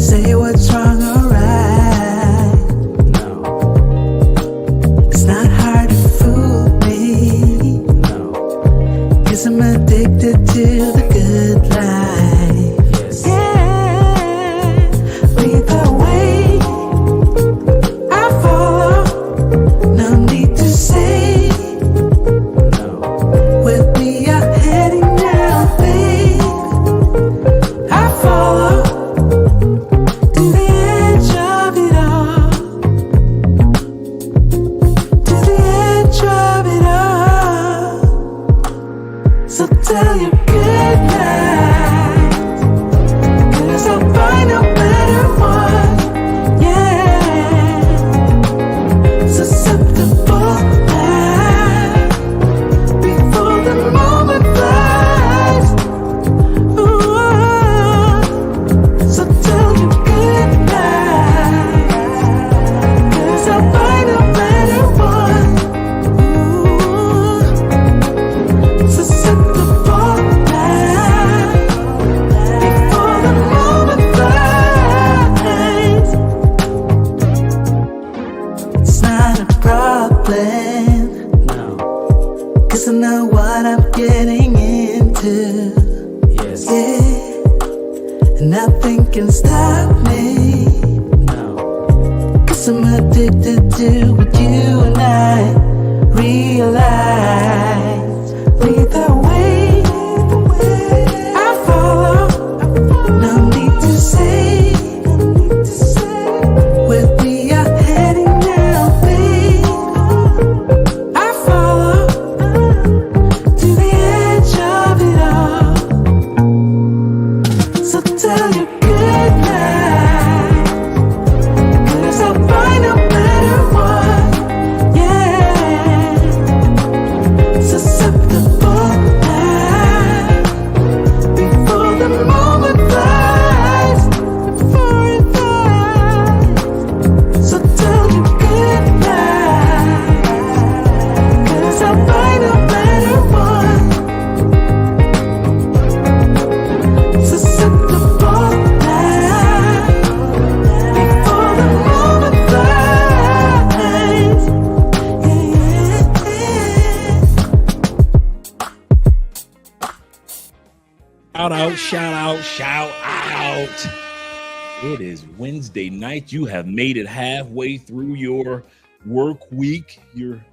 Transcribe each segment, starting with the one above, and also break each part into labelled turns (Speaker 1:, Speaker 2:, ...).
Speaker 1: say what's wrong or right.
Speaker 2: No,
Speaker 1: It's not hard to fool me,
Speaker 2: no,
Speaker 1: 'cause I'm addicted to the good life.
Speaker 2: yes.
Speaker 1: Yeah, lead the way, I follow. No need to say,
Speaker 2: No,
Speaker 1: with me you're heading now, babe. I follow to the edge of it all, to the edge of it all. So tell your good night, 'cause I'll find a better one. Yeah, susceptible now, before the moment flies. Ooh, so tell your good night, 'cause I'll find a better one. Ooh, susceptible now, before the moment flies. It's not a problem,
Speaker 2: no,
Speaker 1: 'cause I know what I'm getting into.
Speaker 2: yes.
Speaker 1: Yeah, and nothing can stop me,
Speaker 2: No,
Speaker 1: 'cause I'm addicted to what you and I realize. Lead the way, I follow. No need to say, with me you're heading now, babe. I follow to the edge of it all. So tell your good night, 'cause I'll find a better one. Yeah, susceptible now, before the moment flies, before it flies. So tell your good night, 'cause I'll find a better one. Susceptible now, before the moment flies. Yeah.
Speaker 2: Shout out, shout out, shout out. It is Wednesday night. You have made it halfway through your work week. You're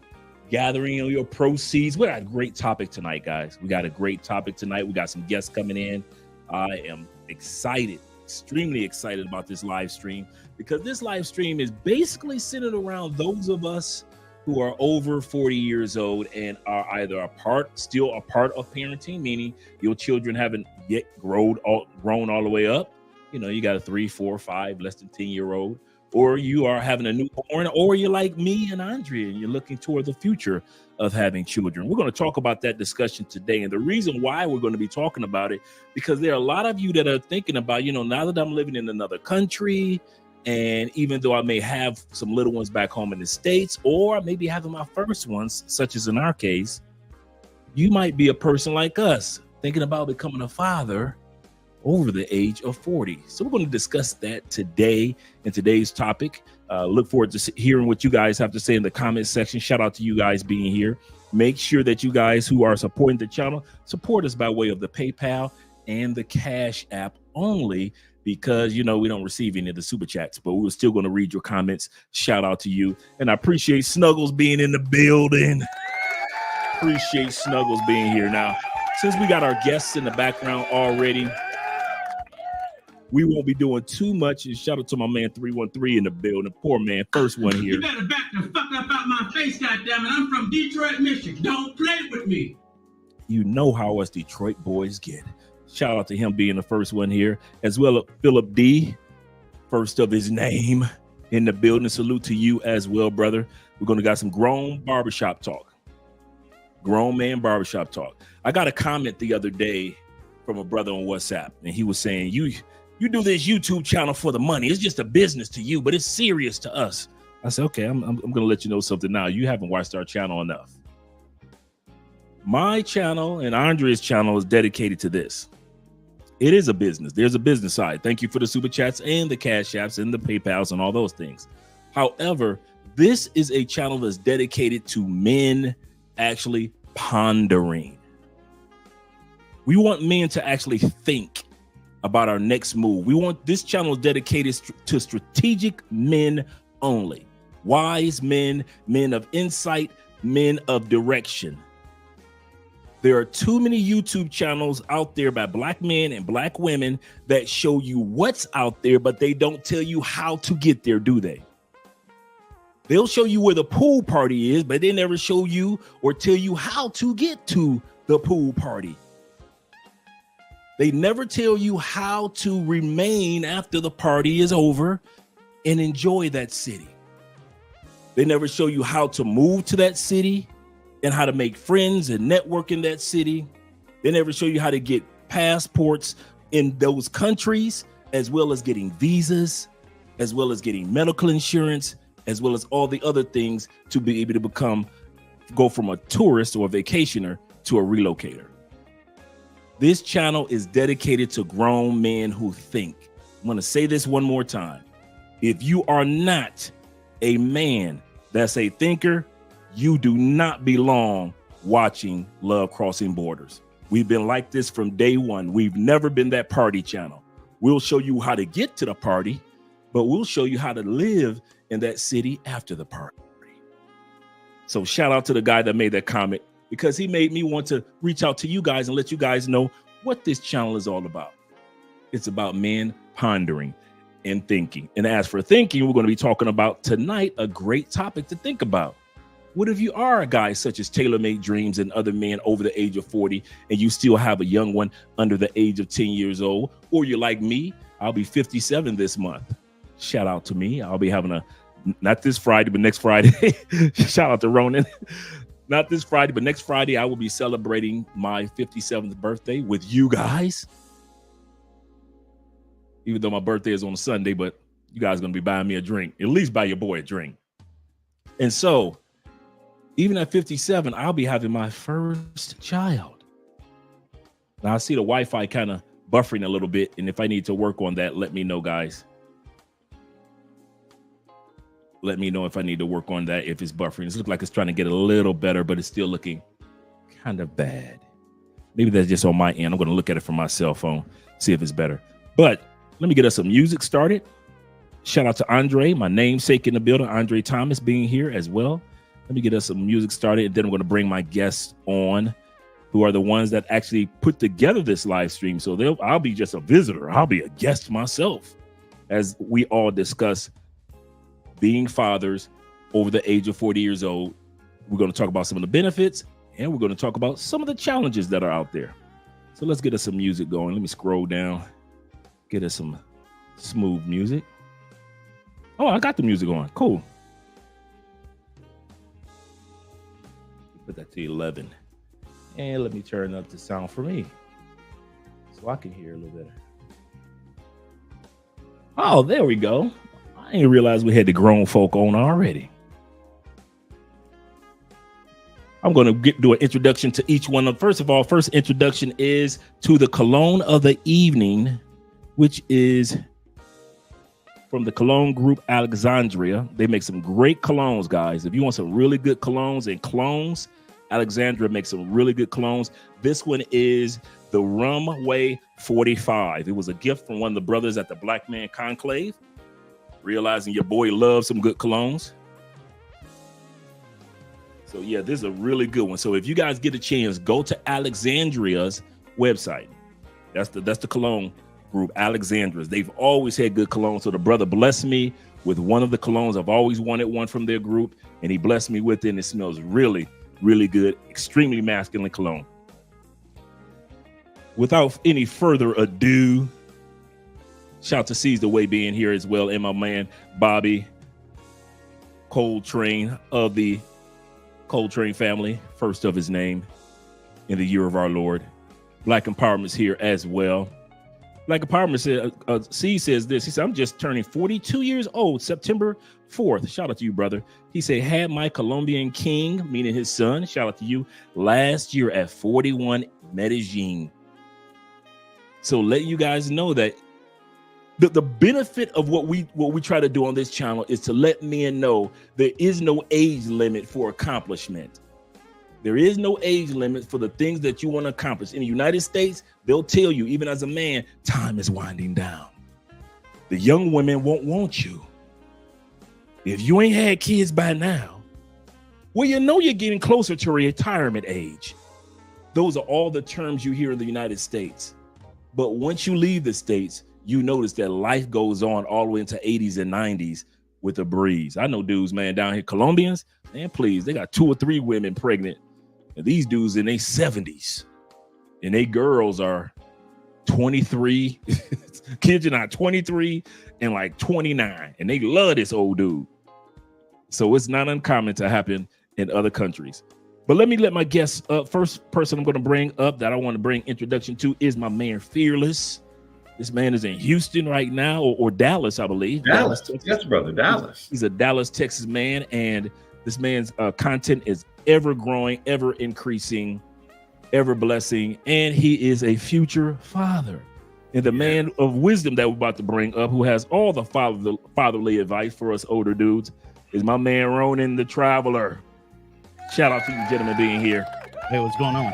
Speaker 2: gathering your proceeds. We got a great topic tonight, guys. We got a great topic tonight. We got some guests coming in. I am excited, extremely excited about this live stream, because this live stream is basically centered around those of us who are over 40 years old and are either still a part of parenting, meaning your children haven't yet grown all the way up. You know, you got a 3, 4, 5, less than 10-year-old, or you are having a newborn, or you're like me and Andrea, and you're looking toward the future of having children. We're going to talk about that discussion today. And the reason why we're going to be talking about it, because there are a lot of you that are thinking about, you know, now that I'm living in another country, and even though I may have some little ones back home in the States, or maybe having my first ones, such as in our case, you might be a person like us thinking about becoming a father over the age of 40. So we're going to discuss that today in today's topic. Look forward to hearing what you guys have to say in the comment section. Shout out to you guys being here. Make sure that you guys who are supporting the channel support us by way of the PayPal and the Cash App only, because, you know, we don't receive any of the super chats, but we're still going to read your comments. Shout out to you. And I appreciate Snuggles being in the building. Appreciate Snuggles being here. Now, since we got our guests in the background already, we won't be doing too much. And shout out to my man 313 in the building. Poor man, first one here.
Speaker 3: You better back the fuck up out my face, goddammit. I'm from Detroit, Michigan. Don't play with me.
Speaker 2: You know how us Detroit boys get. Shout out to him being the first one here, as well as Philip D, first of his name in the building. Salute to you as well, brother. We're going to got some grown barbershop talk. Grown man barbershop talk. I got a comment the other day from a brother on WhatsApp, and he was saying, you do this YouTube channel for the money. It's just a business to you, but it's serious to us. I said, okay, I'm going to let you know something now. You haven't watched our channel enough. My channel and Andrea's channel is dedicated to this. It is a business. There's a business side. Thank you for the super chats and the cash apps and the PayPals and all those things. However, this is a channel that's dedicated to men actually pondering. We want men to actually think about our next move. We want this channel dedicated to strategic men only. Wise men, men of insight, men of direction. There are too many YouTube channels out there by black men and black women that show you what's out there, but they don't tell you how to get there, do they? They'll show you where the pool party is, but they never show you or tell you how to get to the pool party. They never tell you how to remain after the party is over and enjoy that city. They never show you how to move to that city and how to make friends and network in that city. They never show you how to get passports in those countries, as well as getting visas, as well as getting medical insurance, as well as all the other things to be able to go from a tourist or a vacationer to a relocator. This channel is dedicated to grown men who think. I'm going to say this one more time. If you are not a man that's a thinker, you do not belong watching Love Crossing Borders. We've been like this from day one. We've never been that party channel. We'll show you how to get to the party, but we'll show you how to live in that city after the party. So shout out to the guy that made that comment, because he made me want to reach out to you guys and let you guys know what this channel is all about. It's about men pondering and thinking. And as for thinking, we're going to be talking about tonight a great topic to think about. What if you are a guy such as Taylor Made Dreams and other men over the age of 40, and you still have a young one under the age of 10 years old, or you're like me, I'll be 57 this month. Shout out to me. I'll be having not this Friday, but next Friday. Shout out to Ronan. Not this Friday, but next Friday, I will be celebrating my 57th birthday with you guys. Even though my birthday is on a Sunday, but you guys are going to be buying me a drink. At least buy your boy a drink. And so, even at 57, I'll be having my first child. Now, I see the Wi-Fi kind of buffering a little bit, and if I need to work on that, let me know, guys. Let me know if I need to work on that, if it's buffering. It looks like it's trying to get a little better, but it's still looking kind of bad. Maybe that's just on my end. I'm going to look at it from my cell phone, see if it's better. But let me get us some music started. Shout out to Andre, my namesake in the building, Andre Thomas being here as well. Let me get us some music started, and then I'm going to bring my guests on, who are the ones that actually put together this live stream. So I'll be just a visitor. I'll be a guest myself as we all discuss being fathers over the age of 40 years old. We're going to talk about some of the benefits, and we're going to talk about some of the challenges that are out there. So let's get us some music going. Let me scroll down, get us some smooth music. Oh, I got the music on. Cool. Put that to 11. And let me turn up the sound for me so I can hear a little better. Oh, there we go. I didn't realize we had the grown folk on already. I'm going to do an introduction to each one. First of all, first introduction is to the cologne of the evening, which is from the cologne group Alexandria. They make some great colognes, guys. If you want some really good colognes and clones, Alexandria makes some really good colognes. This one is the Rumway 45. It was a gift from one of the brothers at the Black Man Conclave. Realizing your boy loves some good colognes. So yeah, this is a really good one. So if you guys get a chance, go to Alexandria's website. That's the cologne group, Alexandria's. They've always had good colognes. So the brother blessed me with one of the colognes. I've always wanted one from their group, and he blessed me with it, and it smells really, really good. Extremely masculine cologne. Without any further ado, shout out to Seize the Way being here as well, and my man Bobby Coltrane of the Coltrane family, first of his name in the year of our Lord. Black Empowerment's here as well. Black Empowerment said, C says this. He said, I'm just turning 42 years old, September 4th. Shout out to you, brother. He said, had my Colombian king, meaning his son, shout out to you, last year at 41 Medellin. So let you guys know that the benefit of what we try to do on this channel is to let men know there is no age limit for accomplishment. There is no age limit for the things that you want to accomplish. In the United States, they'll tell you, even as a man, time is winding down. The young women won't want you. If you ain't had kids by now, well, you know you're getting closer to retirement age. Those are all the terms you hear in the United States. But once you leave the States, you notice that life goes on all the way into 80s and 90s with a breeze. I know dudes, man, down here, Colombians, man, please, they got 2 or 3 women pregnant. And these dudes in their 70s, and they girls are 23, kids are not 23 and like 29, and they love this old dude. So it's not uncommon to happen in other countries. But let my guest up. First person I'm going to bring up that I want to bring introduction to is my man Fearless. This man is in Houston right now, or Dallas, I believe.
Speaker 4: Dallas, Texas. Yes, brother, Dallas.
Speaker 2: He's a Dallas, Texas man, and this man's content is ever growing, ever increasing, ever blessing, and he is a future father. And the man of wisdom that we're about to bring up, who has all the fatherly advice for us older dudes, is my man Ronan the Traveler. Shout out to you gentlemen being here.
Speaker 5: Hey, what's going on?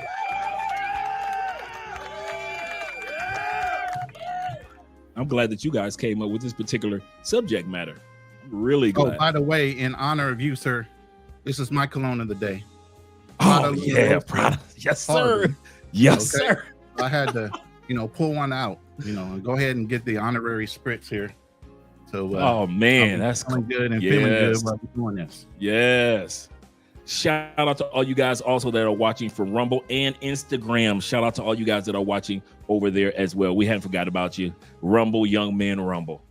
Speaker 2: I'm glad that you guys came up with this particular subject matter. I'm really glad.
Speaker 5: Oh, by the way, in honor of you, sir, this is my cologne of the day.
Speaker 2: Oh, yeah, Prada. Yes, sir. Yes, okay? Sir.
Speaker 5: I had to, pull one out, and go ahead and get the honorary spritz here. So,
Speaker 2: oh man, that's
Speaker 5: feeling good and feeling good while we're doing this.
Speaker 2: Yes. Shout out to all you guys also that are watching from Rumble and Instagram. Shout out to all you guys that are watching over there as well. We haven't forgot about you. Rumble, Young Men Rumble.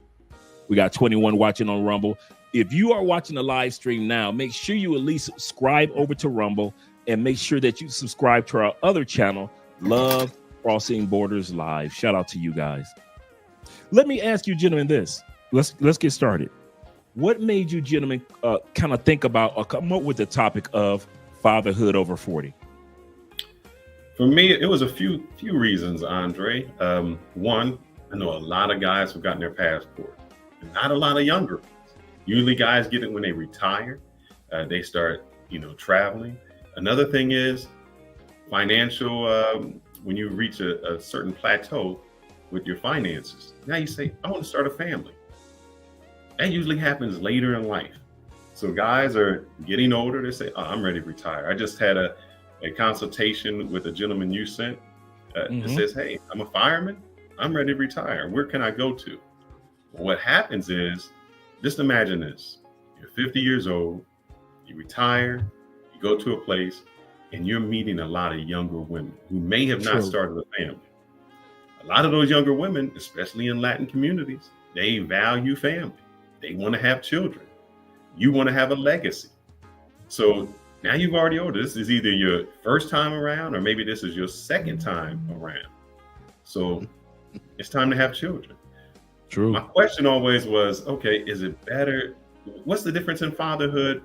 Speaker 2: We got 21 watching on Rumble. If you are watching the live stream now, make sure you at least subscribe over to Rumble and make sure that you subscribe to our other channel, Love Crossing Borders Live. Shout out to you guys. Let me ask you gentlemen this. Let's get started. What made you gentlemen kind of think about or come up with the topic of fatherhood over 40?
Speaker 4: For me, it was a few reasons, Andre. One, I know a lot of guys who've gotten their passport, and not a lot of younger ones. Usually guys get it when they retire. They start, traveling. Another thing is financial, when you reach a certain plateau with your finances. Now you say, I want to start a family. That usually happens later in life. So guys are getting older. They say, I'm ready to retire. I just had a consultation with a gentleman you sent that says, hey, I'm a fireman. I'm ready to retire. Where can I go to? Well, what happens is, just imagine this. You're 50 years old, you retire, you go to a place, and you're meeting a lot of younger women who may have not started a family. A lot of those younger women, especially in Latin communities, they value family. They want to have children. You want to have a legacy. So now you've already ordered. This is either your first time around, or maybe this is your second time around. So it's time to have children.
Speaker 2: True.
Speaker 4: My question always was, okay, is it better? What's the difference in fatherhood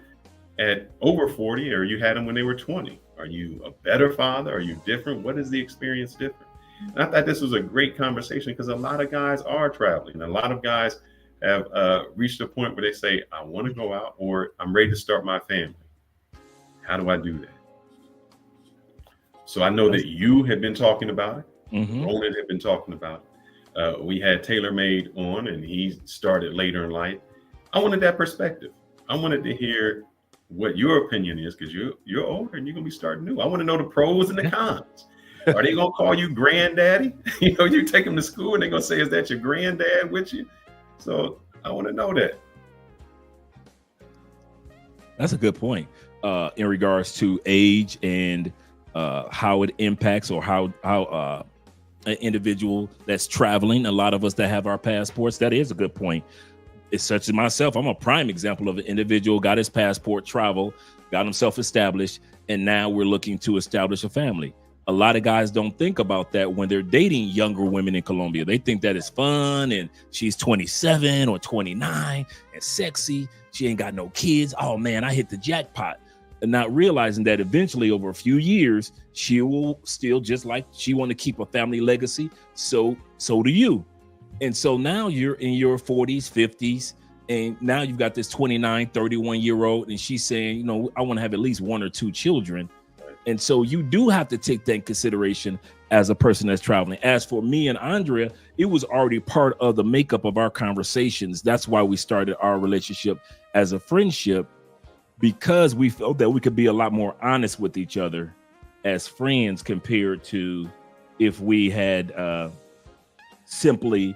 Speaker 4: at over 40, or you had them when they were 20? Are you a better father? Are you different? What is the experience different? And I thought this was a great conversation because a lot of guys are traveling. A lot of guys have reached a point where they say, I want to go out, or I'm ready to start my family. How do I do that? So I know that you have been talking about it. Roland had been talking about it. We had TaylorMade on, and he started later in life. I wanted that perspective. I wanted to hear what your opinion is, because you're older and you're going to be starting new. I want to know the pros and the cons. Are they going to call you granddaddy? You take them to school and they're going to say, is that your granddad with you? So I want to know that.
Speaker 2: That's a good point in regards to age and how it impacts, or how an individual that's traveling. A lot of us that have our passports, that is a good point. It's such as myself. I'm a prime example of an individual, got his passport, traveled, got himself established, and now we're looking to establish a family. A lot of guys don't think about that when they're dating younger women in Colombia. They think that is fun, and she's 27 or 29 and sexy. She ain't got no kids. Oh man, I hit the jackpot. and not realizing that eventually over a few years, she will still, just like she want to keep a family legacy. So do you. And so now you're in your 40s, 50s, and now you've got this 29, 31-year-old, and she's saying, you know, I want to have at least 1 or 2 children. And so you do have to take that in consideration as a person that's traveling. As for me and Andrea, it was already part of the makeup of our conversations. That's why we started our relationship as a friendship, because we felt that we could be a lot more honest with each other as friends compared to if we had simply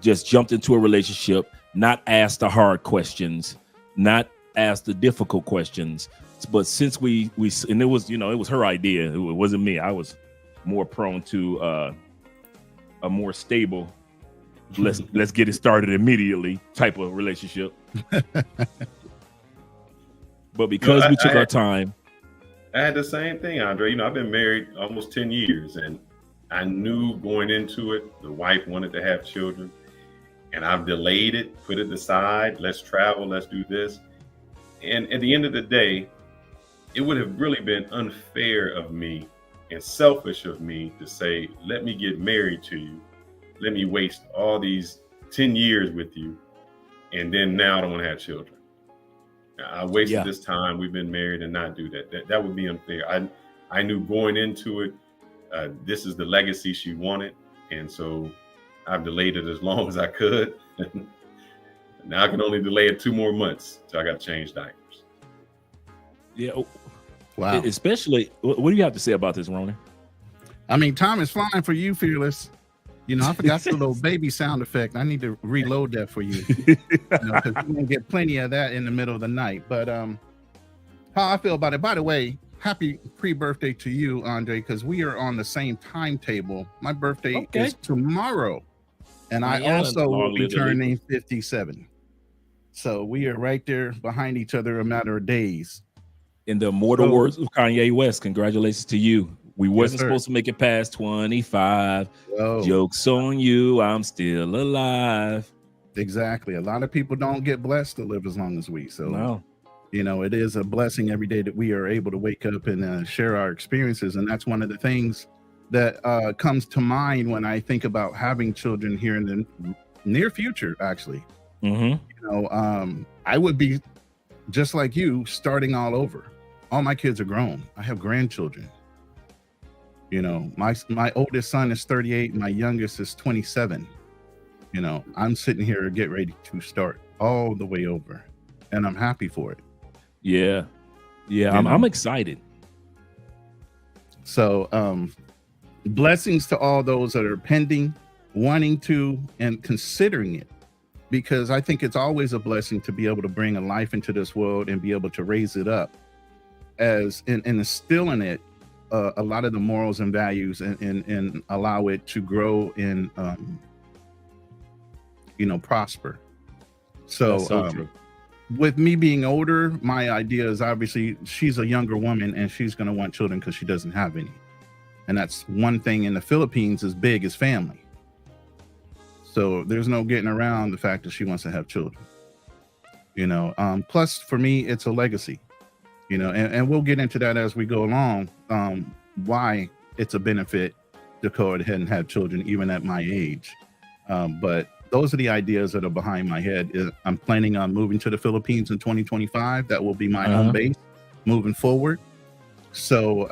Speaker 2: just jumped into a relationship, not asked the hard questions, not asked the difficult questions. But since we and it was, you know, it was her idea. It wasn't me. I was more prone to a more stable, let's get it started immediately type of relationship. But because we took our time.
Speaker 4: I had the same thing, Andre. You know, I've been married almost 10 years, and I knew going into it, the wife wanted to have children, and I've delayed it, put it aside. Let's travel, let's do this. And at the end of the day, it would have really been unfair of me and selfish of me to say, let me get married to you. Let me waste all these 10 years with you. And then now I don't want to have children. I wasted this time. We've been married and not do that. That would be unfair. I knew going into it, this is the legacy she wanted. And so I've delayed it as long as I could. Now I can only delay it 2 more months. So I got to change diapers.
Speaker 2: Yeah.
Speaker 5: Wow.
Speaker 2: Especially, what do you have to say about this, Ronan?
Speaker 5: I mean, time is flying for you, Fearless. You know, I forgot the little baby sound effect. I need to reload that for you. You know, because you're gonna get plenty of that in the middle of the night. But how I feel about it. By the way, happy pre-birthday to you, Andre, because we are on the same timetable. My birthday is tomorrow, and I also will be turning 57. So we are right there behind each other, a matter of days.
Speaker 2: In the immortal words of Kanye West, congratulations to you. We wasn't supposed to make it past 25. Joke's on you. I'm still alive.
Speaker 5: Exactly. A lot of people don't get blessed to live as long as we. So, you know, it is a blessing every day that we are able to wake up and share our experiences. And that's one of the things that comes to mind when I think about having children here in the near future, actually. You know, I would be just like you, starting all over. All my kids are grown. I have grandchildren. You know, my oldest son is 38, my youngest is 27. You know, I'm sitting here to get ready to start all the way over, and I'm happy for it.
Speaker 2: Yeah. I'm excited.
Speaker 5: So blessings to all those that are pending, wanting to, and considering it, because I think it's always a blessing to be able to bring a life into this world and be able to raise it up as and instill in it a lot of the morals and values and allow it to grow and you know, prosper. So, with me being older, my idea is obviously she's a younger woman and she's going to want children because she doesn't have any. And that's one thing in the Philippines is big is family. So there's no getting around the fact that she wants to have children. You know, plus for me, it's a legacy. You know, and we'll get into that as we go along, why it's a benefit to go ahead and have children, even at my age. But those are the ideas that are behind my head. I'm planning on moving to the Philippines in 2025. That will be my home base moving forward. So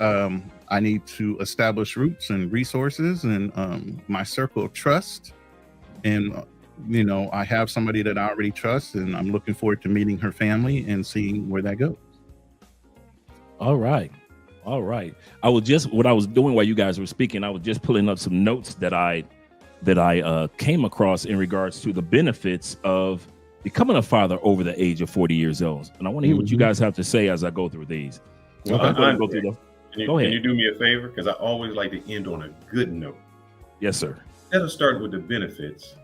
Speaker 5: I need to establish roots and resources and my circle of trust. And, you know, I have somebody that I already trust, and I'm looking forward to meeting her family and seeing where that goes.
Speaker 2: All right. What I was doing while you guys were speaking, I was just pulling up some notes that I came across in regards to the benefits of becoming a father over the age of 40 years old. And I want to hear what you guys have to say as I go through these.
Speaker 4: Can you do me a favor? Because I always like to end on a good note.
Speaker 2: Yes, sir.
Speaker 4: Let us start with the benefits.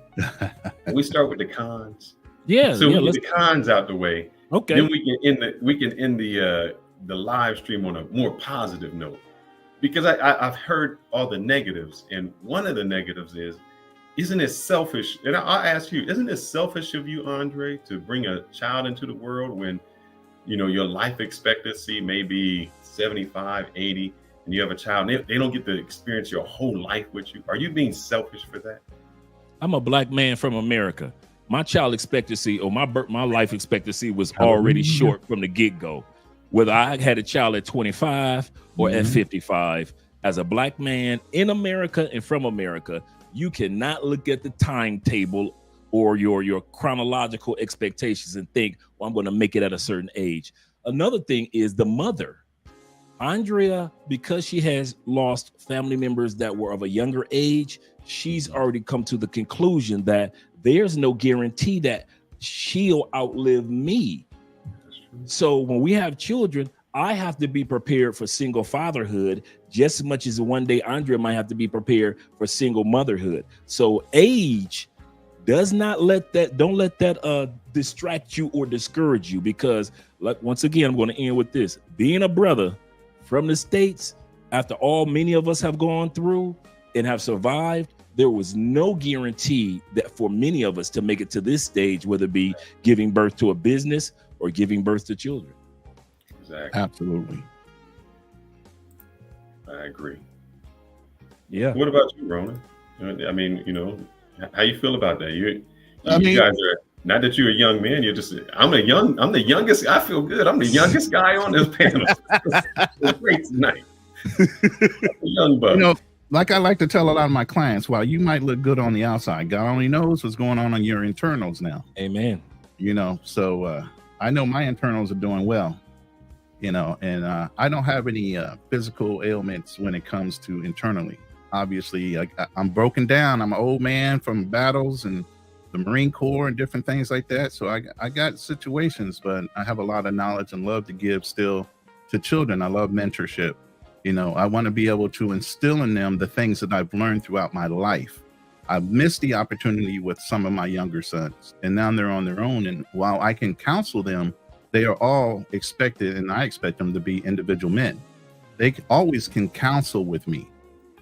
Speaker 4: We start with the cons.
Speaker 2: We get
Speaker 4: the cons out the way.
Speaker 2: Okay.
Speaker 4: Then we can end the live stream on a more positive note, because I've heard all the negatives, and one of the negatives is, isn't it selfish? And I'll ask you, isn't it selfish of you, Andre, to bring a child into the world when your life expectancy may be 75, 80, and you have a child, and they don't get to experience your whole life with you. Are you being selfish for that?
Speaker 2: I'm a black man from America. My child expectancy or my life expectancy was
Speaker 5: Hallelujah.
Speaker 2: already short from the get-go. Whether I had a child at 25 or at 55, as a black man in America and from America, you cannot look at the timetable or your chronological expectations and think, well, I'm going to make it at a certain age. Another thing is the mother. Andrea, because she has lost family members that were of a younger age, she's already come to the conclusion that there's no guarantee that she'll outlive me. So when we have children, I have to be prepared for single fatherhood just as much as one day Andrea might have to be prepared for single motherhood. So age don't let that distract you or discourage you, because like, once again, I'm going to end with this. Being a brother from the States, after all many of us have gone through and have survived, there was no guarantee that for many of us to make it to this stage, whether it be giving birth to a business or giving birth to children.
Speaker 4: Exactly.
Speaker 5: Absolutely.
Speaker 4: I agree.
Speaker 2: Yeah.
Speaker 4: What about you, Ronan? I mean, how you feel about that? You
Speaker 5: I mean,
Speaker 4: guys are, not that you're a young man, you're just, I'm the youngest. I feel good. I'm the youngest guy on this panel. It's great tonight. Young buck.
Speaker 5: Like I like to tell a lot of my clients, while you might look good on the outside, God only knows what's going on in your internals now.
Speaker 2: Amen.
Speaker 5: So I know my internals are doing well, and I don't have any physical ailments when it comes to internally. Obviously, I'm broken down. I'm an old man from battles and the Marine Corps and different things like that. So I got situations, but I have a lot of knowledge and love to give still to children. I love mentorship. I want to be able to instill in them the things that I've learned throughout my life. I've missed the opportunity with some of my younger sons, and now they're on their own. And while I can counsel them, they are all expected, and I expect them to be individual men. They always can counsel with me.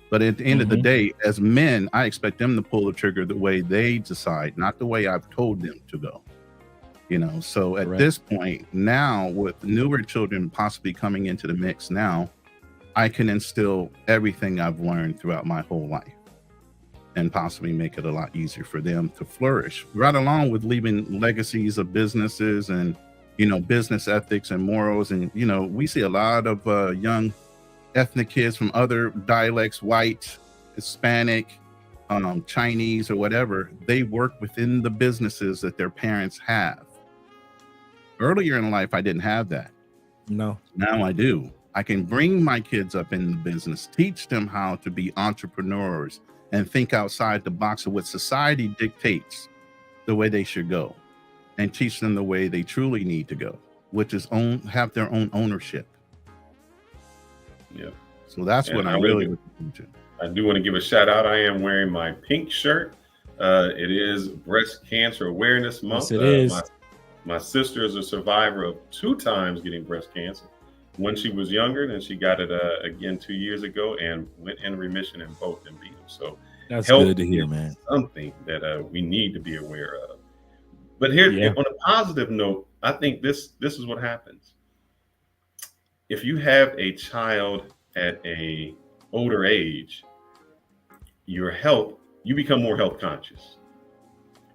Speaker 5: But at the end of the day, as men, I expect them to pull the trigger the way they decide, not the way I've told them to go. So at this point now, with newer children possibly coming into the mix now, I can instill everything I've learned throughout my whole life and possibly make it a lot easier for them to flourish, right along with leaving legacies of businesses and, business ethics and morals. And, we see a lot of young ethnic kids from other dialects, white, Hispanic, Chinese, or whatever. They work within the businesses that their parents have. Earlier in life, I didn't have that.
Speaker 2: No.
Speaker 5: Now I do. I can bring my kids up in the business, teach them how to be entrepreneurs and think outside the box of what society dictates the way they should go, and teach them the way they truly need to go, which is have their own ownership.
Speaker 4: Yeah.
Speaker 5: So that's what I'm really looking into.
Speaker 4: I do want to give a shout out. I am wearing my pink shirt. It is Breast Cancer Awareness Month.
Speaker 2: Yes, it is.
Speaker 4: My sister is a survivor of 2 times getting breast cancer. When she was younger, then she got it again 2 years ago and went in remission in both and beat them. So
Speaker 2: that's good to hear, man.
Speaker 4: Something that we need to be aware of. But here, on a positive note, I think this is what happens. If you have a child at a older age, your health, you become more health conscious.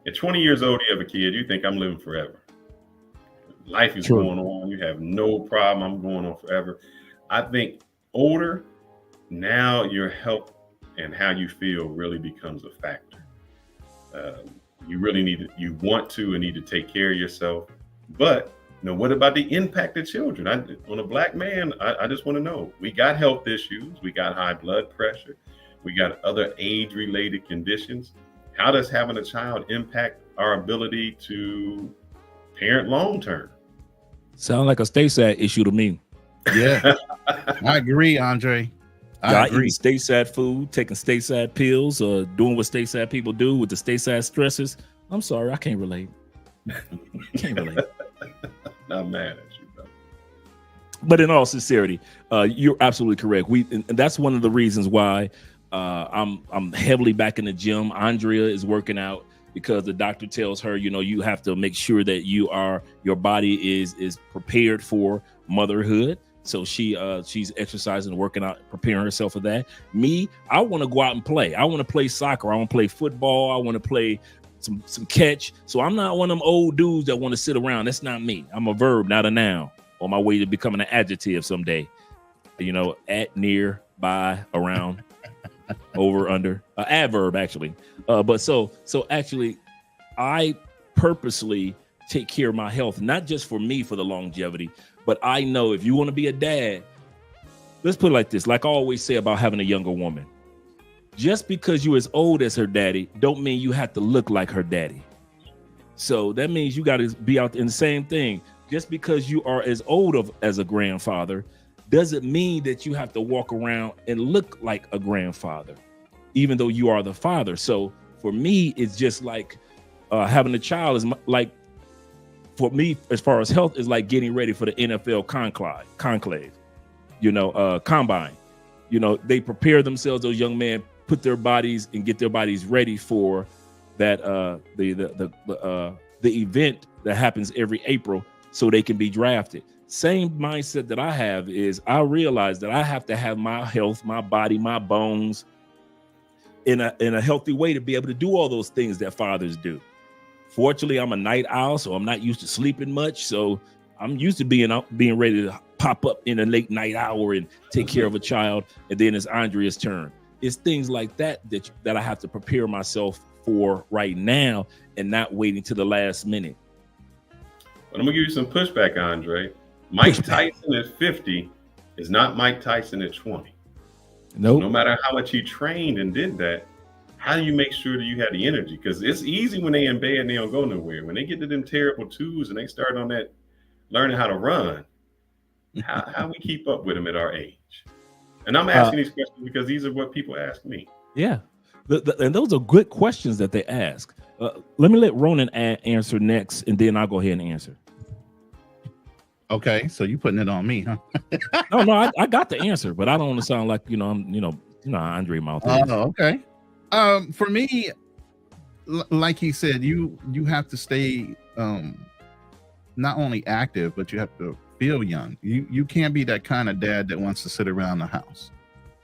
Speaker 4: At 20 years old, you have a kid, you think I'm living forever. Life is going on. You have no problem. I'm going on forever. I think older, now your health and how you feel really becomes a factor. You really you want to and need to take care of yourself. But what about the impact of children? On a black man, I just want to know, we got health issues. We got high blood pressure. We got other age-related conditions. How does having a child impact our ability to parent long-term?
Speaker 2: Sound like a stateside issue to me.
Speaker 5: Yeah, I agree, Andre. I agree.
Speaker 2: Eating stateside food, taking stateside pills, or doing what stateside people do with the stateside stresses. I'm sorry, I can't relate. Can't relate.
Speaker 4: Not mad at you, bro.
Speaker 2: But in all sincerity, you're absolutely correct. And that's one of the reasons why I'm heavily back in the gym. Andrea is working out. because the doctor tells her, you have to make sure that your body is prepared for motherhood. So she's exercising, working out, preparing herself for that. Me, I want to go out and play. I want to play soccer. I want to play football. I want to play some catch. So I'm not one of them old dudes that want to sit around. That's not me. I'm a verb, not a noun, on my way to becoming an adjective someday. At, near, by, around, over, under, adverb actually. But so actually, I purposely take care of my health, not just for me, for the longevity, but I know if you want to be a dad, let's put it like this, like I always say about having a younger woman, just because you're as old as her daddy, don't mean you have to look like her daddy. So that means you got to be out in the same thing. Just because you are as old as a grandfather, doesn't mean that you have to walk around and look like a grandfather, even though you are the father. So for me, it's just like having a child is like, for me, as far as health, is like getting ready for the NFL conclave, combine. They prepare themselves, those young men put their bodies and get their bodies ready for that the event that happens every April so they can be drafted. Same mindset that I have is I realize that I have to have my health, my body, my bones in a healthy way to be able to do all those things that fathers do. Fortunately, I'm a night owl, so I'm not used to sleeping much. So I'm used to being ready to pop up in a late night hour and take care of a child. And then it's Andrea's turn. It's things like that I have to prepare myself for right now and not waiting to the last minute.
Speaker 4: But I'm gonna give you some pushback, Andre. Mike Tyson at 50 is not Mike Tyson at 20.
Speaker 2: Nope.
Speaker 4: No matter how much he trained and did that, how do you make sure that you have the energy? Because it's easy when they in bed and they don't go nowhere. When they get to them terrible twos and they start on that learning how to run, how we keep up with them at our age? And I'm asking these questions because these are what people ask me.
Speaker 2: Yeah, and those are good questions that they ask. Let me let Ronan answer next, and then I'll go ahead and answer.
Speaker 5: Okay, so you putting it on me, huh?
Speaker 2: No, I got the answer, but I don't want to sound like I'm Andre mouth.
Speaker 5: Oh, okay. For me, like he said, you have to stay not only active, but you have to feel young. You can't be that kind of dad that wants to sit around the house.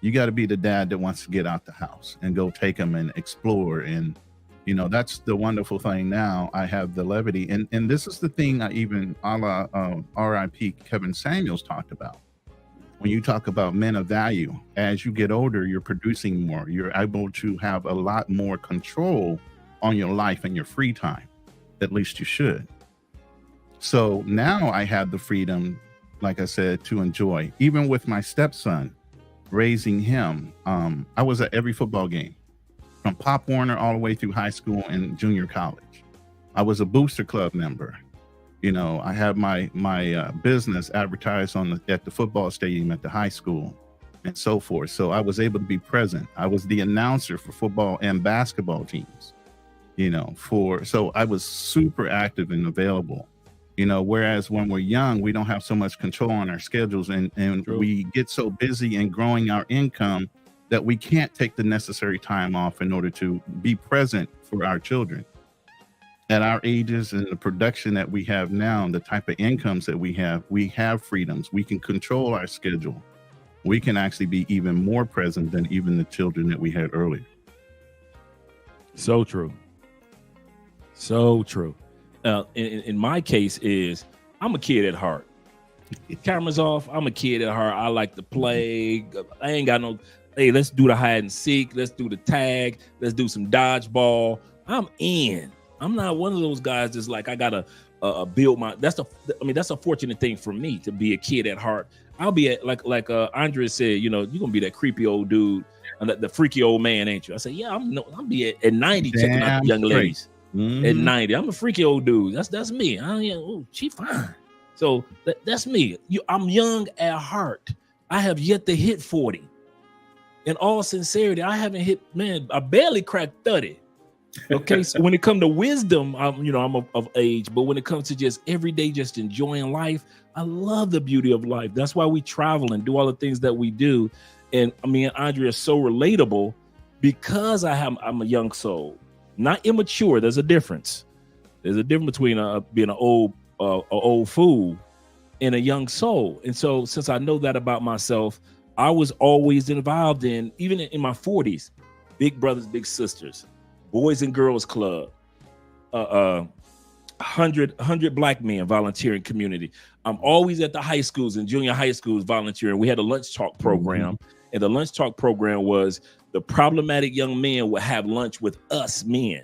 Speaker 5: You got to be the dad that wants to get out the house and go take them and explore. And that's the wonderful thing now. I have the levity, and this is the thing I even a la R.I.P. Kevin Samuels talked about. When you talk about men of value, as you get older, you're producing more. You're able to have a lot more control on your life and your free time. At least you should. So now I have the freedom, like I said, to enjoy. Even with my stepson, raising him, I was at every football game, from Pop Warner all the way through high school and junior college. I was a booster club member. I have my business advertised at the football stadium at the high school and so forth. So I was able to be present. I was the announcer for football and basketball teams, so I was super active and available, whereas when we're young, we don't have so much control on our schedules and we get so busy in growing our income that we can't take the necessary time off in order to be present for our children. At our ages and the production that we have now, the type of incomes that we have freedoms. We can control our schedule. We can actually be even more present than even the children that we had earlier.
Speaker 2: So true. So true. In my case I'm a kid at heart. Cameras off. I'm a kid at heart. I like to play. I ain't got no, hey, let's do the hide and seek. Let's do the tag. Let's do some dodgeball. I'm in. I'm not one of those guys that's like, I gotta build my. That's a fortunate thing for me to be a kid at heart. I'll be at like Andre said, you're gonna be that creepy old dude, the freaky old man, ain't you? I say, yeah, I'll be at 90 checking out the young ladies. Mm-hmm. At 90, I'm a freaky old dude. That's me. She fine. So that's me. I'm young at heart. I have yet to hit 40. In all sincerity, I haven't hit. Man, I barely cracked 30. Okay, so when it comes to wisdom, I'm of age, but when it comes to just every day, just enjoying life, I love the beauty of life. That's why we travel and do all the things that we do. And Andrea is so relatable because I'm a young soul. not immature. There's a difference. There's a difference between being an old fool and a young soul. And so since I know that about myself, I was always involved in, even in my 40s, big brothers, big sisters, boys and girls club, 100 black men volunteering community. I'm always at the high schools and junior high schools volunteering. We had a lunch talk program, and the lunch talk program was the problematic young men would have lunch with us men.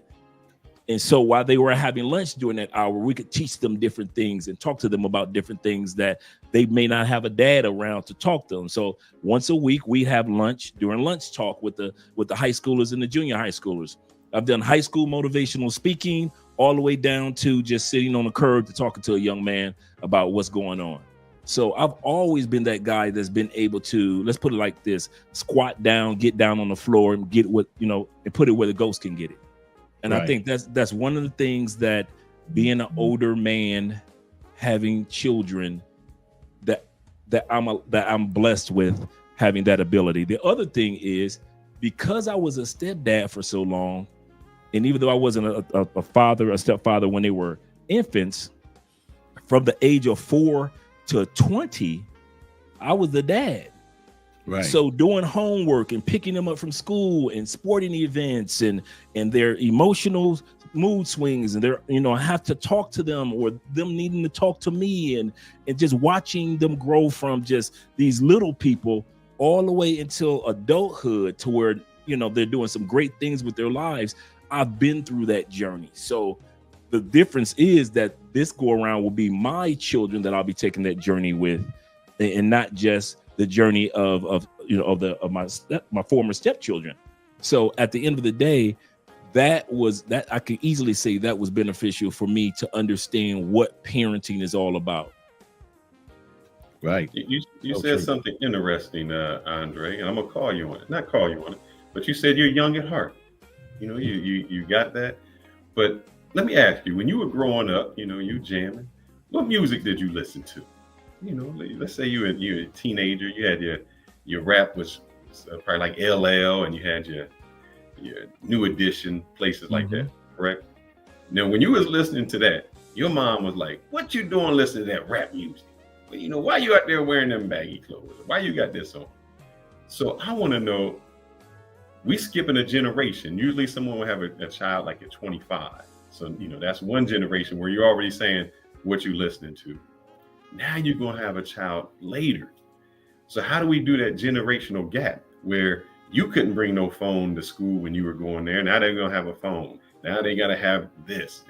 Speaker 2: And so while they were having lunch during that hour, we could teach them different things and talk to them about different things that they may not have a dad around to talk to them. So once a week, we have lunch during lunch talk with the high schoolers and the junior high schoolers. I've done high school motivational speaking all the way down to just sitting on the curb to talking to a young man about what's going on. So I've always been that guy that's been able to, let's put it like this, squat down, get down on the floor and get what, and put it where the ghost can get it. And right. I think that's one of the things that being an older man, having children, that I'm blessed with having that ability. The other thing is, because I was a stepdad for so long, and even though I wasn't a father, a stepfather when they were infants, from the age of 4 to 20, I was the dad. Right. So doing homework and picking them up from school and sporting events and their emotional mood swings and their, I have to talk to them or them needing to talk to me and just watching them grow from just these little people all the way until adulthood to where, they're doing some great things with their lives. I've been through that journey. So the difference is that this go around will be my children that I'll be taking that journey with, and not just the journey of my former stepchildren. So at the end of the day, that I could easily say that was beneficial for me to understand what parenting is all about.
Speaker 4: Right. You said something interesting, Andre, and I'm gonna call you on it. Not call you on it, but you said you're young at heart. You got that. But let me ask you, when you were growing up, you jamming, what music did you listen to? Let's say you were a teenager, you had your rap was probably like LL, and you had your New Edition, places like that, correct? Now, when you was listening to that, your mom was like, "What you doing listening to that rap music? Well, why you out there wearing them baggy clothes? Why you got this on?" So I want to know, we skipping a generation. Usually someone will have a child like at 25. So, that's one generation where you're already saying what you listening to. Now you're going to have a child later. So how do we do that generational gap where you couldn't bring no phone to school when you were going there? Now they're going to have a phone. Now they got to have this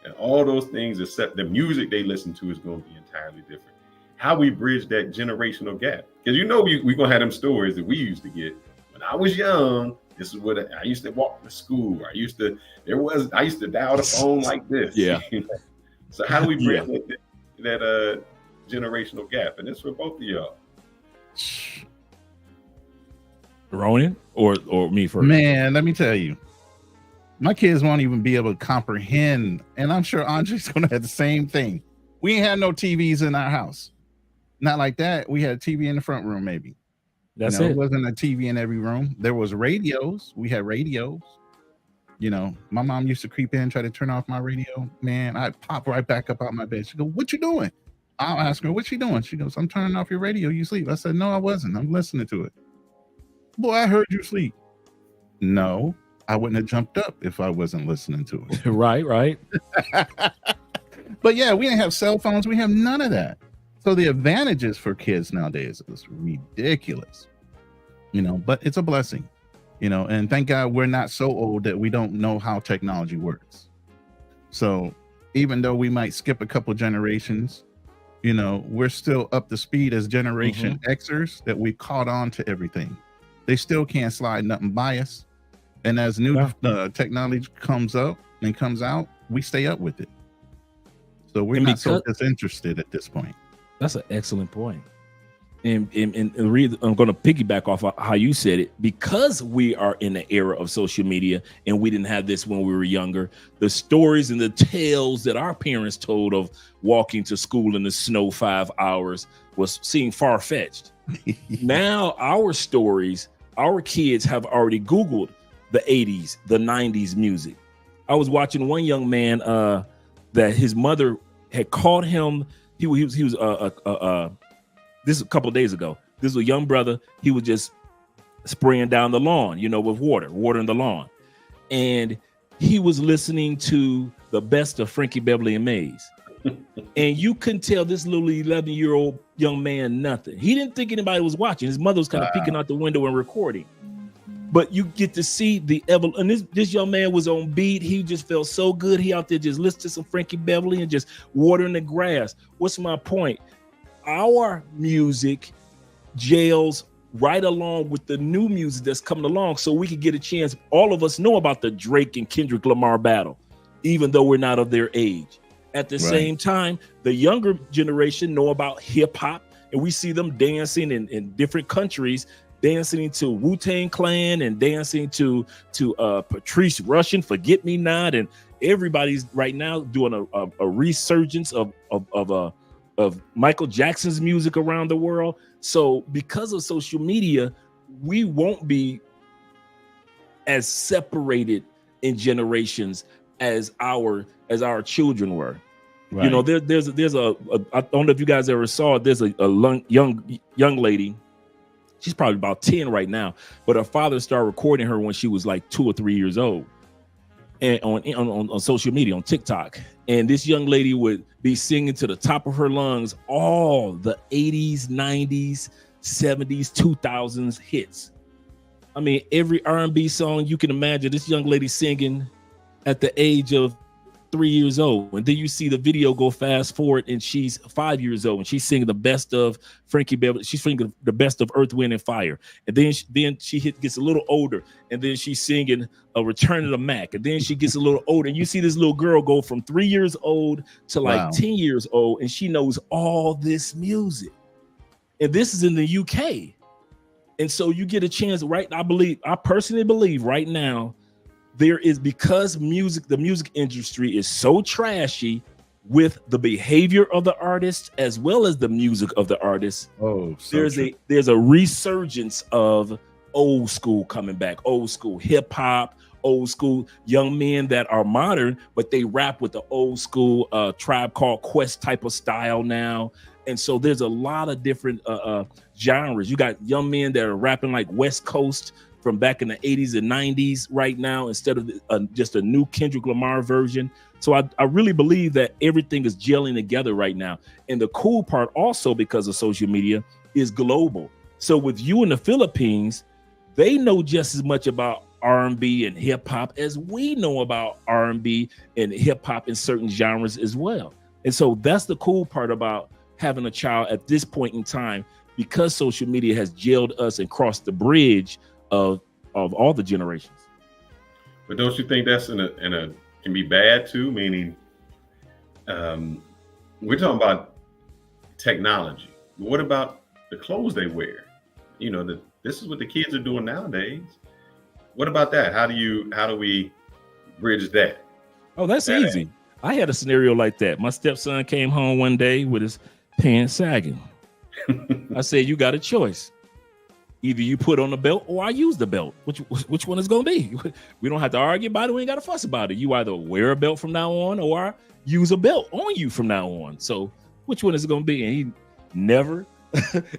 Speaker 4: and all those things, except the music they listen to is going to be entirely different. How we bridge that generational gap? Because we're going to have them stories that we used to get. When I was young, this is what I used to walk to school. I used to dial the phone like this. Yeah. So how do we bridge that generational gap? And it's for both of y'all.
Speaker 2: Ronan or me first?
Speaker 5: Man, let me tell you, my kids won't even be able to comprehend, and I'm sure Andre's gonna have the same thing. We ain't had no TVs in our house. Not like that. We had a TV in the front room, maybe.
Speaker 2: That's it.
Speaker 5: It wasn't a TV in every room. There was radios. We had radios. My mom used to creep in, try to turn off my radio. Man, I'd pop right back up out my bed. She'd go, "What you doing?" I'll ask her, "What's she doing?" She goes, "I'm turning off your radio. You sleep." I said, "No, I wasn't. I'm listening to it." "Boy, I heard you sleep." No, I wouldn't have jumped up if I wasn't listening to it.
Speaker 2: Right.
Speaker 5: But yeah, we didn't have cell phones. We have none of that. So the advantages for kids nowadays is ridiculous, but it's a blessing, and thank God we're not so old that we don't know how technology works. So even though we might skip a couple generations, we're still up to speed as Generation Xers, that we caught on to everything. They still can't slide nothing by us. And as new technology comes up and comes out, we stay up with it. So we're not so disinterested at this point.
Speaker 2: That's an excellent point. And I'm going to piggyback off of how you said it. Because we are in the era of social media and we didn't have this when we were younger, the stories and the tales that our parents told of walking to school in the snow 5 hours was seemed far-fetched. Now our stories, our kids have already Googled the 80s, the 90s music. I was watching one young man that his mother had caught him. He was this is a couple of days ago. This was a young brother. He was just spraying down the lawn, with watering the lawn. And he was listening to the best of Frankie Beverly and Maze. And you couldn't tell this little 11-year-old young man nothing. He didn't think anybody was watching. His mother was kind of peeking out the window and recording. But you get to see the evolution. And this young man was on beat. He just felt so good. He out there just listening to some Frankie Beverly and just watering the grass. What's my point? Our music gels right along with the new music that's coming along, so we could get a chance. All of us know about the Drake and Kendrick Lamar battle, even though we're not of their age. At the same time, the younger generation know about hip hop, and we see them dancing in different countries, dancing to Wu-Tang Clan and dancing to Patrice Rushen, Forget Me Not, and everybody's right now doing a resurgence of Michael Jackson's music around the world. So because of social media, we won't be as separated in generations as our children were. Right. There's a I don't know if you guys ever saw it. There's a young lady. She's probably about 10 right now, but her father started recording her when she was like 2 or 3 years old, and on social media, on TikTok. And this young lady would be singing to the top of her lungs all the 80s, 90s, 70s, 2000s hits. I mean, every R&B song you can imagine, this young lady singing at the age of 3 years old. And then you see the video go fast forward and she's 5 years old and she's singing the best of Frankie Beverly. She's singing the best of Earth, Wind and Fire. And then she gets a little older and then she's singing a Return of the Mac. And then she gets a little older and you see this little girl go from 3 years old to like 10 years old, and she knows all this music. And this is in the UK. And so you get a chance, right? I personally believe right now, there is, because the music industry is so trashy with the behavior of the artist as well as the music of the artist. There's a resurgence of old school coming back, old school hip hop, old school young men that are modern, but they rap with the old school Tribe Called Quest type of style now. And so there's a lot of different genres. You got young men that are rapping like West Coast from back in the 80s and 90s right now, instead of just a new Kendrick Lamar version. So I really believe that everything is gelling together right now. And the cool part also, because of social media, is global. So with you in the Philippines, they know just as much about R&B and hip hop as we know about R&B and hip hop in certain genres as well. And so that's the cool part about having a child at this point in time, because social media has gelled us and crossed the bridge of all the generations.
Speaker 4: But don't you think that's can be bad too? Meaning, we're talking about technology. But what about the clothes they wear? This is what the kids are doing nowadays. What about that? How do we bridge that?
Speaker 2: Oh, that's easy. I had a scenario like that. My stepson came home one day with his pants sagging. I said, you got a choice. Either you put on the belt or I use the belt. Which one is going to be? We don't have to argue about it. We ain't got to fuss about it. You either wear a belt from now on or use a belt on you from now on. So which one is it going to be? And he never,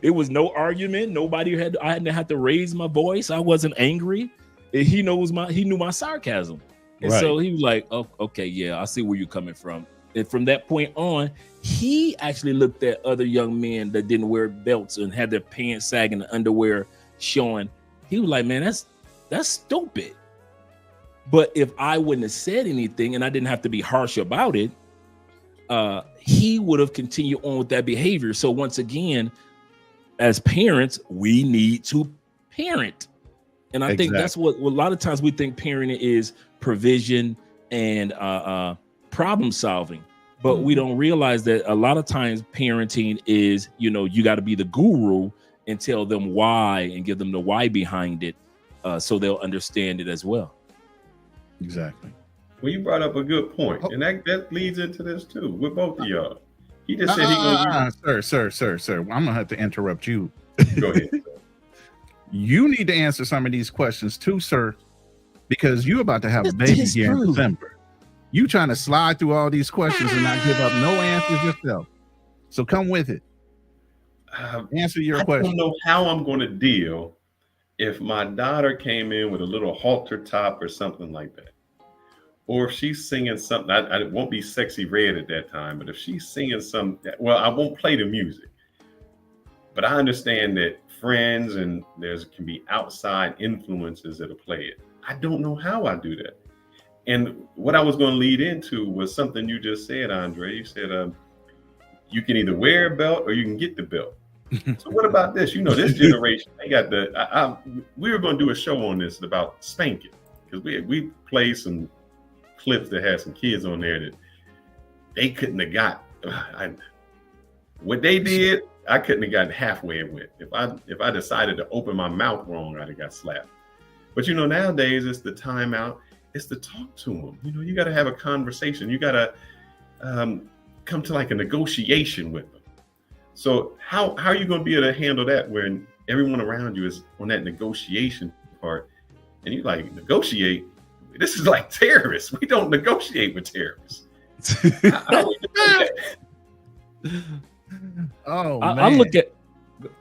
Speaker 2: it was no argument. I hadn't had to raise my voice. I wasn't angry. He knew my sarcasm. And so he was like, oh, okay, yeah, I see where you're coming from. And from that point on, he actually looked at other young men that didn't wear belts and had their pants sagging, the underwear showing. He was like, man, that's stupid. But if I wouldn't have said anything and I didn't have to be harsh about it, he would have continued on with that behavior. So once again, as parents, we need to parent. And I think that's what a lot of times we think parenting is provision and problem solving. But we don't realize that a lot of times parenting is, you got to be the guru and tell them why and give them the why behind it, so they'll understand it as well.
Speaker 5: Exactly.
Speaker 4: Well, you brought up a good point, and that leads into this too with both of y'all. He just said he gonna
Speaker 5: sir. I'm gonna have to interrupt you.
Speaker 4: Go ahead.
Speaker 5: You need to answer some of these questions too, sir, because you're about to have a baby here in December. You trying to slide through all these questions and not give up no answers yourself. So come with it. Answer your question.
Speaker 4: I don't know how I'm going to deal if my daughter came in with a little halter top or something like that. Or if she's singing something, I won't be Sexy Red at that time, but if she's singing something, well, I won't play the music. But I understand that friends and there can be outside influences that'll play it. I don't know how I do that. And what I was going to lead into was something you just said, Andre. You said you can either wear a belt or you can get the belt. So what about this? You know, this generation, they got we were going to do a show on this about spanking, because we played some clips that had some kids on there that they couldn't have got. What they did, I couldn't have gotten halfway with. If I decided to open my mouth wrong, I'd have got slapped. But you know, nowadays it's the timeout. It's to talk to them. You know, you got to have a conversation. You got to come to like a negotiation with them. So how are you going to be able to handle that when everyone around you is on that negotiation part, and you like negotiate? This is like terrorists. We don't negotiate with terrorists. How we do that?
Speaker 5: Oh, man.
Speaker 2: I look at.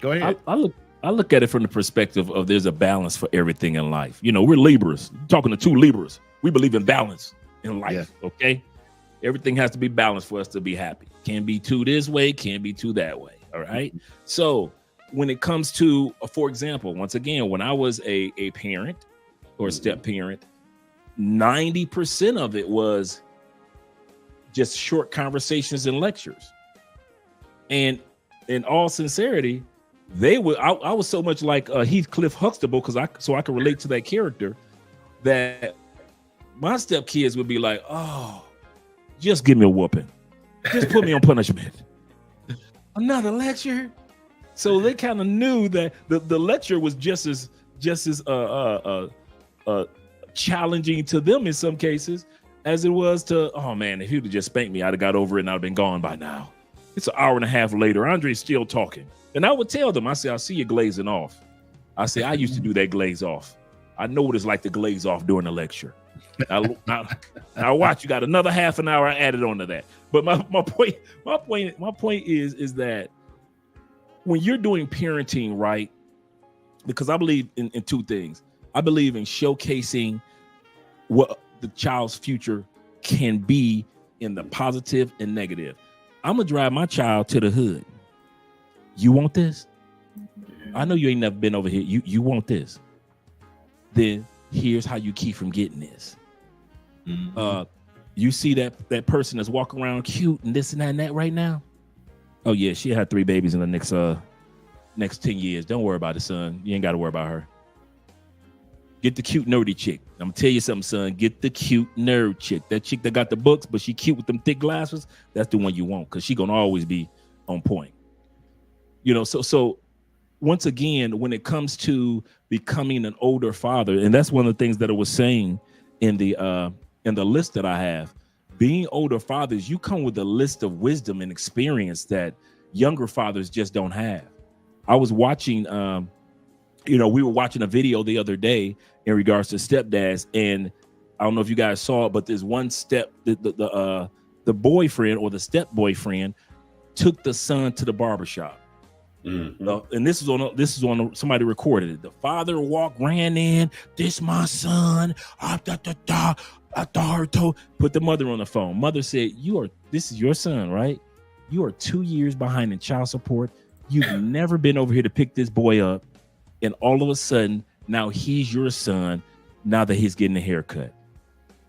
Speaker 5: Go ahead.
Speaker 2: I look at it from the perspective of there's a balance for everything in life. You know, we're Libras. I'm talking to two Libras. We believe in balance in life. Yeah. Okay. Everything has to be balanced for us to be happy. Can't be too this way, can't be too that way. All right. So when it comes to, for example, once again, when I was a parent or a step parent, 90% of it was just short conversations and lectures. And in all sincerity, they would. I was so much like Heathcliff Huxtable because I could relate to that character, that my step kids would be like, "Oh, just give me a whooping, just put me on punishment, another lecture." So they kind of knew that the lecture was just as challenging to them in some cases as it was to, oh man, if he'd have just spanked me, I'd have got over it and I'd have been gone by now. It's an hour and a half later. Andre's still talking. And I would tell them, I say, I see you glazing off. I say, I used to do that glaze off. I know what it's like to glaze off during a lecture. Now watch, you got another half an hour I added onto that. But my point is that when you're doing parenting right, because I believe in two things. I believe in showcasing what the child's future can be in the positive and negative. I'm gonna drive my child to the hood. You want this? I know you ain't never been over here. You want this? Then here's how you keep from getting this. Mm-hmm. You see that person that's walking around cute and this and that and that right now? Oh yeah, she had 3 babies in the next 10 years. Don't worry about it, son. You ain't got to worry about her. Get the cute nerdy chick. I'm gonna tell you something, son. Get the cute nerd chick. That chick that got the books, but she cute with them thick glasses. That's the one you want, because she gonna always be on point. You know, so once again, when it comes to becoming an older father, and that's one of the things that I was saying in the list that I have, being older fathers, you come with a list of wisdom and experience that younger fathers just don't have. I was watching, we were watching a video the other day in regards to stepdads, and I don't know if you guys saw it, but there's one step, the boyfriend or the step boyfriend took the son to the barbershop. Mm-hmm. And this is on somebody recorded it. The father ran in. This my son. Put the mother on the phone. Mother said, this is your son, right? You are 2 years behind in child support. You've never been over here to pick this boy up. And all of a sudden, now he's your son, now that he's getting a haircut.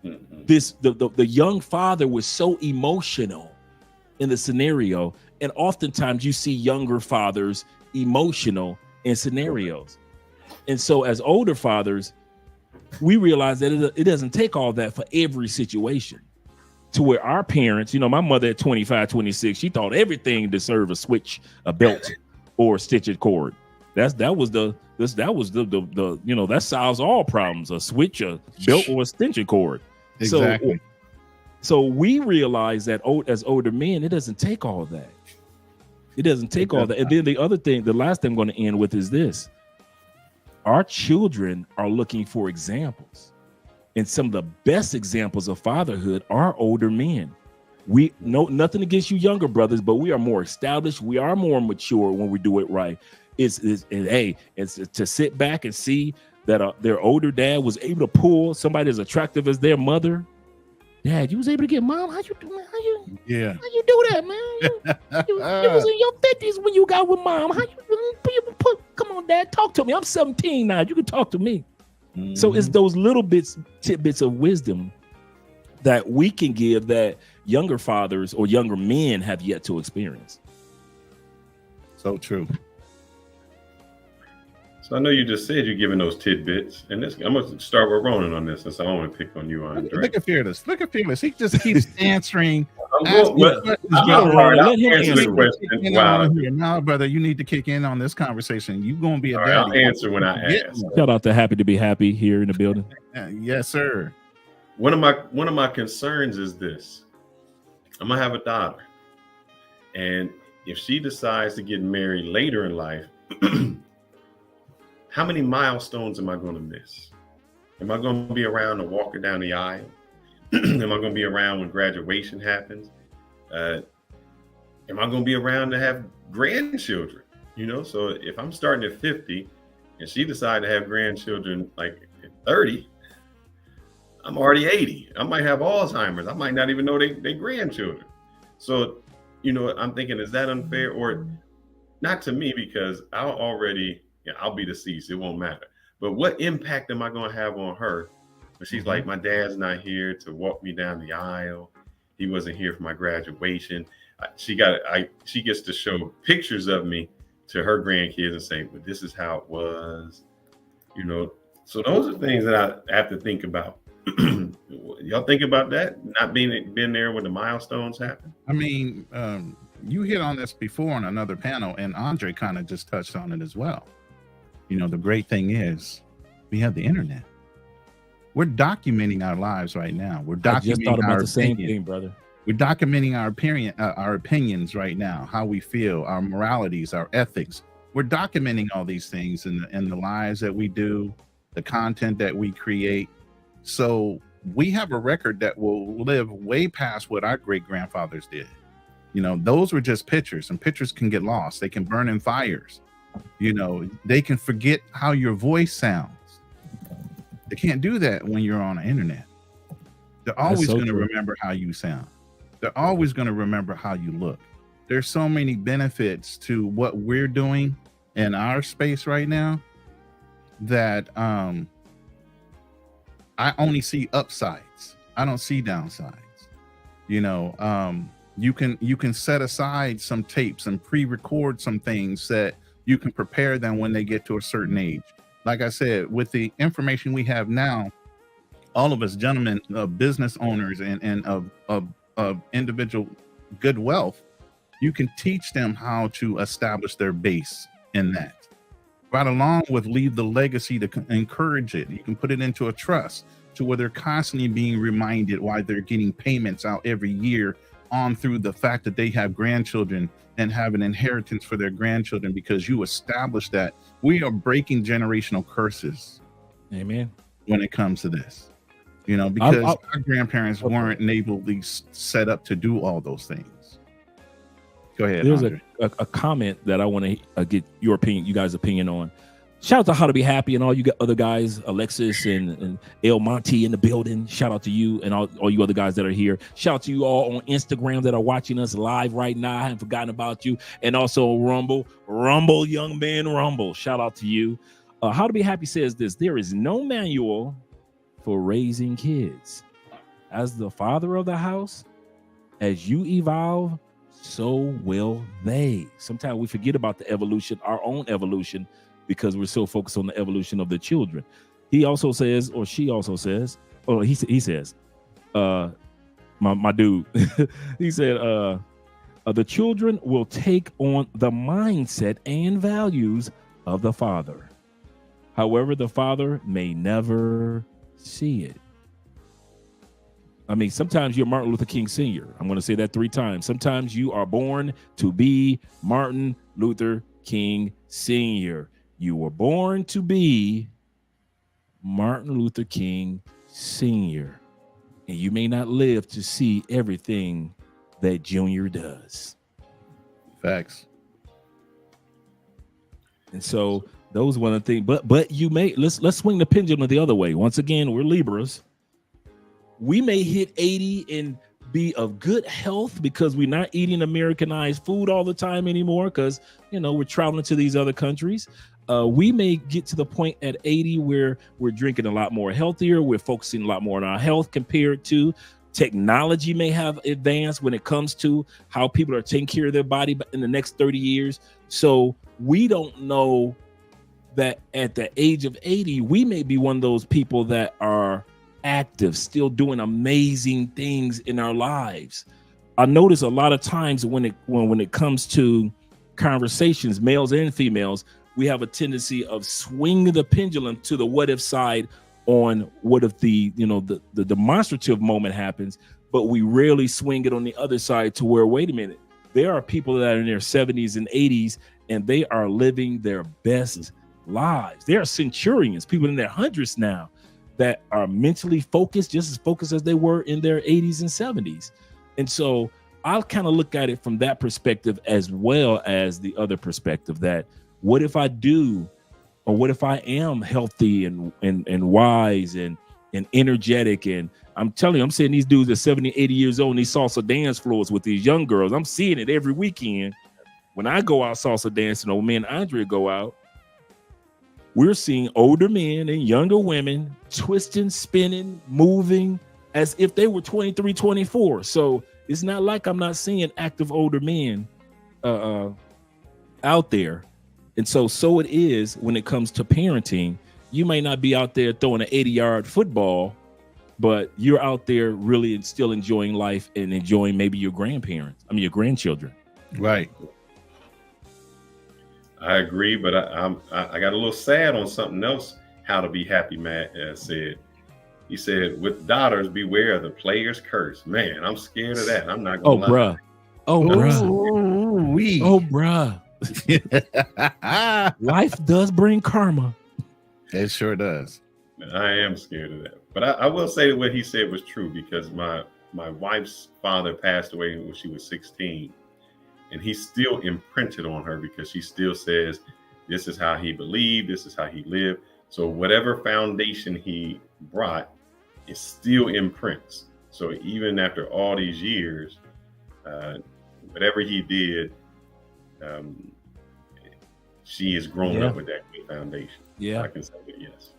Speaker 2: Mm-hmm. The young father was so emotional in the scenario. And oftentimes you see younger fathers emotional in scenarios. And so as older fathers, we realize that it doesn't take all that for every situation. To where our parents, my mother at 25, 26, she thought everything deserved a switch, a belt, or a stitched cord. That solves all problems, a switch, a belt, or a stitched cord.
Speaker 5: Exactly.
Speaker 2: So we realize that as older men, it doesn't take all that. It doesn't take all that. And then the last thing I'm going to end with is this. Our children are looking for examples. And some of the best examples of fatherhood are older men. We know nothing against you younger brothers, but we are more established. We are more mature when we do it right. It's to sit back and see that their older dad was able to pull somebody as attractive as their mother. Dad, you was able to get mom. How you do that, man? You was in your 50s when you got with mom. How you come on, Dad, talk to me. I'm 17 now. You can talk to me. So it's those little tidbits of wisdom that we can give that younger fathers or younger men have yet to experience.
Speaker 5: So true.
Speaker 4: So I know you just said you're giving those tidbits, and I'm going to start with Ronan on this, since I don't want to pick on you, Andre.
Speaker 5: Look at Fearless. He just keeps answering.
Speaker 2: Let him answer
Speaker 4: the question.
Speaker 5: Wow. Now, brother, you need to kick in on this conversation. You're going to be a daddy.
Speaker 4: I'll answer when I ask.
Speaker 2: Shout out to Happy to Be Happy here in the building.
Speaker 5: Yes, sir.
Speaker 4: One of my concerns is this. I'm going to have a daughter. And if she decides to get married later in life, how many milestones am I going to miss? Am I going to be around to walk her down the aisle? Am I going to be around when graduation happens? Am I going to be around to have grandchildren? So if I'm starting at 50 and she decided to have grandchildren like at 30, I'm already 80. I might have Alzheimer's. I might not even know they grandchildren. So, I'm thinking, is that unfair? Or not to me, because I'll be deceased. It won't matter. But what impact am I going to have on her when she's like, my dad's not here to walk me down the aisle. He wasn't here for my graduation. She gets to show pictures of me to her grandkids and say, well, this is how it was. So those are things that I have to think about. Y'all think about that? Not being there when the milestones happen?
Speaker 5: I mean, you hit on this before on another panel, and Andre kind of just touched on it as well. The great thing is we have the internet. We're documenting our lives right now. We're documenting
Speaker 2: I just thought about the same thing, brother.
Speaker 5: We're documenting our opinions right now, how we feel, our moralities, our ethics. We're documenting all these things in the lives that we do, the content that we create. So we have a record that will live way past what our great grandfathers did. Those were just pictures, and pictures can get lost. They can burn in fires. They can forget how your voice sounds. They can't do that when you're on the internet. They're always going to remember how you sound. They're always going to remember how you look. There's so many benefits to what we're doing in our space right now that I only see upsides. I don't see downsides. You can set aside some tapes and pre-record some things that you can prepare them when they get to a certain age. Like I said, with the information we have now, all of us gentlemen, business owners and of individual good wealth, you can teach them how to establish their base in that. Right along with leave the legacy to encourage it. You can put it into a trust to where they're constantly being reminded why they're getting payments out every year on through the fact that they have grandchildren and have an inheritance for their grandchildren, because you establish that. We are breaking generational curses.
Speaker 2: Amen.
Speaker 5: When it comes to this, because our grandparents weren't enably set up to do all those things. Go ahead.
Speaker 2: There's a comment that I want to get you guys' opinion on. Shout out to How to Be Happy and all you other guys, Alexis and El Monte in the building. Shout out to you and all you other guys that are here. Shout out to you all on Instagram that are watching us live right now. I haven't forgotten about you. And also Rumble, young man, Rumble. Shout out to you. How to Be Happy says this: there is no manual for raising kids. As the father of the house, as you evolve, so will they. Sometimes we forget about the evolution, our own evolution, because we're so focused on the evolution of the children. He also says, or she also says, he says, my dude, he said, the children will take on the mindset and values of the father. However, the father may never see it. I mean, sometimes you're Martin Luther King Sr. I'm going to say that 3 times. Sometimes you are born to be Martin Luther King Sr. You were born to be Martin Luther King senior, and you may not live to see everything that junior does.
Speaker 5: Facts.
Speaker 2: And so those one of the things, but you may let's swing the pendulum the other way. Once again, we're Libras. We may hit 80 and be of good health because we're not eating Americanized food all the time anymore, because we're traveling to these other countries. We may get to the point at 80 where we're drinking a lot more healthier. We're focusing a lot more on our health compared to technology may have advanced when it comes to how people are taking care of their body in the next 30 years. So we don't know that at the age of 80, we may be one of those people that are active, still doing amazing things in our lives. I notice a lot of times when it comes to conversations, males and females, we have a tendency of swinging the pendulum to the what if side on what if the demonstrative moment happens, but we rarely swing it on the other side to where, wait a minute, there are people that are in their 70s and 80s and they are living their best lives. They are centurions, people in their hundreds now that are mentally focused, just as focused as they were in their 80s and 70s. And so I'll kind of look at it from that perspective, as well as the other perspective that what if I do, or what if I am healthy and wise and energetic? And I'm telling you, I'm seeing these dudes at 70, 80 years old, and these salsa dance floors with these young girls. I'm seeing it every weekend. When I go out salsa dancing, or me and Andre go out, we're seeing older men and younger women twisting, spinning, moving as if they were 23, 24. So it's not like I'm not seeing active older men out there. And so it is when it comes to parenting. You may not be out there throwing an 80-yard football, but you're out there really still enjoying life and enjoying maybe your grandchildren.
Speaker 5: Right.
Speaker 4: I agree, but I got a little sad on something else. How to Be Happy, Matt said. He said, with daughters, beware of the player's curse. Man, I'm scared of that. I'm not going to lie.
Speaker 2: Oh, bruh. Life does bring karma.
Speaker 5: It sure does.
Speaker 4: I am scared of that. But I will say that what he said was true, because my wife's father passed away when she was 16. And he's still imprinted on her, because she still says, this is how he believed, this is how he lived. So whatever foundation he brought, it still imprints. So even after all these years, whatever he did, she has grown up with that good foundation.
Speaker 2: Yeah,
Speaker 4: I can say that, yes.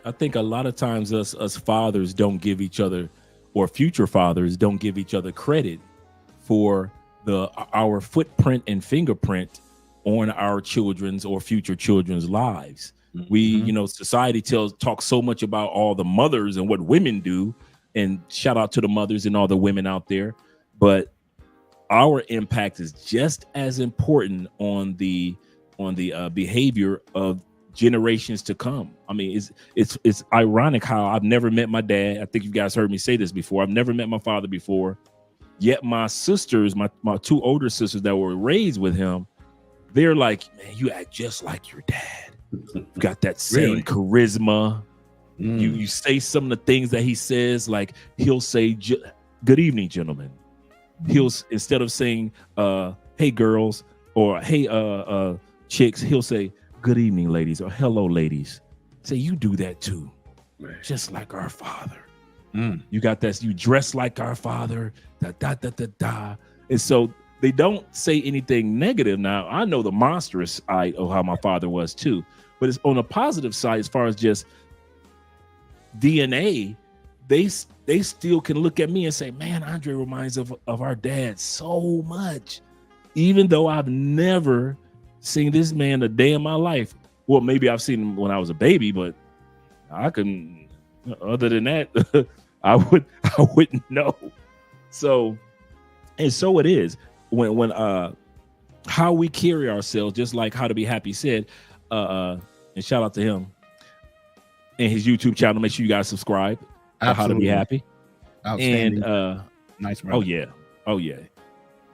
Speaker 2: I think a lot of times us fathers don't give each other, or future fathers don't give each other credit for our footprint and fingerprint on our children's or future children's lives. We, society talks so much about all the mothers and what women do, and shout out to the mothers and all the women out there, but our impact is just as important on the behavior of generations to come. I mean, it's ironic how I've never met my dad. I think you guys heard me say this before. I've never met my father before. Yet my sisters, my two older sisters that were raised with him, they're like, man, you act just like your dad. You got that same charisma. You say some of the things that he says, like he'll say, good evening, gentlemen. He'll, instead of saying, hey, girls, or hey, chicks, he'll say, good evening, ladies, or hello, ladies. Say, you do that too, just like our father. You got that. You dress like our father. And so they don't say anything negative. Now, I know the monstrous side of how my father was too, but it's on the positive side as far as just DNA. They still can look at me and say, man, Andre reminds of our dad so much, even though I've never seen this man a day in my life. Well, maybe I've seen him when I was a baby, but I couldn't, other than that, I wouldn't know. So it is when how we carry ourselves, just like How to Be Happy said, and shout out to him and his YouTube channel. Make sure you guys subscribe. How to Be Happy.
Speaker 5: Outstanding.
Speaker 2: And
Speaker 5: nice, brother.
Speaker 2: Oh yeah.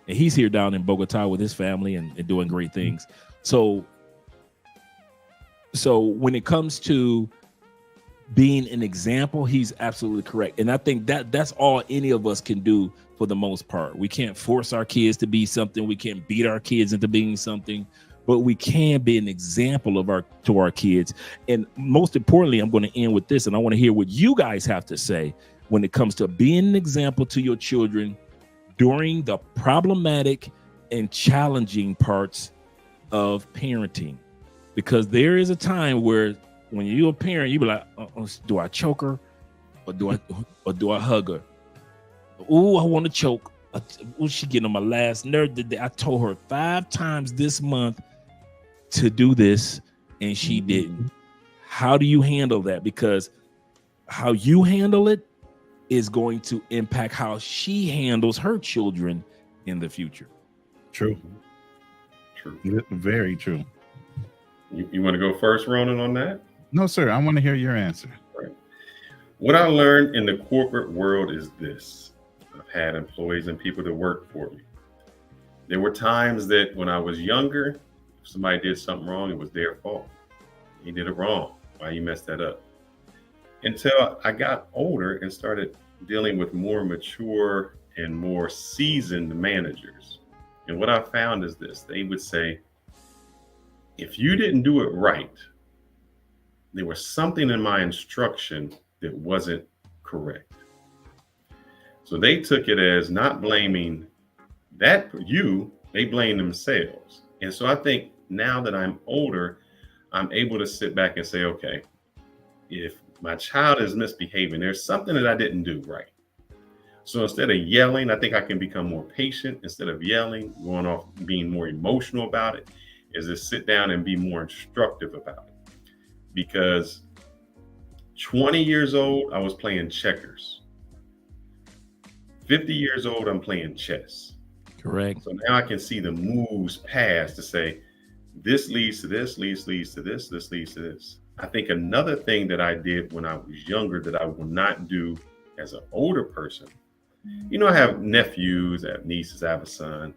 Speaker 2: And he's here down in Bogota with his family and doing great things. So when it comes to being an example, he's absolutely correct. And I think that's all any of us can do for the most part. We can't force our kids to be something. We can't beat our kids into being something, but we can be an example to our kids. And most importantly, I'm going to end with this, and I want to hear what you guys have to say when it comes to being an example to your children during the problematic and challenging parts of parenting. Because there is a time where when you're a parent, you be like, do I choke her or do I hug her? Oh, I want to choke. Oh, she getting on my last nerve. I told her 5 times this month to do this, and she didn't. How do you handle that? Because how you handle it is going to impact how she handles her children in the future.
Speaker 5: True. Very true.
Speaker 4: You want to go first, Ronan, on that?
Speaker 5: No, sir. I want to hear your answer.
Speaker 4: Right. What I learned in the corporate world is this. I've had employees and people that work for me. There were times that when I was younger, if somebody did something wrong, it was their fault. He did it wrong. Why you messed that up? Until I got older and started dealing with more mature and more seasoned managers. And what I found is this. They would say, if you didn't do it right, there was something in my instruction that wasn't correct. So they took it as not blaming they blame themselves. And so I think now that I'm older, I'm able to sit back and say, okay, if my child is misbehaving, there's something that I didn't do right. So instead of yelling, I think I can become more patient. Instead of yelling, going off, being more emotional about it, is to sit down and be more instructive about it. Because 20 years old, I was playing checkers. 50 years old, I'm playing chess.
Speaker 2: Correct.
Speaker 4: So now I can see the moves past to say, this leads to this, leads to this, this leads to this. I think another thing that I did when I was younger that I will not do as an older person, I have nephews, I have nieces, I have a son,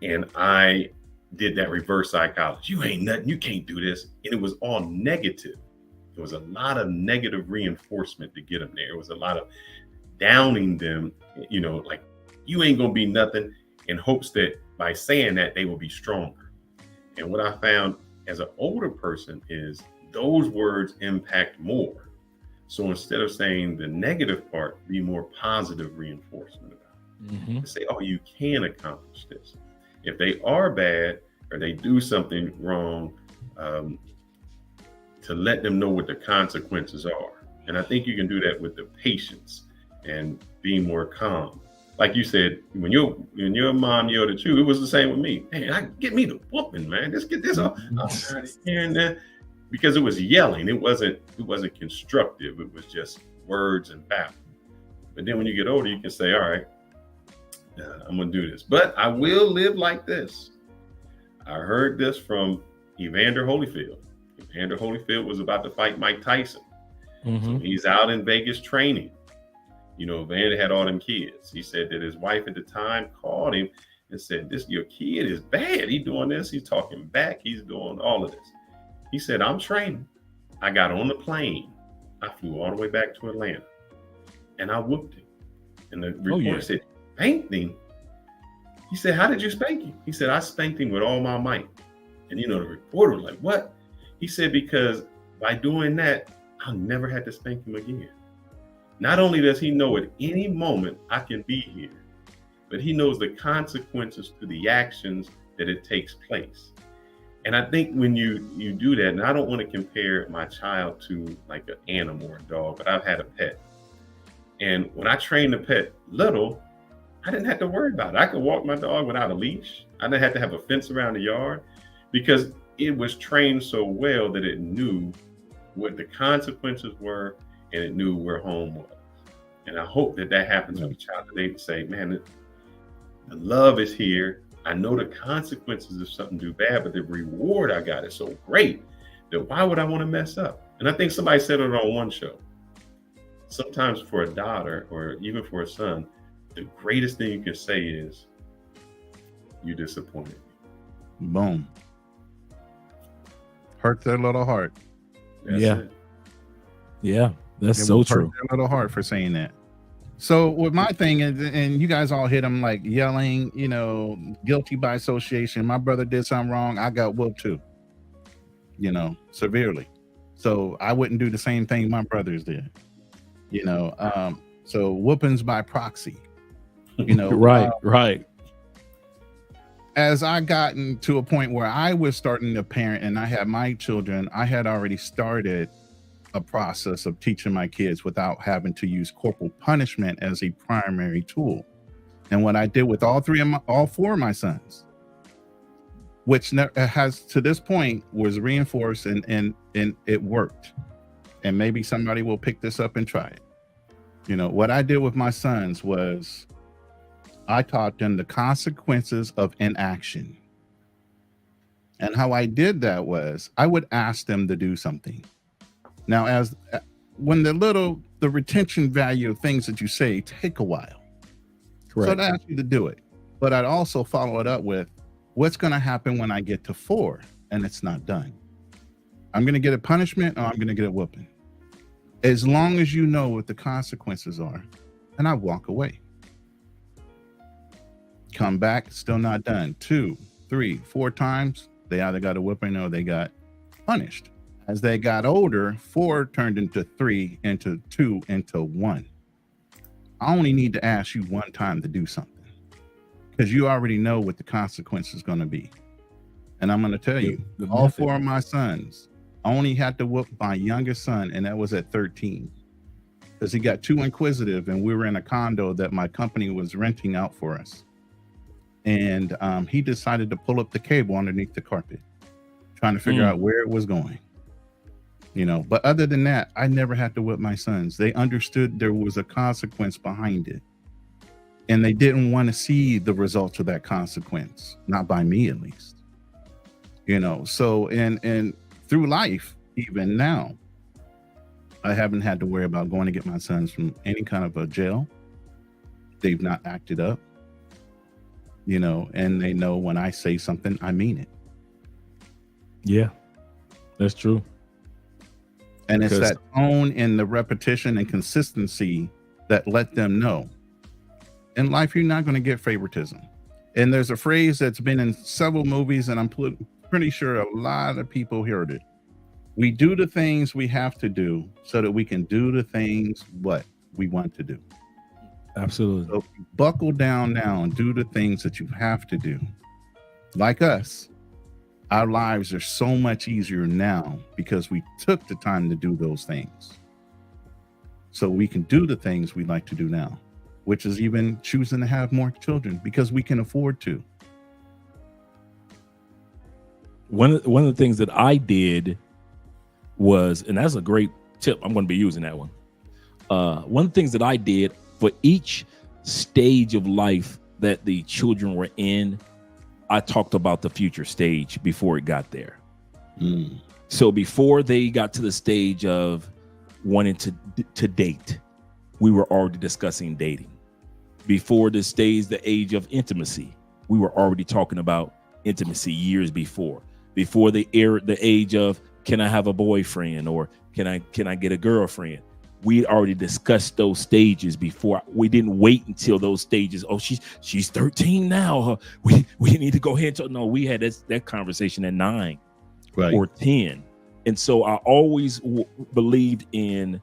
Speaker 4: and I did that reverse psychology. You ain't nothing, you can't do this. And it was all negative. There was a lot of negative reinforcement to get them there. It was a lot of downing them, like you ain't gonna be nothing, in hopes that by saying that they will be stronger. And what I found as an older person is those words impact more. So instead of saying the negative part, be more positive reinforcement about it. Mm-hmm. Say, oh, you can accomplish this. If they are bad or they do something wrong, to let them know what the consequences are. And I think you can do that with the patience and being more calm. Like you said, when your mom yelled at you, it was the same with me. Hey, get me the whooping, man. Let's get this off. I'm tired of hearing that. Because it was yelling. It wasn't constructive. It was just words and battle. But then when you get older, you can say, all right, I'm going to do this. But I will live like this. I heard this from Evander Holyfield. Evander Holyfield was about to fight Mike Tyson. Mm-hmm. So he's out in Vegas training. Evander had all them kids. He said that his wife at the time called him and said, your kid is bad. He's doing this. He's talking back. He's doing all of this. He said, I'm training. I got on the plane. I flew all the way back to Atlanta. And I whooped him. And the reporter said, spanked him? He said, how did you spank him? He said, I spanked him with all my might. And the reporter was like, what? He said, because by doing that, I'll never have to spank him again. Not only does he know at any moment I can be here, but he knows the consequences to the actions that it takes place. And I think when you do that, and I don't want to compare my child to like an animal or a dog, but I've had a pet. And when I trained the pet little, I didn't have to worry about it. I could walk my dog without a leash. I didn't have to have a fence around the yard because it was trained so well that it knew what the consequences were and it knew where home was. And I hope that happens with a child today to say, man, the love is here. I know the consequences if something do bad, but the reward I got is so great that why would I want to mess up? And I think somebody said it on one show. Sometimes for a daughter or even for a son, the greatest thing you can say is, you disappointed me.
Speaker 5: Boom. Hurt their little heart.
Speaker 4: That's it.
Speaker 2: Yeah, that's
Speaker 5: It
Speaker 2: so
Speaker 5: will hurt
Speaker 2: true.
Speaker 5: their little heart for saying that. So with my thing, and you guys all hit him like yelling, guilty by association. My brother did something wrong. I got whooped too, severely. So I wouldn't do the same thing my brothers did, so whoopings by proxy,
Speaker 2: Right, right.
Speaker 5: As I gotten to a point where I was starting to parent and I had my children, I had already started a process of teaching my kids without having to use corporal punishment as a primary tool. And what I did with all four of my sons, which has to this point was reinforced and it worked. And maybe somebody will pick this up and try it. What I did with my sons was I taught them the consequences of inaction. And how I did that was I would ask them to do something. Now, when the retention value of things that you say take a while. Correct. So I'd ask you to do it. But I'd also follow it up with what's going to happen when I get to 4 and it's not done. I'm going to get a punishment or I'm going to get a whooping. As long as you know what the consequences are, and I walk away. Come back, still not done. 2, 3, 4 times, they either got a whooping or they got punished. As they got older, 4 turned into 3, into 2, into 1. I only need to ask you one time to do something because you already know what the consequence is going to be. And I'm going to tell you, all 4 of my sons, I only had to whoop my youngest son, and that was at 13 because he got too inquisitive, and we were in a condo that my company was renting out for us. And he decided to pull up the cable underneath the carpet, trying to figure out where it was going. But other than that, I never had to whip my sons. They understood there was a consequence behind it. And they didn't want to see the results of that consequence, not by me at least. So and through life, even now, I haven't had to worry about going to get my sons from any kind of a jail. They've not acted up, and they know when I say something, I mean it.
Speaker 2: Yeah, that's true.
Speaker 5: And it's that tone and the repetition and consistency that let them know. In life, you're not going to get favoritism. And there's a phrase that's been in several movies, and I'm pretty sure a lot of people heard it. We do the things we have to do so that we can do the things what we want to do.
Speaker 2: Absolutely.
Speaker 5: So buckle down now and do the things that you have to do. Like us. Our lives are so much easier now because we took the time to do those things. So we can do the things we like to do now, which is even choosing to have more children because we can afford to.
Speaker 2: One of the things that I did was, and that's a great tip, I'm going to be using that one. One of the things that I did for each stage of life that the children were in, I talked about the future stage before it got there. So before they got to the stage of wanting to date, we were already discussing dating. Before the stage, the age of intimacy, we were already talking about intimacy years before. Before the age of can I have a boyfriend or can I get a girlfriend? We already discussed those stages before. We didn't wait until those stages. Oh, she's 13 now. We need to go ahead and no. We had that conversation at 9 or 10, and so I always believed in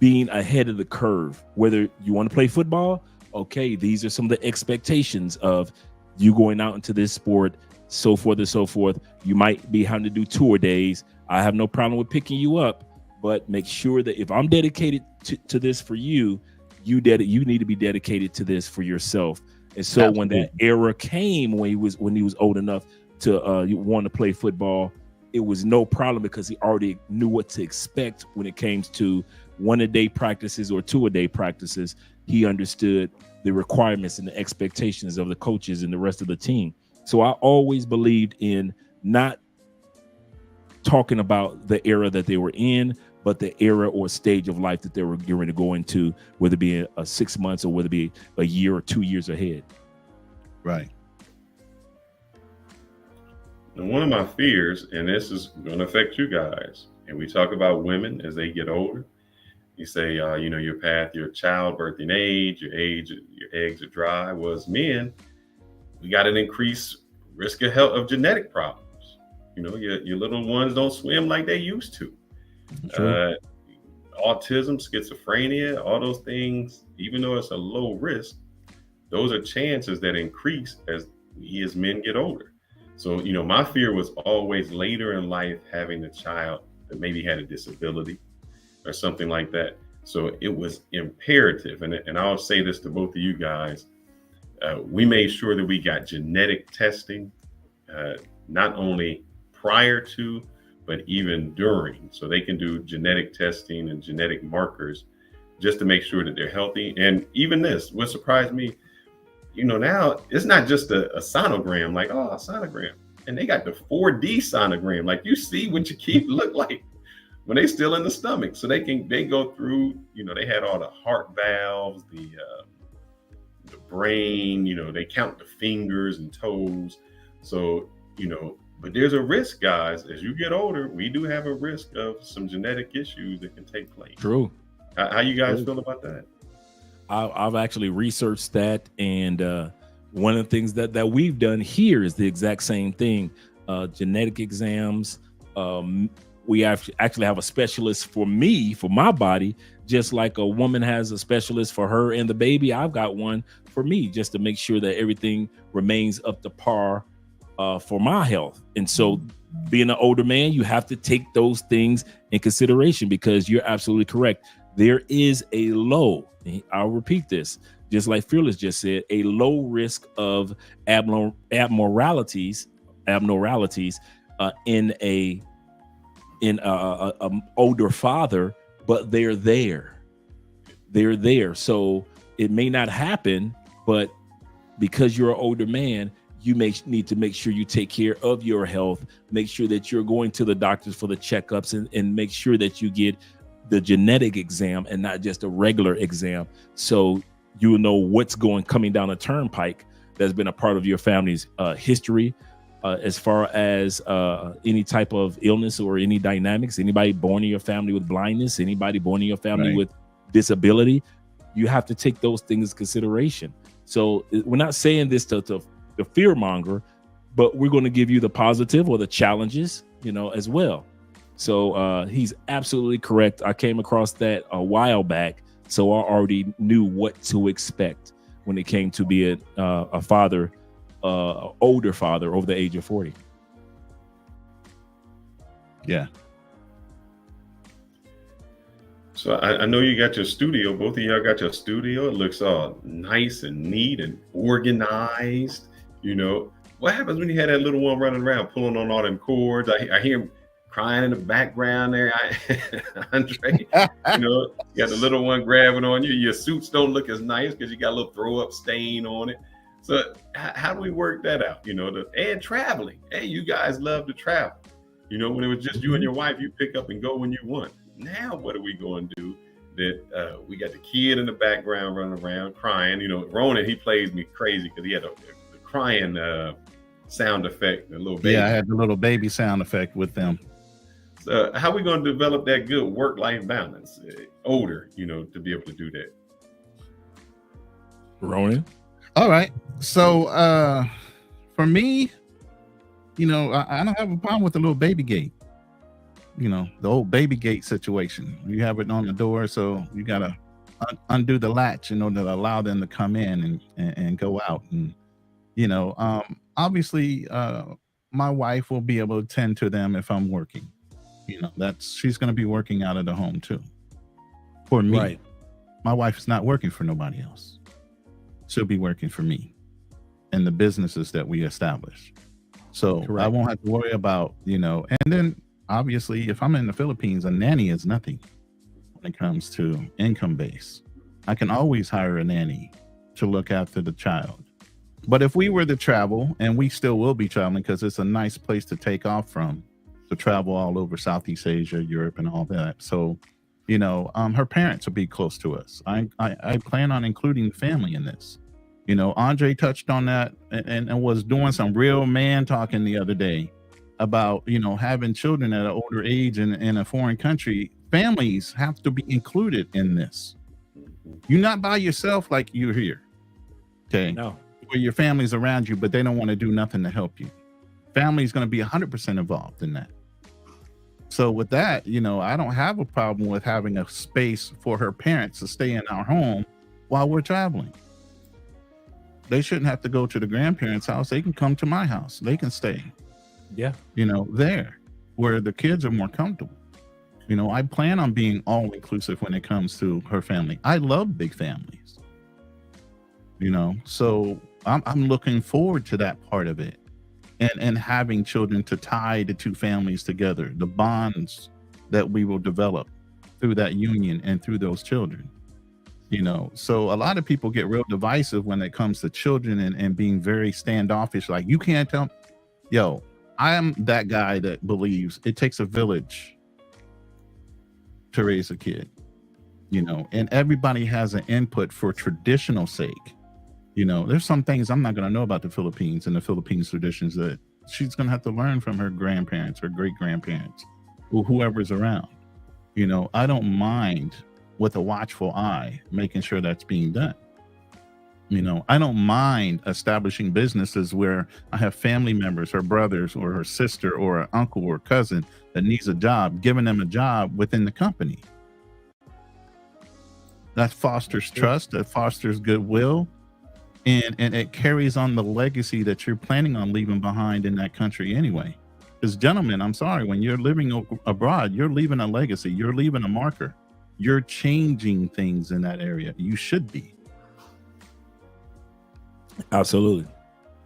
Speaker 2: being ahead of the curve. Whether you want to play football, okay, these are some of the expectations of you going out into this sport, so forth and so forth. You might be having to do tour days. I have no problem with picking you up. But make sure that if I'm dedicated to this for you, you need to be dedicated to this for yourself. And so Absolutely. When that era came, when he was old enough to want to play football, it was no problem because he already knew what to expect when it came to 1-a-day practices or 2-a-day practices. He understood the requirements and the expectations of the coaches and the rest of the team. So I always believed in not talking about the era that they were in, but the era or stage of life that they were going to go into, whether it be a 6 months or whether it be a year or 2 years ahead.
Speaker 5: Right.
Speaker 4: And one of my fears, and this is going to affect you guys, And we talk about women as they get older. You say, your path, your childbirthing age, your eggs are dry. Was men, we got an increased risk of health of genetic problems. Your little ones don't swim like they used to. Autism, schizophrenia, all those things, even though it's a low risk, those are chances that increase as we as men get older. So, my fear was always later in life having a child that maybe had a disability or something like that. So it was imperative. And I'll say this to both of you guys. We made sure that we got genetic testing, not only prior to, but even during. So they can do genetic testing and genetic markers just to make sure that they're healthy. And even this, what surprised me, now it's not just a sonogram, like, oh, a sonogram. And they got the 4D sonogram. Like, you see what your kids look like when they still in the stomach. So they go through, they had all the heart valves, the brain, they count the fingers and toes. So, but there's a risk, guys. As you get older, we do have a risk of some genetic issues that can take place.
Speaker 2: True.
Speaker 4: How you guys feel about that?
Speaker 2: I've actually researched that, and one of the things that we've done here is the exact same thing. Genetic exams. We actually have a specialist for me, for my body, just like a woman has a specialist for her and the baby. I've got one for me, just to make sure that everything remains up to par for my health. And so being an older man, you have to take those things in consideration, because you're absolutely correct. There is a low, I'll repeat this, just like Fearless just said, a low risk of abnormalities in a older father, but they're there. So it may not happen, but because you're an older man, you may need to make sure you take care of your health, make sure that you're going to the doctors for the checkups, and make sure that you get the genetic exam and not just a regular exam. So you will know what's coming down the turnpike that's been a part of your family's history, as far as any type of illness or any dynamics. Anybody born in your family with blindness, anybody born in your family with disability, you have to take those things into consideration. So we're not saying this to fear monger, but we're going to give you the positive or the challenges, as well. So he's absolutely correct. I came across that a while back, so I already knew what to expect when it came to be a father, older father over the age of 40.
Speaker 5: Yeah.
Speaker 4: So I know you got your studio. Both of y'all got your studio. It looks all nice and neat and organized. What happens when you had that little one running around pulling on all them cords? I hear him crying in the background there. Andre, you got the little one grabbing on you. Your suits don't look as nice because you got a little throw up stain on it. So how do we work that out? And traveling. Hey, you guys love to travel. When it was just you and your wife, you pick up and go when you want. Now, what are we going to do that we got the kid in the background running around crying? Ronan, he plays me crazy because he had the crying sound effect, the little baby.
Speaker 5: Yeah, I had the little baby sound effect with them.
Speaker 4: So how are we going to develop that good work-life balance older, to be able to do that?
Speaker 2: Ronan?
Speaker 5: All right. So for me, I don't have a problem with the little baby gate. The old baby gate situation. You have it on the door, so you got to undo the latch, to allow them to come in and go out. And, obviously, my wife will be able to tend to them if I'm working. She's going to be working out of the home too. For me, right. My wife is not working for nobody else. She'll be working for me and the businesses that we establish. So correct. I won't have to worry about, and then obviously if I'm in the Philippines, a nanny is nothing when it comes to income base. I can always hire a nanny to look after the child. But if we were to travel, and we still will be traveling because it's a nice place to take off from, to travel all over Southeast Asia, Europe, and all that. So, her parents will be close to us. I plan on including family in this. Andre touched on that and was doing some real man talking the other day. about, having children at an older age in a foreign country. Families have to be included in this. You're not by yourself like you're here. Okay.
Speaker 2: No.
Speaker 5: Where your family's around you, but they don't want to do nothing to help you. Family's going to be 100% involved in that. So with that, I don't have a problem with having a space for her parents to stay in our home while we're traveling. They shouldn't have to go to the grandparents' house. They can come to my house. They can stay.
Speaker 2: Yeah.
Speaker 5: There where the kids are more comfortable. I plan on being all inclusive when it comes to her family. I love big families. So I'm looking forward to that part of it. And having children to tie the two families together, the bonds that we will develop through that union and through those children. So a lot of people get real divisive when it comes to children and being very standoffish. Like, you can't tell. Yo, I am that guy that believes it takes a village to raise a kid, and everybody has an input for traditional sake. There's some things I'm not going to know about the Philippines and the Philippines traditions that she's going to have to learn from her grandparents or great grandparents or whoever's around. I don't mind with a watchful eye making sure that's being done. I don't mind establishing businesses where I have family members, her brothers or her sister or an uncle or cousin that needs a job, giving them a job within the company. That fosters trust, that fosters goodwill. And it carries on the legacy that you're planning on leaving behind in that country anyway. Because, gentlemen, I'm sorry, when you're living abroad, you're leaving a legacy. You're leaving a marker. You're changing things in that area. You should be.
Speaker 2: Absolutely.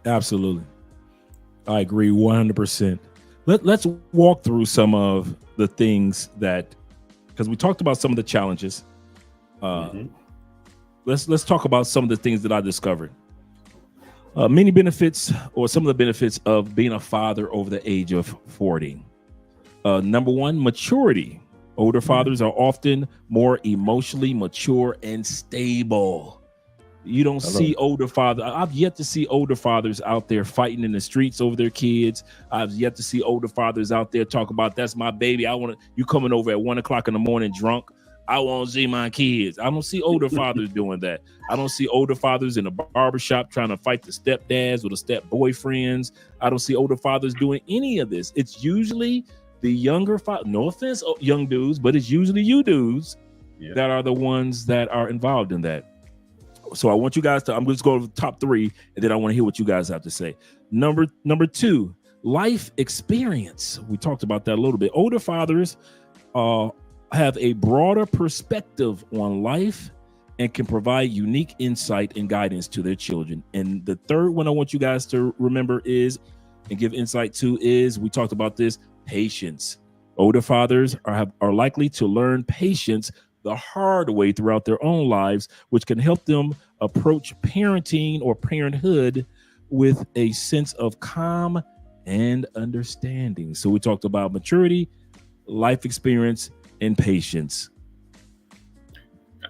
Speaker 2: I agree 100%. Let's walk through some of the things that, because we talked about some of the challenges. Let's talk about some of the things that I discovered. Many benefits, or some of the benefits of being a father over the age of 40. Number one, maturity. Older fathers are often more emotionally mature and stable. You don't see older fathers. I've yet to see older fathers out there fighting in the streets over their kids. I've yet to see older fathers out there talk about, that's my baby. I want you coming over at 1 o'clock in the morning drunk. I won't see my kids. I don't see older fathers doing that. I don't see older fathers in a barbershop trying to fight the stepdads or the step boyfriends. I don't see older fathers doing any of this. It's usually the younger father. No offense, young dudes, but it's usually you dudes that are the ones that are involved in that. So I want you guys to, I'm going to go to the top three, and then I want to hear what you guys have to say. Number two, life experience. We talked about that a little bit. Older fathers have a broader perspective on life and can provide unique insight and guidance to their children. And the third one I want you guys to remember is, and give insight to, is, we talked about this, patience. Older fathers are likely to learn patience the hard way throughout their own lives, which can help them approach parenting or parenthood with a sense of calm and understanding. So we talked about maturity, life experience, and patience.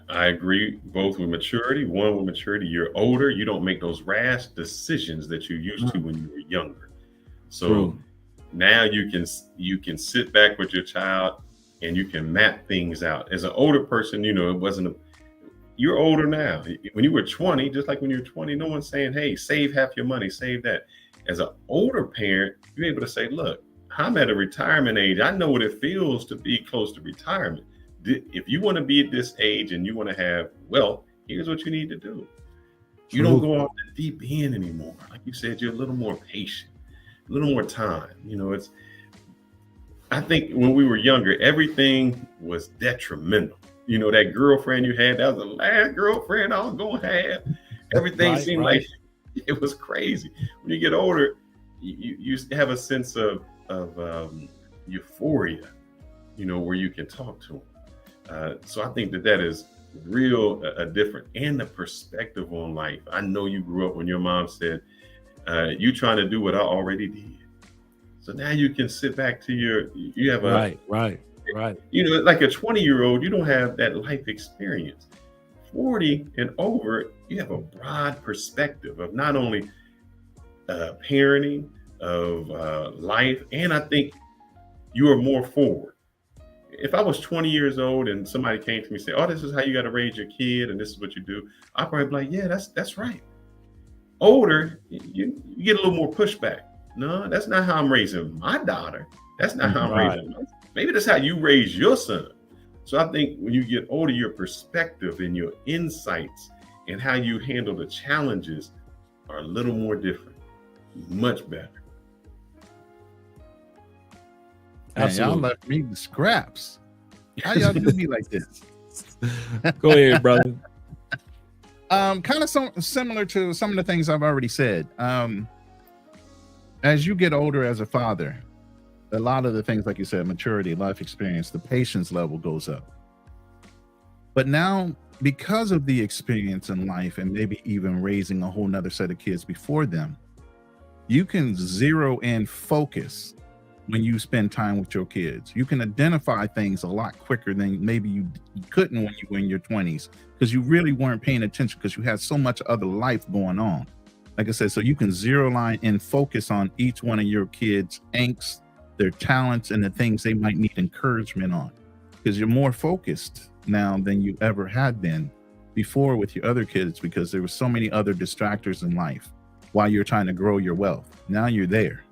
Speaker 4: I agree both with maturity. One, with maturity, you're older, you don't make those rash decisions that you used to when you were younger. So now you can sit back with your child and you can map things out. As an older person, it wasn't you're older now. When you were 20, just like when you were 20, no one's saying, hey, save half your money, save that. As an older parent, you're able to say, look, I'm at a retirement age. I know what it feels to be close to retirement. If you want to be at this age and you want to have wealth, here's what you need to do. You don't go off the deep end anymore. Like you said, you're a little more patient, a little more time. I think when we were younger, everything was detrimental. That girlfriend you had, that was the last girlfriend I was going to have. Everything seemed like it was crazy. When you get older, you have a sense of euphoria, where you can talk to them. So I think that is real different, and the perspective on life. I know you grew up when your mom said, you trying to do what I already did. So now you can sit back to you have a
Speaker 2: right.
Speaker 4: Like a 20-year-old, you don't have that life experience. 40 and over, you have a broad perspective of not only parenting, of life, and I think you are more forward. If I was 20 years old and somebody came to me and said, "Oh, this is how you got to raise your kid, and this is what you do," I'd probably be like, "Yeah, that's right." Older, you get a little more pushback. No, that's not how I'm raising my daughter. That's not how I'm
Speaker 2: Right.
Speaker 4: raising my. Maybe that's how you raise your son. So I think when you get older, your perspective and your insights and how you handle the challenges are a little more different, much better.
Speaker 5: Man, y'all
Speaker 2: Absolutely.
Speaker 5: left me the scraps. How y'all do me like this?
Speaker 2: Go ahead, brother.
Speaker 5: Kind of similar to some of the things I've already said. As you get older as a father, a lot of the things, like you said, maturity, life experience, the patience level goes up. But now, because of the experience in life and maybe even raising a whole nother set of kids before them, you can zero in focus when you spend time with your kids. You can identify things a lot quicker than maybe you couldn't when you were in your 20s, because you really weren't paying attention because you had so much other life going on. Like I said, so you can zero line and focus on each one of your kids' angst, their talents, and the things they might need encouragement on, because you're more focused now than you ever had been before with your other kids, because there were so many other distractors in life while you're trying to grow your wealth. Now you're there.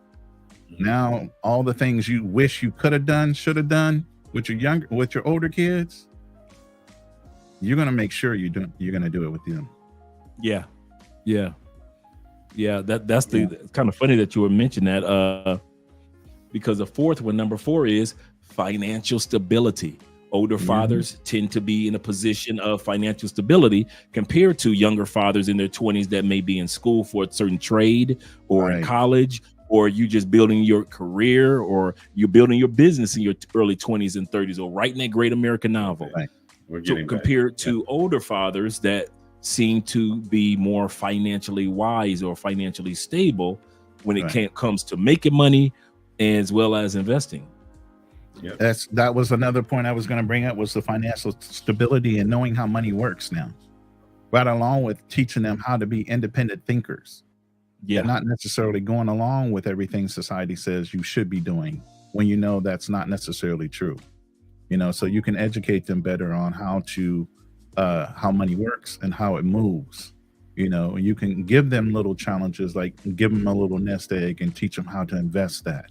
Speaker 5: Now all the things you wish you could have done, should have done with your older kids, you're gonna make sure you're gonna do it with them.
Speaker 2: Yeah. That's kind of funny that you were mentioning that, because the fourth one, number 4, is financial stability. Older fathers tend to be in a position of financial stability compared to younger fathers in their 20s that may be in school for a certain trade or in college, or you just building your career, or you're building your business in your early 20s and 30s, or writing that great American novel.
Speaker 4: Right.
Speaker 2: So compared to older fathers that seem to be more financially wise or financially stable when it comes to making money as well as investing.
Speaker 4: Yep.
Speaker 5: That was another point I was going to bring up, was the financial stability and knowing how money works now, right along with teaching them how to be independent thinkers.
Speaker 2: Yeah,
Speaker 5: not necessarily going along with everything society says you should be doing when you know that's not necessarily true. So you can educate them better on how money works and how it moves. You can give them little challenges, like give them a little nest egg and teach them how to invest that,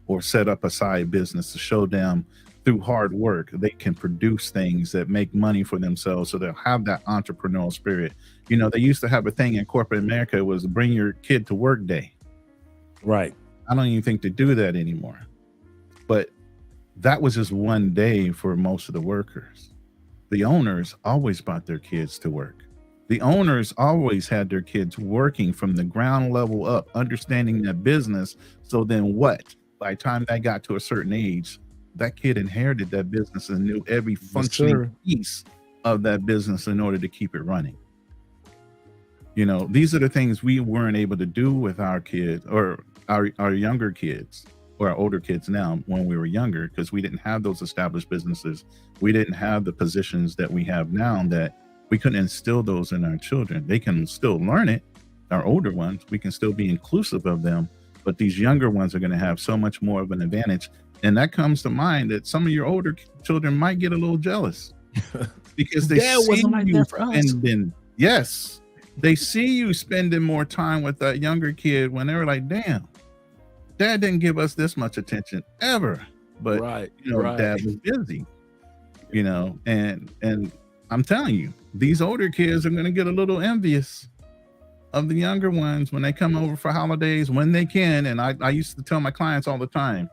Speaker 5: or set up a side business to show them through hard work they can produce things that make money for themselves, so they'll have that entrepreneurial spirit. They used to have a thing in corporate America, it was bring your kid to work day.
Speaker 2: right.
Speaker 5: I don't even think they do that anymore. But that was just one day for most of the workers. The owners always brought their kids to work. The owners always had their kids working from the ground level up, understanding their business. So then what? By the time they got to a certain age, that kid inherited that business and knew every functioning piece of that business in order to keep it running. These are the things we weren't able to do with our kids, or our younger kids, or our older kids now, when we were younger, because we didn't have those established businesses. We didn't have the positions that we have now, that we couldn't instill those in our children. They can still learn it. Our older ones, we can still be inclusive of them, but these younger ones are going to have so much more of an advantage. And that comes to mind that some of your older children might get a little jealous because they see you spending. Yes, they see you spending more time with that younger kid when they're like, damn, dad didn't give us this much attention ever. But dad was busy, and I'm telling you, these older kids are going to get a little envious of the younger ones when they come over for holidays, when they can. And I used to tell my clients all the time,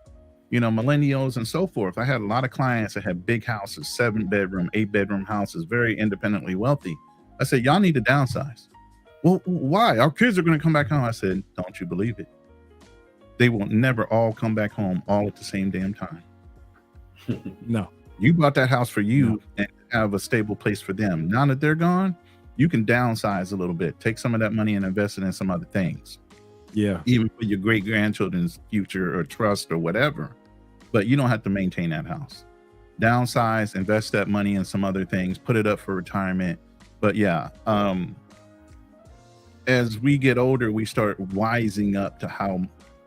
Speaker 5: millennials and so forth. I had a lot of clients that had big houses, 7-bedroom, 8-bedroom houses, very independently wealthy. I said, y'all need to downsize. Well, why? Our kids are going to come back home. I said, don't you believe it? They will never all come back home all at the same damn time.
Speaker 2: No.
Speaker 5: You bought that house for you and have a stable place for them. Now that they're gone, you can downsize a little bit, take some of that money and invest it in some other things.
Speaker 2: Yeah.
Speaker 5: Even for your great grandchildren's future or trust or whatever. But you don't have to maintain that house. Downsize, invest that money in some other things, put it up for retirement. But as we get older, we start wising up to how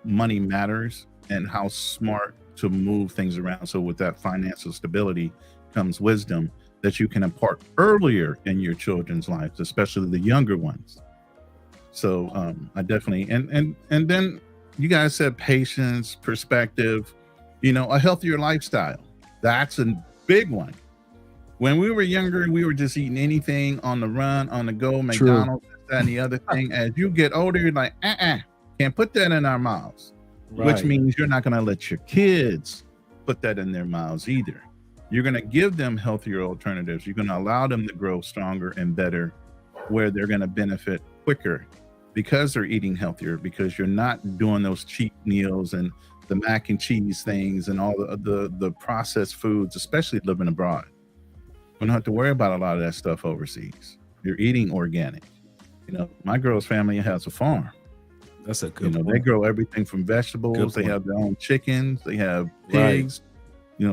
Speaker 5: money matters and how smart to move things around. So with that financial stability comes wisdom that you can impart earlier in your children's lives, especially the younger ones. So I definitely, and then you guys said patience, perspective, a healthier lifestyle. That's a big one. When we were younger, we were just eating anything on the run, on the go, McDonald's, this, that, and the other thing. As you get older, you're like, can't put that in our mouths, which means you're not going to let your kids put that in their mouths either. You're going to give them healthier alternatives. You're going to allow them to grow stronger and better, where they're going to benefit quicker because they're eating healthier, because you're not doing those cheap meals and the mac and cheese things and all the processed foods, especially living abroad. You don't have to worry about a lot of that stuff overseas. You're eating organic. My girl's family has a farm.
Speaker 2: That's a good point.
Speaker 5: They grow everything from vegetables. They have their own chickens. They have pigs,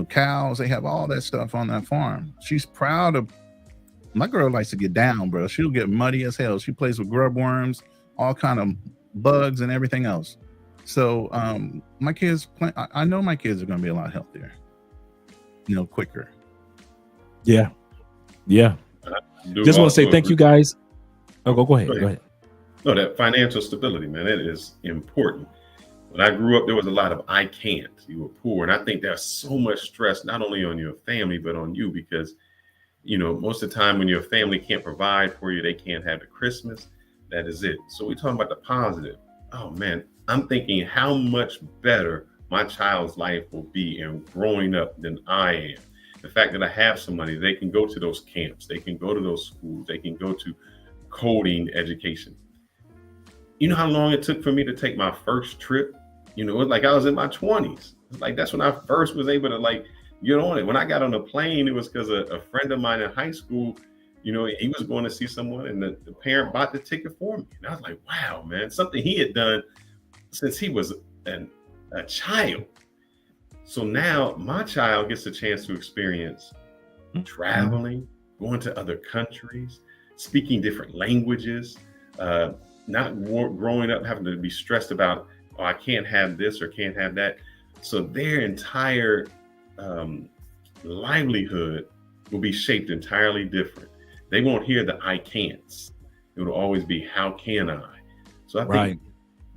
Speaker 5: cows. They have all that stuff on that farm. She's proud of. My girl likes to get down, bro. She'll get muddy as hell. She plays with grub worms, all kind of bugs and everything else. So my kids, I know my kids are going to be a lot healthier, quicker.
Speaker 2: Yeah. Just want to say thank you guys. Oh, go ahead.
Speaker 4: No, that financial stability, man, it is important. When I grew up, there was a lot of I can't. You were poor. And I think there's so much stress, not only on your family, but on you, because, most of the time when your family can't provide for you, they can't have the Christmas. That is it. So we're talking about the positive. Oh, man, I'm thinking how much better my child's life will be in growing up than I am. The fact that I have some money, they can go to those camps, they can go to those schools, they can go to coding education. You know how long it took for me to take my first trip? It was like I was in my 20s. It's like that's when I first was able to get on it. When I got on the plane, it was because a friend of mine in high school, he was going to see someone and the parent bought the ticket for me. And I was like, wow, man, something he had done since he was a child. So now my child gets a chance to experience traveling, going to other countries, speaking different languages, not growing up having to be stressed about, I can't have this or can't have that. So their entire livelihood will be shaped entirely different. They won't hear the I can'ts. It will always be, how can I? So I think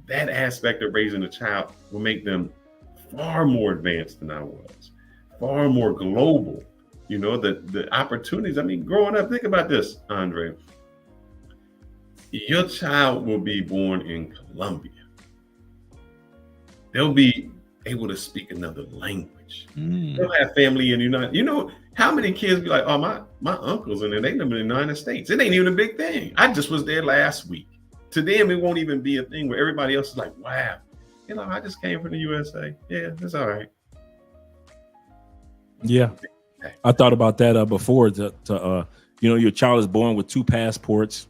Speaker 4: that aspect of raising a child will make them far more advanced than I was, far more global. The opportunities. I mean, growing up, think about this, Andre. Your child will be born in Colombia. They'll be able to speak another language. They'll have family in the United. How many kids be like, oh, my uncle's in there, they live in the United States. It ain't even a big thing. I just was there last week. To them, it won't even be a thing where everybody else is like, wow, I just came from the USA. Yeah, that's all right.
Speaker 2: Yeah. I thought about that before. Your child is born with 2 passports.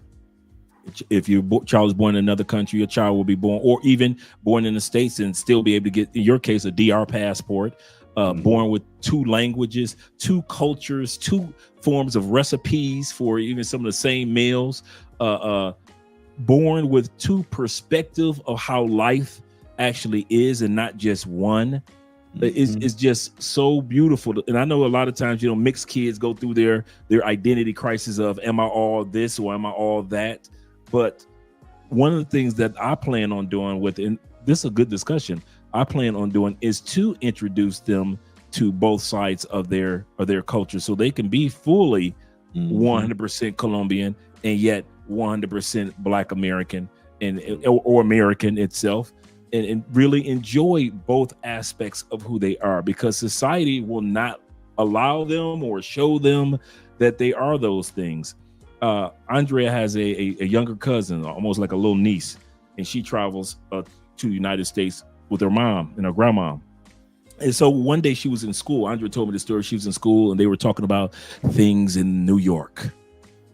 Speaker 2: If your child is born in another country, your child will be born, or even born in the States and still be able to get, in your case, a DR passport. Born with 2 languages, 2 cultures, 2 forms of recipes for even some of the same meals. Born with 2 perspectives of how life actually is, and not just one. It's just so beautiful. And I know a lot of times, mixed kids go through their identity crisis of, am I all this or am I all that? But one of the things that I plan on doing and this is a good discussion, I plan on doing is to introduce them to both sides of their culture, so they can be fully 100% Colombian and yet 100% Black American or American itself. And really enjoy both aspects of who they are, because society will not allow them or show them that they are those things. Andrea has a younger cousin, almost like a little niece, and she travels to the United States with her mom and her grandma. And so one day she was in school. Andrea told me the story. She was in school and they were talking about things in New York.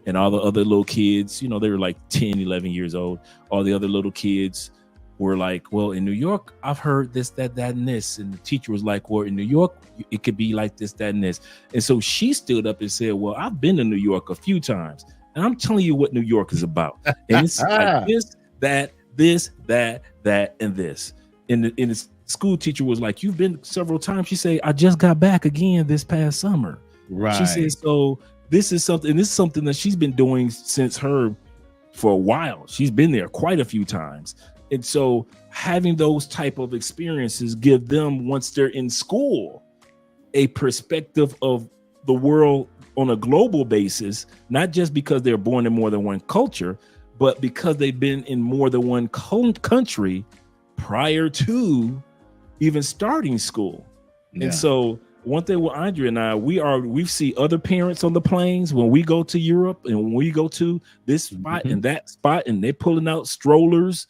Speaker 2: And all the other little kids, they were like 10, 11 years old. All the other little kids were like, well, in New York, I've heard this, that, and this. And the teacher was like, well, in New York, it could be like this, that, and this. And so she stood up and said, well, I've been to New York a few times, and I'm telling you what New York is about. And it's like this, that, and this. And the school teacher was like, "You've been several times." She said, "I just got back again this past summer."
Speaker 5: Right.
Speaker 2: She said, "So this is something that she's been doing since for a while. She's been there quite a few times." And so having those type of experiences give them, once they're in school, a perspective of the world on a global basis, not just because they're born in more than one culture, but because they've been in more than one country prior to even starting school.
Speaker 5: Yeah.
Speaker 2: And so one thing with Andrea and I, we see other parents on the planes when we go to Europe and when we go to this spot and that spot, and they're pulling out strollers.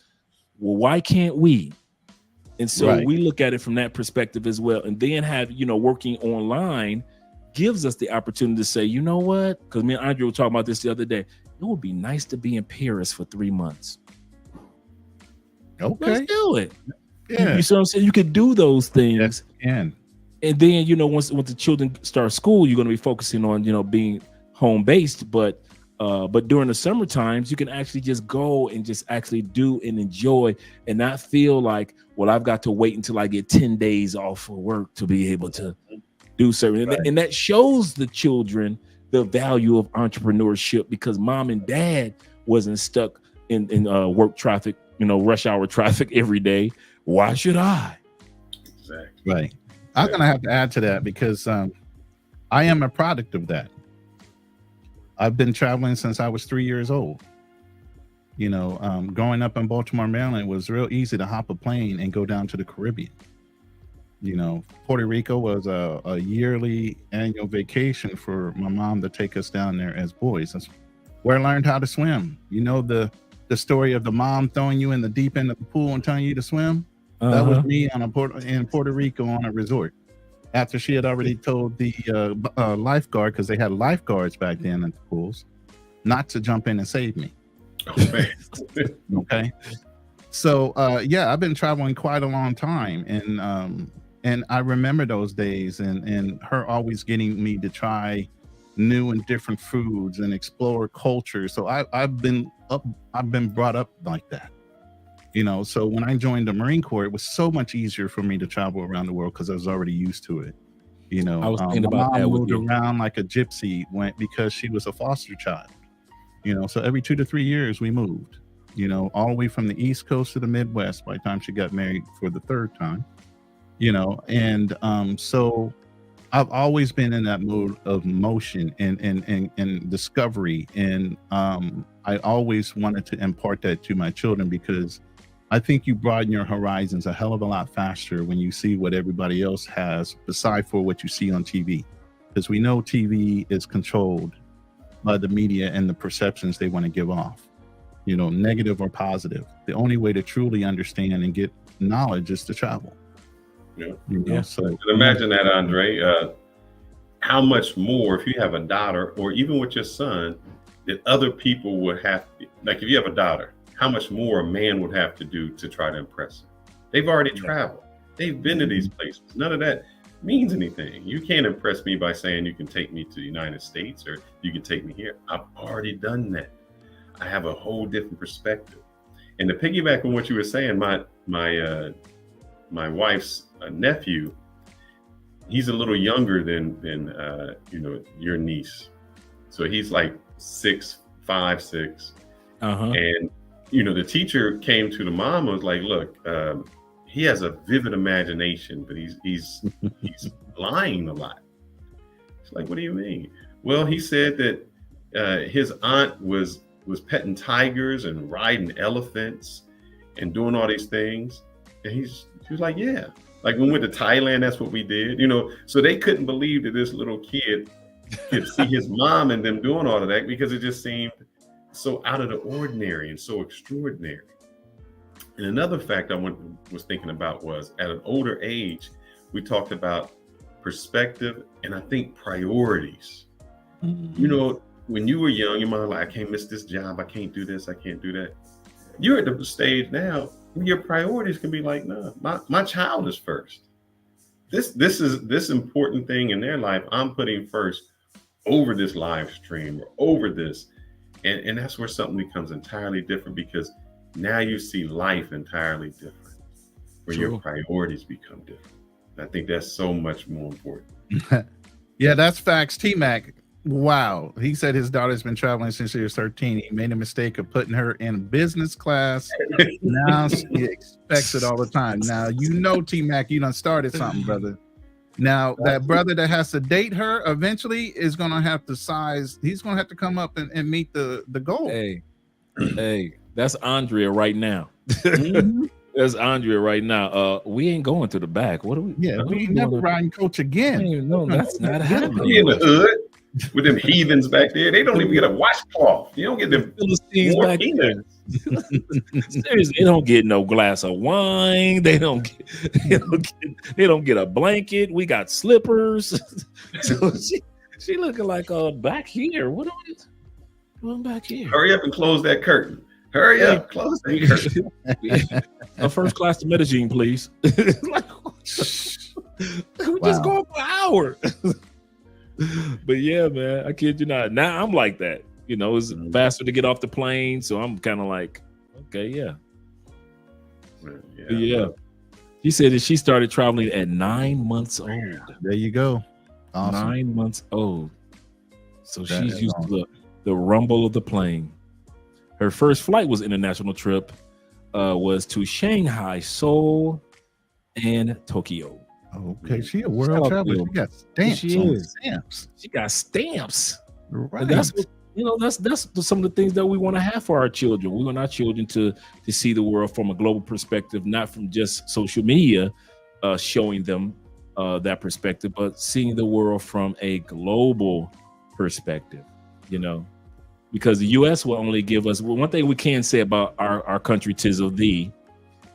Speaker 2: Well, why can't we? And so we look at it from that perspective as well. And then have, working online gives us the opportunity to say, you know what? Because me and Andrea were talking about this the other day. It would be nice to be in Paris for 3 months.
Speaker 5: Okay.
Speaker 2: Let's do it.
Speaker 5: Yeah.
Speaker 2: You see what I'm saying? You could do those things.
Speaker 5: Yes, you can.
Speaker 2: And then, once the children start school, you're going to be focusing on, being home based. But during the summer times, you can actually just go and just actually do and enjoy and not feel like, well, I've got to wait until I get 10 days off of work to be able to do certain. And that shows the children the value of entrepreneurship, because mom and dad wasn't stuck in work traffic, rush hour traffic every day. Why should I?
Speaker 4: Exactly.
Speaker 5: Right. I'm going to have to add to that because I am a product of that. I've been traveling since I was 3 years old. Growing up in Baltimore, Maryland, it was real easy to hop a plane and go down to the Caribbean. Puerto Rico was a yearly annual vacation for my mom to take us down there as boys. That's where I learned how to swim. The story of the mom throwing you in the deep end of the pool and telling you to swim? That was me in Puerto Rico on a resort. After she had already told the lifeguard, because they had lifeguards back then at the pools, not to jump in and save me. Okay. So I've been traveling quite a long time, and I remember those days, and her always getting me to try new and different foods and explore culture. So I've been brought up like that. So when I joined the Marine Corps, it was so much easier for me to travel around the world because I was already used to it.
Speaker 2: I was thinking about
Speaker 5: my
Speaker 2: that
Speaker 5: mom
Speaker 2: with
Speaker 5: moved
Speaker 2: you.
Speaker 5: around like a gypsy because she was a foster child. So every 2 to 3 years we moved, all the way from the East Coast to the Midwest by the time she got married for the third time, so I've always been in that mode of motion and discovery. And I always wanted to impart that to my children, because I think you broaden your horizons a hell of a lot faster when you see what everybody else has beside for what you see on TV. Because we know TV is controlled by the media and the perceptions they want to give off, negative or positive. The only way to truly understand and get knowledge is to travel.
Speaker 4: So imagine that, Andre, how much more, if you have a daughter or even with your son, that other people would have to, like if you have a daughter, how much more a man would have to do to try to impress her. They've already traveled. They've been to these places. None of that means anything. You can't impress me by saying you can take me to the United States or you can take me here. I've already done that. I have a whole different perspective. And to piggyback on what you were saying, my wife's nephew, he's a little younger than your niece. So he's like 5, 6. And the teacher came to the mom and was like, look, he has a vivid imagination, but he's lying a lot. It's like, what do you mean? Well, he said that his aunt was petting tigers and riding elephants and doing all these things. And she was like, yeah. Like when we went to Thailand, that's what we did. So they couldn't believe that this little kid could see his mom and them doing all of that, because it just seemed so out of the ordinary and so extraordinary. And another fact I was thinking about was, at an older age, we talked about perspective and I think priorities. When you were young, your mom like, I can't miss this job, I can't do this, I can't do that. You're at the stage now where your priorities can be like, no, my child is first. This important thing in their life I'm putting first over this live stream or over this. And that's where something becomes entirely different, because now you see life entirely different. where your priorities become different. I think that's so much more important.
Speaker 5: Yeah, that's facts. T-Mac, wow. He said his daughter's been traveling since she was 13. He made a mistake of putting her in business class. Now she expects it all the time. Now, T-Mac, you done started something, brother. Now, that brother that has to date her eventually is going to have to he's going to have to come up and meet the goal.
Speaker 2: Hey, that's Andrea right now.
Speaker 5: Mm-hmm.
Speaker 2: That's Andrea right now. We ain't going to the back. What are we?
Speaker 5: Yeah, we ain't never riding coach again.
Speaker 2: No, that's not happening.
Speaker 4: We in the hood with them heathens back there. They don't even get a washcloth. You don't get them
Speaker 2: Philistines back there. Seriously, they don't get no glass of wine. They don't get a blanket. We got slippers. So she looking like back here. What are we doing back here?
Speaker 4: Hurry up and close that curtain. Hurry up, close that curtain.
Speaker 2: A first class to Medellin, please. We're just going for an hour. But yeah, man, I kid you not. Now I'm like that. It's faster to get off the plane, so I'm kind of like, okay, yeah. Yeah. She said that she started traveling at 9 months old.
Speaker 5: There you go. Awesome.
Speaker 2: 9 months old. So she's used to the rumble of the plane. Her first flight was international trip, was to Shanghai, Seoul, and Tokyo.
Speaker 5: Okay, she a world traveler. She got stamps.
Speaker 2: She got stamps.
Speaker 5: Right.
Speaker 2: And that's some of the things that we want to have for our children. We want our children to see the world from a global perspective, not from just social media showing them that perspective, but seeing the world from a global perspective. Because the U.S. will only give us one thing we can say about our country, 'tis of thee,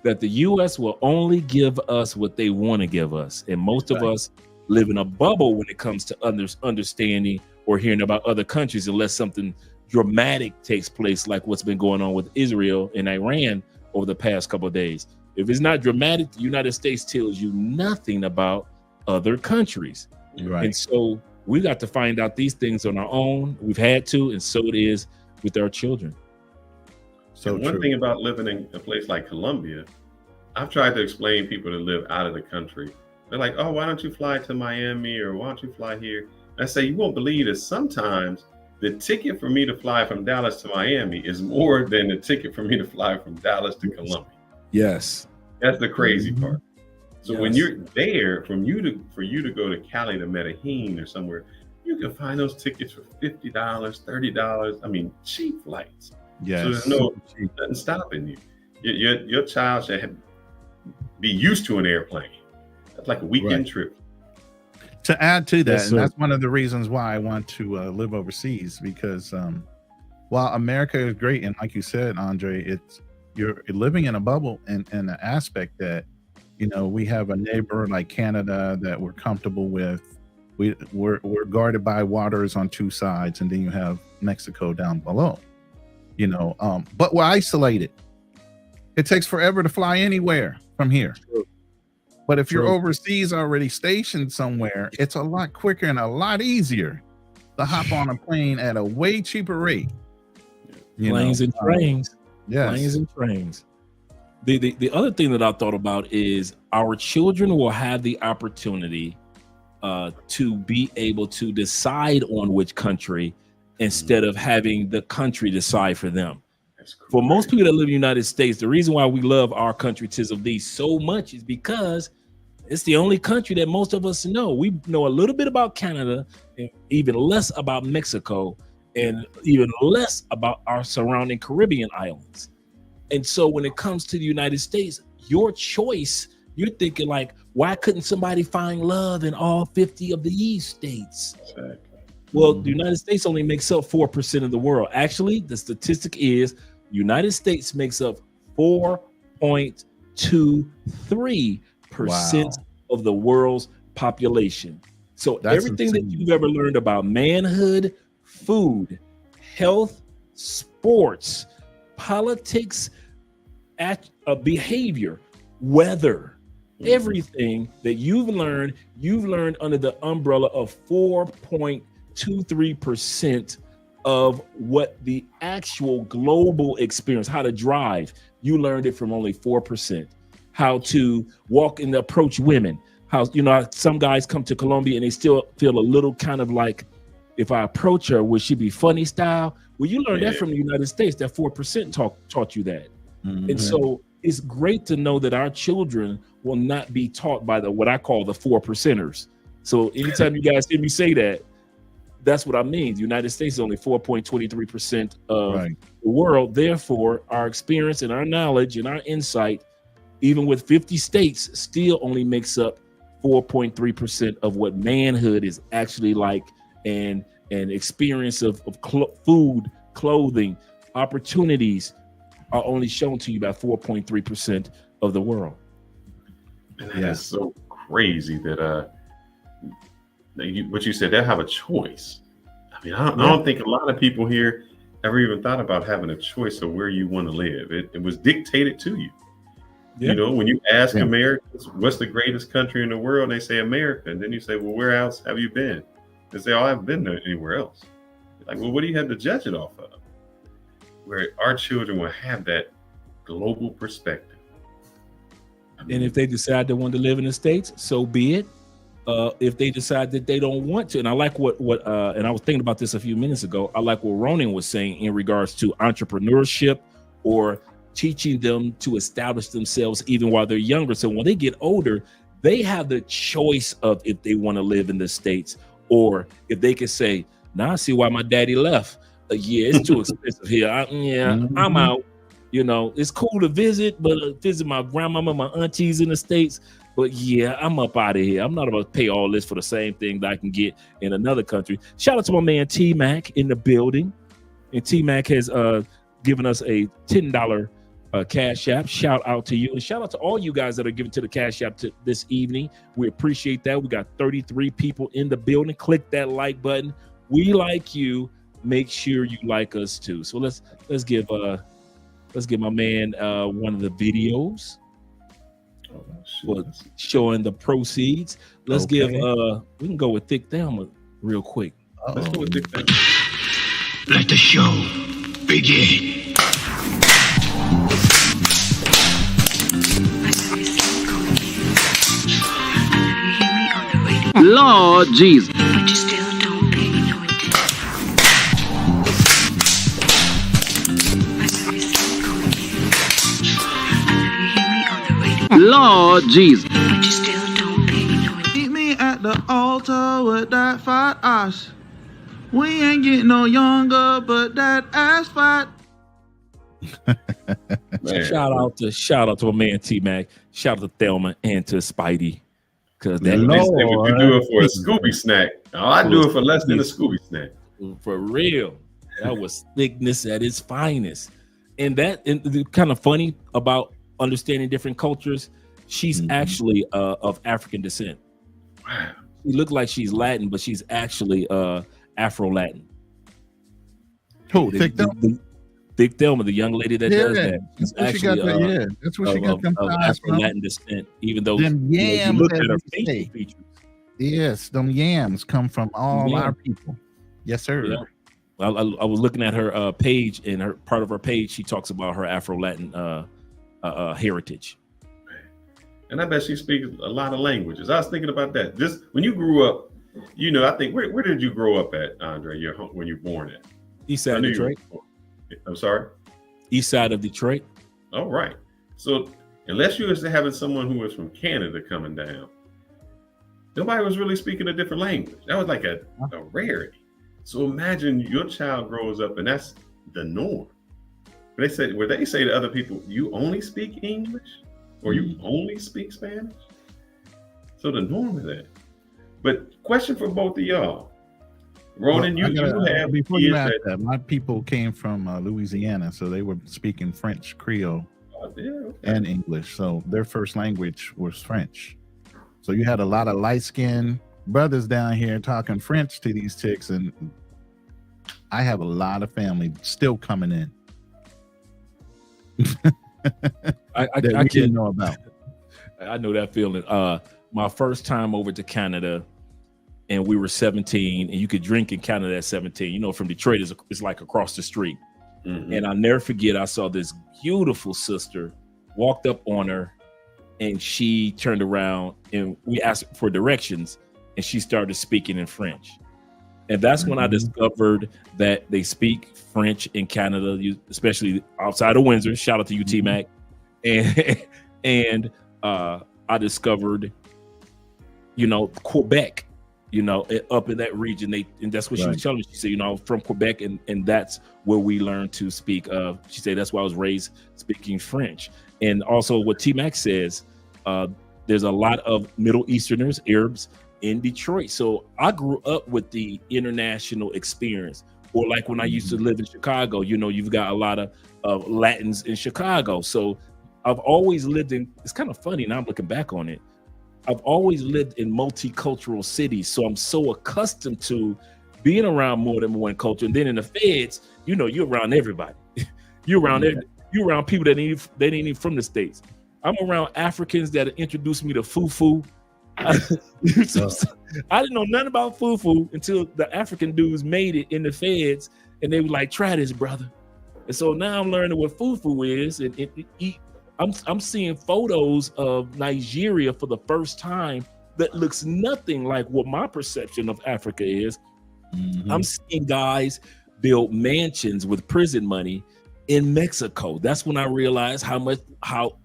Speaker 2: that the U.S. will only give us what they want to give us, and most of us live in a bubble when it comes to understanding or hearing about other countries, unless something dramatic takes place, like what's been going on with Israel and Iran over the past couple of days. If it's not dramatic, the United States tells you nothing about other countries.
Speaker 5: Right.
Speaker 2: And so we got to find out these things on our own. We've had to, and so it is with our children.
Speaker 4: So one thing about living in a place like Colombia, I've tried to explain people that live out of the country. They're like, oh, why don't you fly to Miami, or why don't you fly here? I say, you won't believe that sometimes the ticket for me to fly from Dallas to Miami is more than the ticket for me to fly from Dallas to Colombia.
Speaker 2: Yes.
Speaker 4: That's the crazy part. So when you're there, for you to go to Cali to Medellin or somewhere, you can find those tickets for $50, $30. I mean, cheap flights.
Speaker 5: Yes.
Speaker 4: So there's nothing stopping you. Your child should be used to an airplane. That's like a weekend trip.
Speaker 5: To add to that, and that's one of the reasons why I want to live overseas, because while America is great, and like you said, Andre, you're living in a bubble and an aspect that, we have a neighbor like Canada that we're comfortable with. We're guarded by waters on two sides, and then you have Mexico down below. But we're isolated. It takes forever to fly anywhere from here.
Speaker 2: True.
Speaker 5: But if you're overseas already stationed somewhere, it's a lot quicker and a lot easier to hop on a plane at a way cheaper rate.
Speaker 2: Planes and trains.
Speaker 5: Yes.
Speaker 2: Planes and trains. The other thing that I thought about is our children will have the opportunity to be able to decide on which country instead of having the country decide for them. For most people that live in the United States, the reason why we love our country, 'tis of thee, so much is because it's the only country that most of us know. We know a little bit about Canada, and even less about Mexico, and even less about our surrounding Caribbean islands. And so when it comes to the United States, your choice, you're thinking like, why couldn't somebody find love in all 50 of these states?
Speaker 4: Exactly.
Speaker 2: Well, the United States only makes up 4% of the world. Actually, the statistic is United States makes up 4.23% of the world's population. So everything that you've ever learned about manhood, food, health, sports, politics, behavior, weather, everything that you've learned under the umbrella of 4.23% of what the actual global experience, how to drive, you learned it from only 4%. how to walk and approach women. How, you know, some guys come to Colombia and they still feel a little kind of like, if I approach her, will she be funny style? Well, you learned that from the United States. That 4% taught you that. And so it's great to know that our children will not be taught by what I call the 4%ers. So anytime you guys hear me say that, that's what I mean. The United States is only 4.23% of the world. Therefore, our experience and our knowledge and our insight, even with 50 states, still only makes up 4.3% of what manhood is actually like, and experience of food, clothing, opportunities are only shown to you by 4.3% of the world.
Speaker 4: And that is so crazy that what you said, they have a choice. I mean, I don't think a lot of people here ever even thought about having a choice of where you want to live. It was dictated to you. You know, when you ask Americans, what's the greatest country in the world? They say America. And then you say, well, where else have you been? They say, oh, I haven't been there anywhere else. You're like, well, what do you have to judge it off of? Where our children will have that global perspective. I mean,
Speaker 2: and if they decide they want to live in the States, so be it. If they decide that they don't want to, and I like what and I was thinking about this a few minutes ago, I like what Ronan was saying in regards to entrepreneurship or teaching them to establish themselves even while they're younger. So when they get older, they have the choice of if they want to live in the States, or if they can say, now I see why my daddy left. Yeah, it's too expensive here. I'm out. You know, it's cool to visit, but visit my grandmama, my aunties in the States. But yeah, I'm up out of here. I'm not about to pay all this for the same thing that I can get in another country. Shout out to my man T-Mac in the building. And T-Mac has given us a $10 Cash App. Shout out to you. And shout out to all you guys that are giving to the Cash App this evening. We appreciate that. We got 33 people in the building. Click that like button. We like you. Make sure you like us too. So let's give my man one of the videos. Showing the proceeds. Let's give we can go with Thick Thelma real quick.
Speaker 4: Let's go with Thick Thelma.
Speaker 3: Let the show begin.
Speaker 6: Lord Jesus.
Speaker 7: But you still don't pay me no attention. I seriously call you. You hear me on the radio.
Speaker 6: Lord Jesus.
Speaker 7: But you still don't pay me no attention.
Speaker 8: Meet me at the altar with that fat ass. We ain't getting no younger, but that ass fat.
Speaker 2: Shout out to my man T-Mac. Shout out to Thelma and to Spidey. Because that
Speaker 4: you do it for a Scooby snack. I do it for less than a Scooby snack.
Speaker 2: For real. That was thickness at its finest. And kind of funny about understanding different cultures. She's actually of African descent.
Speaker 4: Wow.
Speaker 2: She looked like she's Latin, but she's actually Afro-Latin.
Speaker 5: Who? Thick Thelma?
Speaker 2: Thick Thelma, the young lady that does that. She's actually
Speaker 5: that's where she got them
Speaker 2: Afro-Latin descent, even though
Speaker 5: them yams,
Speaker 2: you look at her facial features.
Speaker 5: Yes, them yams come from all our people. Yes, sir.
Speaker 2: Yeah. I was looking at her page, and her part of her page, she talks about her Afro-Latin heritage.
Speaker 4: And I bet she speaks a lot of languages. I was thinking about that. Just when you grew up, I think where did you grow up at, Andre? Your home, when you were born at?
Speaker 2: East side of Detroit.
Speaker 4: I'm sorry?
Speaker 2: East side of Detroit.
Speaker 4: All right. So unless you was having someone who was from Canada coming down, nobody was really speaking a different language. That was like a rarity. So imagine your child grows up and that's the norm. They say to other people, you only speak English or you only speak Spanish? So the norm is that. But question for both of y'all. Ronan, you have
Speaker 5: before you ask that, my people came from Louisiana, so they were speaking French, Creole, and English. So their first language was French. So you had a lot of light-skinned brothers down here talking French to these chicks, and I have a lot of family still coming in.
Speaker 2: I can't know about. I know that feeling. My first time over to Canada, and we were 17, and you could drink in Canada at 17. From Detroit, it's like across the street. Mm-hmm. And I'll never forget, I saw this beautiful sister, walked up on her, and she turned around and we asked for directions, and she started speaking in French. And that's when I discovered that they speak French in Canada, especially outside of Windsor. Shout out to you, T-Mac. And I discovered, Quebec, up in that region. And that's what she was telling me. She said, I'm from Quebec, and that's where we learned to speak. She said that's why I was raised speaking French. And also what T-Mac says, there's a lot of Middle Easterners, Arabs in Detroit. So I grew up with the international experience. Or like when I used to live in Chicago, you've got a lot of Latins in Chicago. So I've always lived in, it's kind of funny now I'm looking back on it. I've always lived in multicultural cities. So I'm so accustomed to being around more than one culture. And then in the feds, you're around everybody. You're around people that ain't even from the States. I'm around Africans that introduced me to fufu. I didn't know nothing about fufu until the African dudes made it in the feds, and they were like, "Try this, brother." And so now I'm learning what fufu is, and I'm seeing photos of Nigeria for the first time that looks nothing like what my perception of Africa is. I'm seeing guys build mansions with prison money in Mexico. That's when I realized how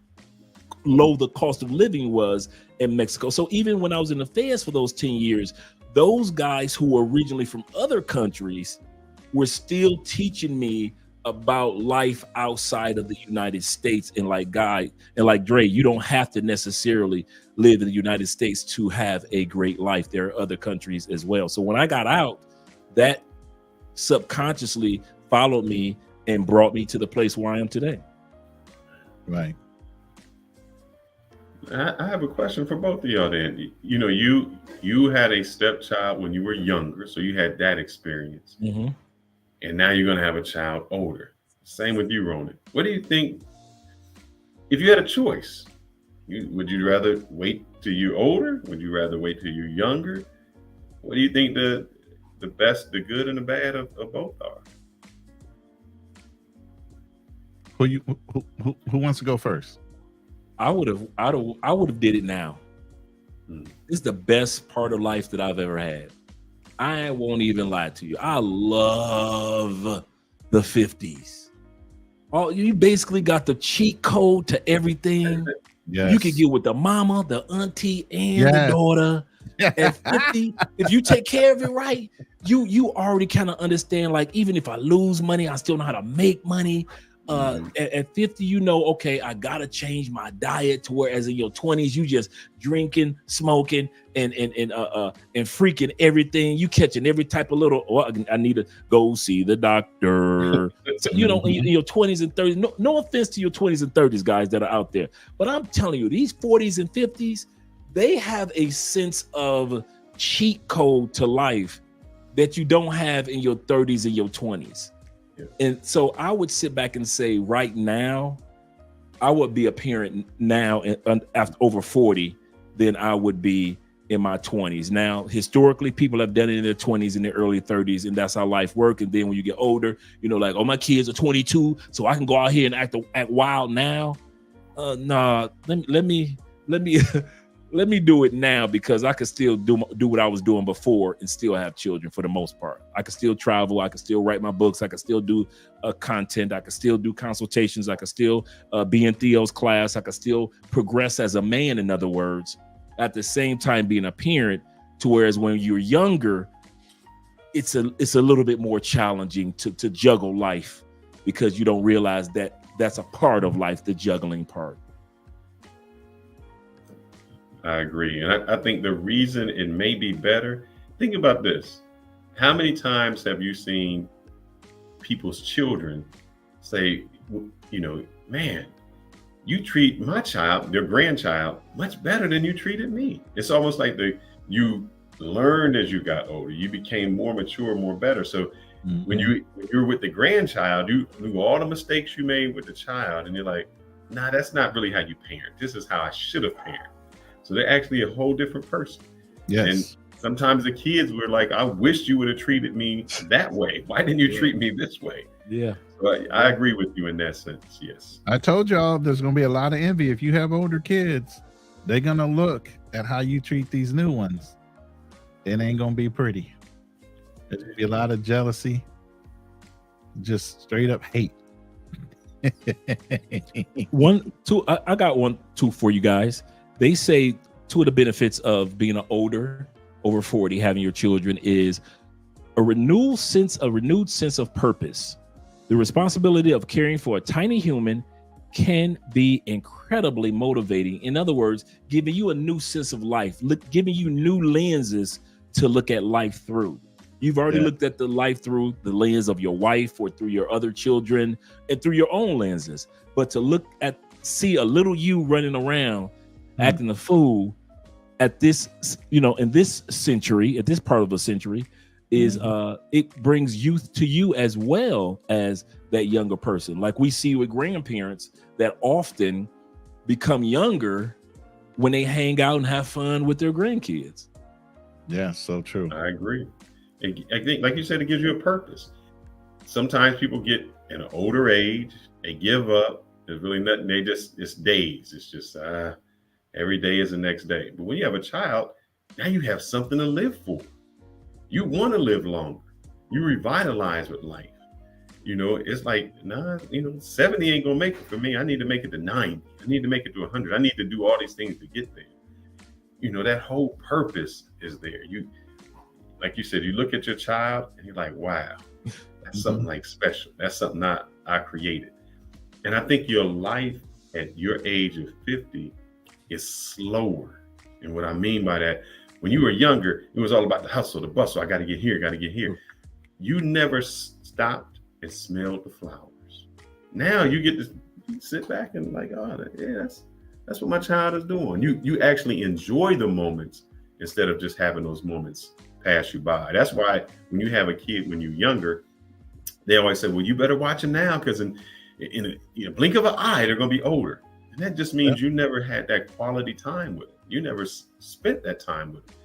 Speaker 2: low the cost of living was in Mexico. So even when I was in the feds for those 10 years, those guys who were originally from other countries were still teaching me about life outside of the United States. And like Dre, you don't have to necessarily live in the United States to have a great life. There are other countries as well. So when I got out, that subconsciously followed me and brought me to the place where I am today.
Speaker 5: Right.
Speaker 4: I have a question for both of y'all then. You had a stepchild when you were younger, so you had that experience. And now you're going to have a child older. Same with you, Ronan. What do you think, if you had a choice, would you rather wait till you're older? Would you rather wait till you're younger? What do you think the best, the good and the bad of both are?
Speaker 5: Who wants to go first?
Speaker 2: I would have did it now. It's the best part of life that I've ever had. I won't even lie to you. I love the 50s. You basically got the cheat code to everything. Yes. You can get with the mama, the auntie, and the daughter. At 50, if you take care of it right, you already kind of understand, like, even if I lose money, I still know how to make money. At 50, okay, I gotta change my diet to whereas in your 20s, you just drinking, smoking, and freaking everything. You catching every type of little, I need to go see the doctor. So, in your 20s and 30s, no offense to your 20s and 30s guys that are out there, but I'm telling you, these 40s and 50s, they have a sense of cheat code to life that you don't have in your 30s and your 20s. And so I would sit back and say, right now, I would be a parent now after over 40 than I would be in my 20s. Now, historically, people have done it in their 20s and their early 30s, and that's how life works. And then when you get older, like, oh, my kids are 22, so I can go out here and act wild now. Nah, let me let me do it now, because I could still do what I was doing before and still have children for the most part. I could still travel. I could still write my books. I could still do content. I could still do consultations. I could still be in Theo's class. I could still progress as a man, in other words, at the same time being a parent, to whereas when you're younger, it's a little bit more challenging to juggle life, because you don't realize that that's a part of life, the juggling part.
Speaker 4: I agree. And I think the reason it may be better, think about this. How many times have you seen people's children say, man, you treat my child, their grandchild, much better than you treated me? It's almost like you learned as you got older. You became more mature, more better. So when you're with the grandchild, you knew all the mistakes you made with the child, and you're like, nah, that's not really how you parent. This is how I should have parented. So they're actually a whole different person.
Speaker 5: Yes.
Speaker 4: And sometimes the kids were like, I wish you would have treated me that way. Why didn't you treat me this way?
Speaker 2: Yeah.
Speaker 4: But I agree with you in that sense. Yes.
Speaker 5: I told y'all there's gonna be a lot of envy if you have older kids. They're gonna look at how you treat these new ones. It ain't gonna be pretty. There's gonna be a lot of jealousy, just straight up hate.
Speaker 2: I got 2 for you guys. They say 2 of the benefits of being over 40, having your children, is a renewed sense of purpose. The responsibility of caring for a tiny human can be incredibly motivating. In other words, giving you a new sense of life, giving you new lenses to look at life through. You've already looked at the life through the lens of your wife or through your other children and through your own lenses. But to see a little you running around acting a fool at this, in this century, at this part of the century, is it brings youth to you as well as that younger person. Like we see with grandparents that often become younger when they hang out and have fun with their grandkids.
Speaker 5: Yeah, so true.
Speaker 4: I agree. I think, like you said, it gives you a purpose. Sometimes people get in an older age, they give up. There's really nothing. It's days. It's just every day is the next day. But when you have a child, now you have something to live for. You want to live longer. You revitalize with life. It's like, 70 ain't gonna make it for me. I need to make it to 90. I need to make it to 100. I need to do all these things to get there. That whole purpose is there. Like you said, you look at your child and you're like, wow, that's something like special. That's something I created. And I think your life at your age of 50 is slower. And what I mean by that, when you were younger, it was all about the hustle, the bustle. I got to get here, got to get here. You never stopped and smelled the flowers. Now you get to sit back and like, that's what my child is doing. You actually enjoy the moments instead of just having those moments pass you by. That's why when you have a kid when you're younger, they always say, well, you better watch them now because in a blink of an eye, they're going to be older. And that just means you never had that quality time with it. You never spent that time with it.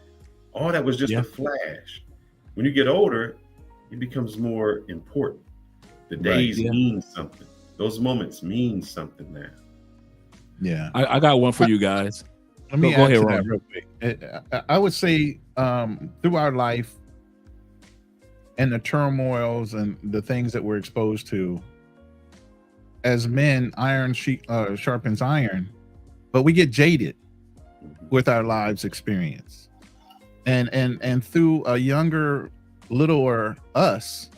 Speaker 4: All that was just a flash. When you get older, it becomes more important. The days mean something. Those moments mean something now.
Speaker 5: Yeah.
Speaker 2: I got one for you guys.
Speaker 5: Let me add to that real quick. I would say through our life and the turmoils and the things that we're exposed to, as men, iron sharpens iron, but we get jaded with our lives experience. And through a younger, littler us,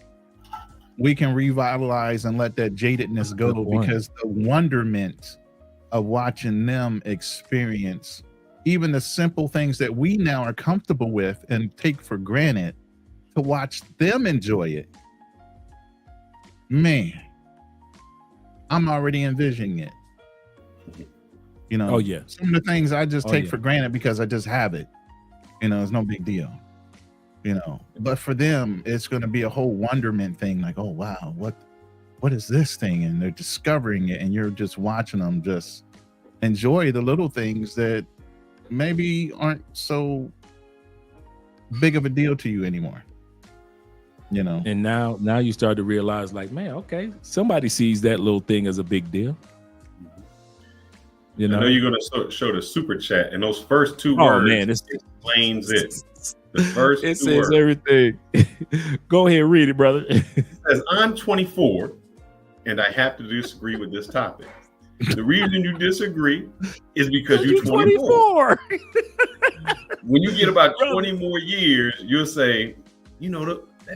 Speaker 5: we can revitalize and let that jadedness go because the wonderment of watching them experience even the simple things that we now are comfortable with and take for granted, to watch them enjoy it. Man, I'm already envisioning it.
Speaker 2: Oh yeah.
Speaker 5: Some of the things I just take for granted because I just have it. It's no big deal. But for them, it's going to be a whole wonderment thing. Like, oh wow, what is this thing? And they're discovering it, and you're just watching them just enjoy the little things that maybe aren't so big of a deal to you anymore.
Speaker 2: And now you start to realize, like, man, okay, somebody sees that little thing as a big deal.
Speaker 4: I know you're going to show the super chat, and those first 2 words explains it. The first
Speaker 2: it
Speaker 4: 2
Speaker 2: says
Speaker 4: words.
Speaker 2: Everything. Go ahead, read it, brother.
Speaker 4: It says, I'm 24, and I have to disagree with this topic. The reason you disagree is because you're 24. When you get about 20 more years, you'll say,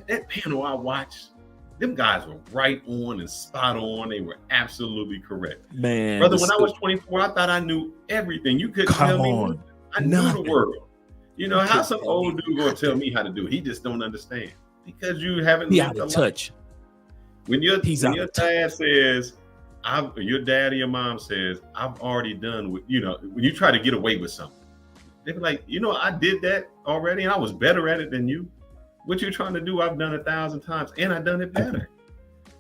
Speaker 4: that panel I watched, them guys were right on and spot on. They were absolutely correct.
Speaker 2: Man,
Speaker 4: brother, when I was 24, I thought I knew everything. You couldn't tell me. I knew the world. How some old dude gonna tell me how to do it? He just don't understand because you haven't
Speaker 2: lived out of touch.
Speaker 4: When your dad says, your dad or your mom says, I've already done what, when you try to get away with something, they be like, I did that already and I was better at it than you. What you're trying to do, I've done 1,000 times and I've done it better.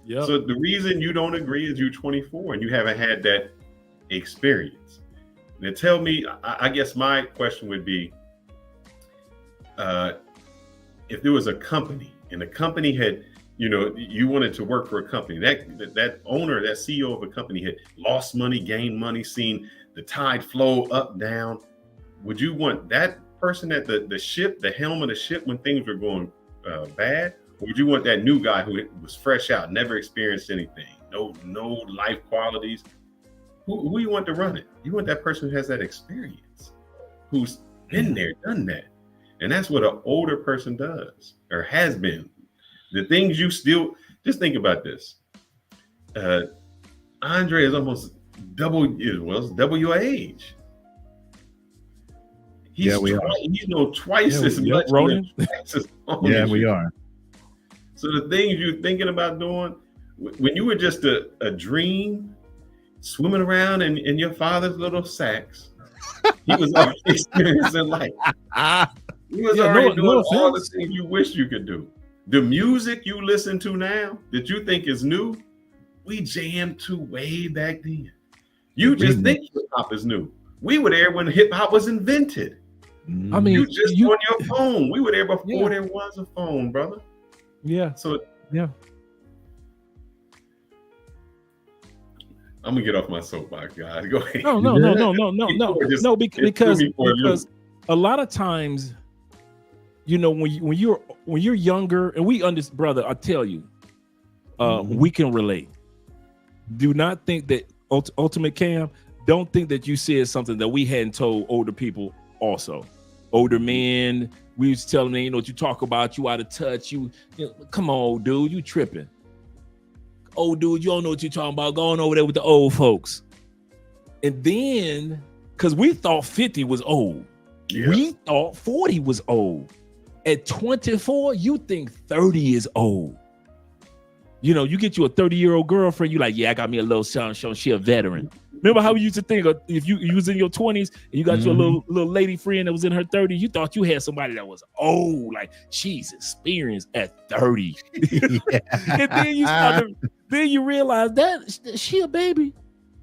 Speaker 4: Yep. So the reason you don't agree is you're 24 and you haven't had that experience. Now tell me, I guess my question would be, if there was a company and the company had you know, you wanted to work for a company. That owner, that CEO of a company had lost money, gained money, seen the tide flow up, down. Would you want that person at the ship, the helm of the ship when things were going bad? Or would you want that new guy who was fresh out, never experienced anything, no life qualities? Who you want to run it? You want that person who has that experience, who's been there, done that. And that's what an older person does or has been. The things you still, just think about this. Andre is almost double your age. He's twice as much.
Speaker 5: Ronan? Yeah, we are.
Speaker 4: So the things you're thinking about doing, when you were just a dream, swimming around in your father's little sacks, he was already experiencing life. He was already doing all the things you wish you could do. The music you listen to now that you think is new, we jammed to way back then. You just think hip hop is new. We were there when hip hop was invented.
Speaker 2: I mean,
Speaker 4: you just on your phone. We were there before there was a phone, brother.
Speaker 2: Yeah.
Speaker 4: So
Speaker 2: yeah.
Speaker 4: I'm gonna get off my soapbox, guys. Go ahead.
Speaker 2: No, because a lot of times, you know, when you're younger, and we understand, brother, I tell you, we can relate. Do not think that Ultimate Cam, don't think that you said something that we hadn't told older people also. Older men, we used to tell them, you know what you talk about, you out of touch, you know, come on, old dude, you tripping. Old dude, you don't know what you're talking about, going over there with the old folks. And then, because we thought 50 was old. Yeah. We thought 40 was old. At 24, you think 30 is old. You know, you get you a 30-year-old girlfriend, you like, yeah, I got me a little son, she a veteran. Remember how we used to think if you was in your 20s and you got your little lady friend that was in her 30s, you thought you had somebody that was old, like she's experienced at 30. And then you realize that she a baby.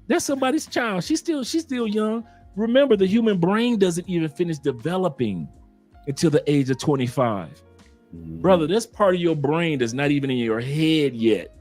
Speaker 2: That's somebody's child. She's still young. Remember, the human brain doesn't even finish developing until the age of 25. Brother, this part of your brain that's not even in your head yet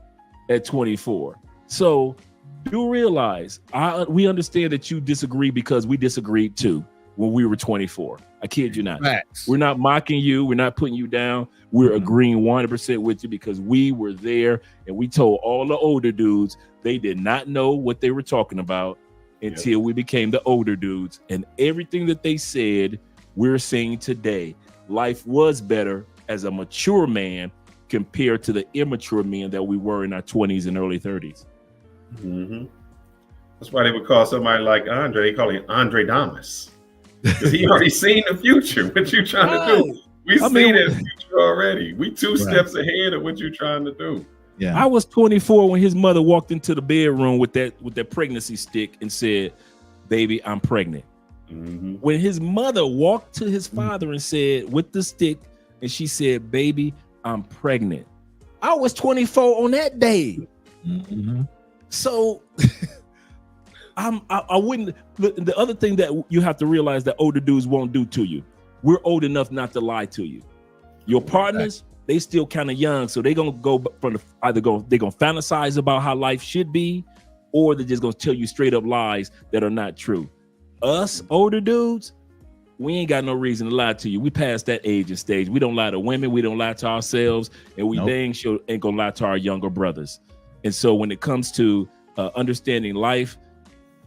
Speaker 2: at 24. So do realize, we understand that you disagree because we disagreed too when we were 24. I kid you not. Facts. We're not mocking you. We're not putting you down. We're agreeing 100% with you because we were there and we told all the older dudes they did not know what they were talking about until we became the older dudes. And everything that they said, we're saying today. Life was better as a mature man compared to the immature men that we were in our 20s and early 30s.
Speaker 4: Mm-hmm. That's why they would call somebody like Andre, they call him Andre Damas. Because he already seen the future. What you trying to do? We seen that future already. We two steps ahead of what you're trying to do.
Speaker 2: Yeah. I was 24 when his mother walked into the bedroom with that pregnancy stick and said, "Baby, I'm pregnant." Mm-hmm. When his mother walked to his father and said with the stick, and she said, "Baby, I'm pregnant." I was 24 on that day. Mm-hmm. So I wouldn't. The other thing that you have to realize that older dudes won't do to you. We're old enough not to lie to you. Your partners, they still kind of young, so they're gonna go from they're gonna fantasize about how life should be, or they're just gonna tell you straight up lies that are not true. Us older dudes, we ain't got no reason to lie to you. We past that age and stage. We don't lie to women. We don't lie to ourselves, and we dang sure ain't gonna lie to our younger brothers. And so when it comes to understanding life,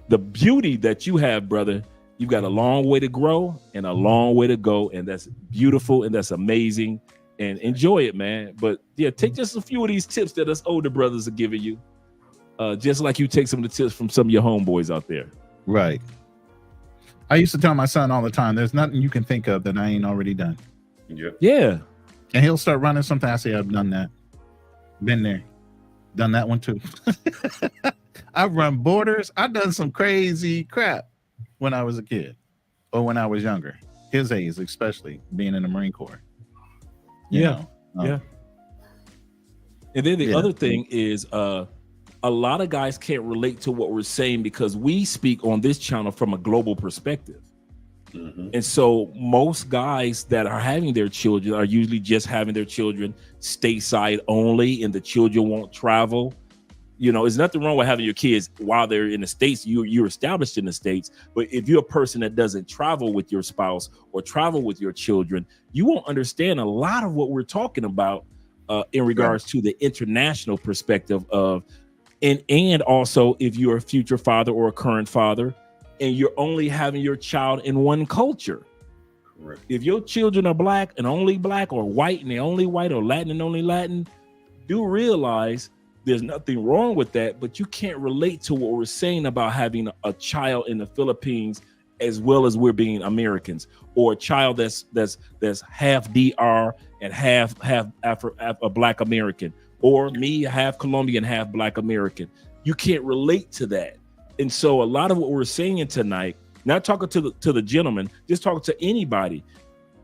Speaker 2: the beauty that you have, brother, you've got a long way to grow and a long way to go, and that's beautiful and that's amazing. And enjoy it, man. But yeah, take just a few of these tips that us older brothers are giving you, just like you take some of the tips from some of your homeboys out there.
Speaker 5: Right. I used to tell my son all the time, there's nothing you can think of that I ain't already done.
Speaker 2: Yeah.
Speaker 5: And he'll start running something. I say, I've done that. Been there. Done that one too. I've run borders. I've done some crazy crap when I was a kid or when I was younger. His age, especially being in the Marine Corps.
Speaker 2: Yeah. And then the other thing is a lot of guys can't relate to what we're saying because we speak on this channel from a global perspective.
Speaker 4: Mhm.
Speaker 2: And so most guys that are having their children are usually just having their children stateside only, and the children won't travel. You know, there's nothing wrong with having your kids while they're in the States. You're established in the States. But if you're a person that doesn't travel with your spouse or travel with your children, you won't understand a lot of what we're talking about in regards to the international perspective of, and also if you're a future father or a current father, and you're only having your child in one culture.
Speaker 4: Correct.
Speaker 2: If your children are black and only black, or white and they're only white, or Latin and only Latin, do realize there's nothing wrong with that, but you can't relate to what we're saying about having a child in the Philippines as well as we're being Americans, or a child that's half DR and half a Black American, or me half Colombian, half Black American. You can't relate to that. And so a lot of what we're saying tonight, not talking to the gentleman, just talking to anybody,